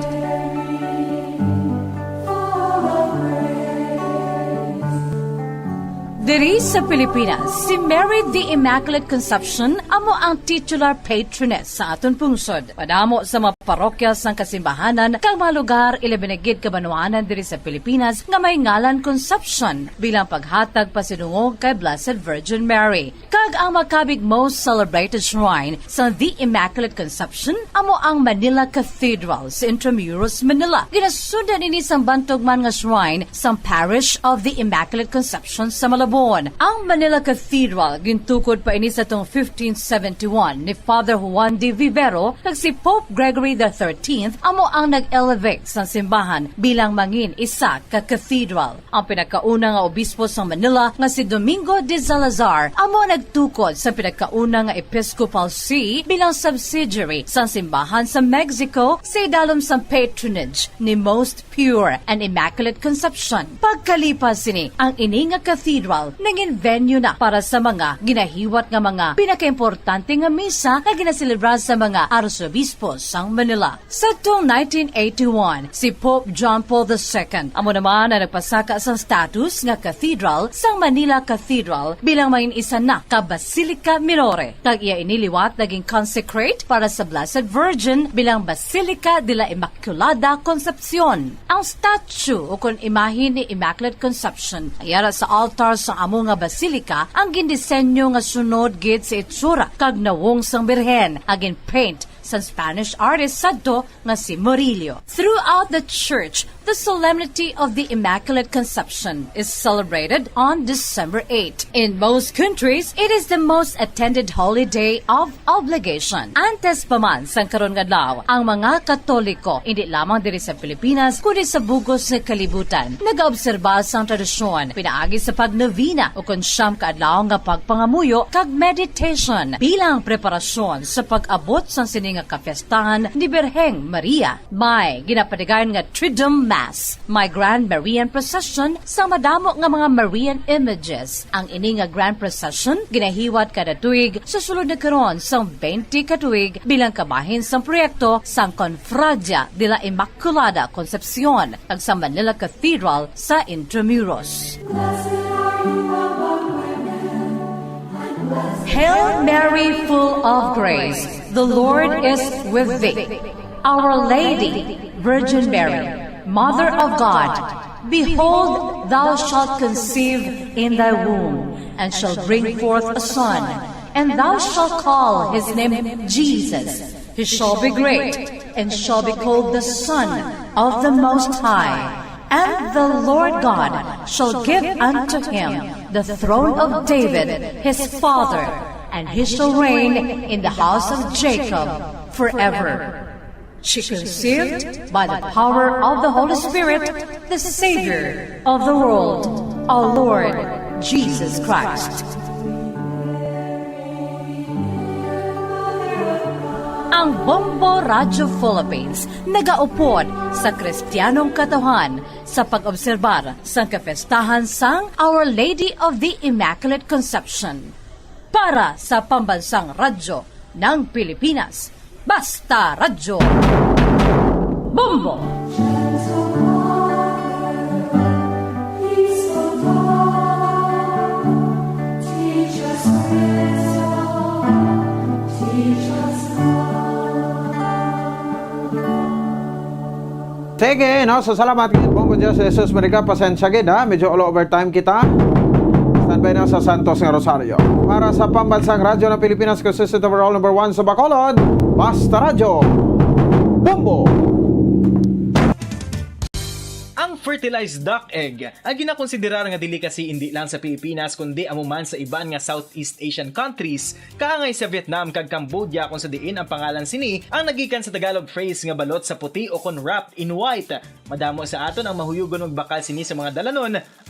Diri sa Pilipinas, si Mary the Immaculate Conception amo ang titular patroness sa aton pungsod. Padamo sa mga parokya sang kasimbahanan kag mga lugar ilabinagid kabanwanan diri sa Pilipinas nga may ngalan Conception bilang paghatag pasidungog kay Blessed Virgin Mary. Kag ang makabig most celebrated shrine sa the Immaculate Conception amo ang Manila Cathedral sa Intramuros, Manila. Ginasundan ini sang bantugman nga shrine sa Parish of the Immaculate Conception sa Malabon. Ang Manila Cathedral gintukod pa ini sa tong 1571 ni Father Juan de Vivero kag si Pope Gregory XIII amo ang nag-elevate sa simbahan bilang mangin isa ka cathedral. Ang pinakauna nga obispo sa Manila nga si Domingo de Salazar amo nagtukod sa pinakauna nga Episcopal See bilang subsidiary sa simbahan sa Mexico sa idalom sa patronage ni Most Pure and Immaculate Conception. Pagkalipas sini, ang ini nga cathedral naging venue na para sa mga ginahiwat nga mga pinakaimportante nga misa nga ginaselebrar sa mga arsobispo sang Manila. Sa tuong 1981, si Pope John Paul II amo naman na nagpasaka sa status nga cathedral sang Manila Cathedral bilang maging isa na ka Basilica Minore. Kag iya iniliwat naging consecrate para sa Blessed Virgin bilang Basilica de la Immaculada Concepcion. Ang statue o kon imahin ni Immaculate Conception ayara sa altar sa amo nga basilika ang gindisenyo nga sunod gid sa itsura kag nawong sang birhen agin paint sa Spanish artist sadto nga si Murillo. Throughout the church, the solemnity of the Immaculate Conception is celebrated on December 8. In most countries, it is the most attended holy day of obligation. Antes pa man sang karon nga adlaw, ang mga Katoliko hindi lamang diri sa Pilipinas kundi sa bugos nga kalibutan nagaobserba sang tradisyon pinaagi sa pagnovena o kon siyam ka adlaw nga pagpangamuyo kag meditation bilang preparasyon sa pag-abot sang sining nga kapiyestahan ni Birheng Maria. May ginapadigayon nga Triduum Mass. May Grand Marian Procession sa madamo nga mga Marian images. Ang ini nga Grand Procession ginahiwat kada tuig sa sulod na karon sang 20 ka tuig bilang kabahin sang proyekto sang Confradia de la Immaculada Concepcion ag sa Manila Cathedral sa Intramuros. Hail Mary, full of grace, the Lord is with thee. Our Lady, Virgin Mary, Mother of God, behold, thou shalt conceive in thy womb, and shalt bring forth a son, and thou shalt call his name Jesus. He shall be great, and shall be called the Son of the Most High. And the Lord God shall give unto him the throne of David his father, and he shall reign in the house of Jacob forever. She conceived by the power of the Holy Spirit, the Savior of the world, our Lord Jesus Christ. Ang Bombo Radio Philippines nagaupod sa Kristiyanong Katauhan sa pag-obserbar sa kapestahan sang Our Lady of the Immaculate Conception. Para sa pambansang radyo ng Pilipinas, Basta Radyo Bombo! Sige, no? So salamat kay Bombo Diyos Jesus Marica. Pasensya gid ha. Medyo all overtime kita. Standby na sa Santos nga Rosario. Para sa pambansang radyo ng Pilipinas, consistent overall number 1 sa Bacolod, Basta Radyo Bombo! Ang fertilized duck egg ang ginakonsiderar nga delicacy hindi lang sa Pilipinas kundi amuman sa iban nga Southeast Asian countries kaangay sa Vietnam kag Cambodia kung sa diin ang pangalan sini ang nagikan sa Tagalog phrase nga balot sa puti o kon wrapped in white. Madamo sa aton ang mahuyugon og bakal sini sa mga dalanon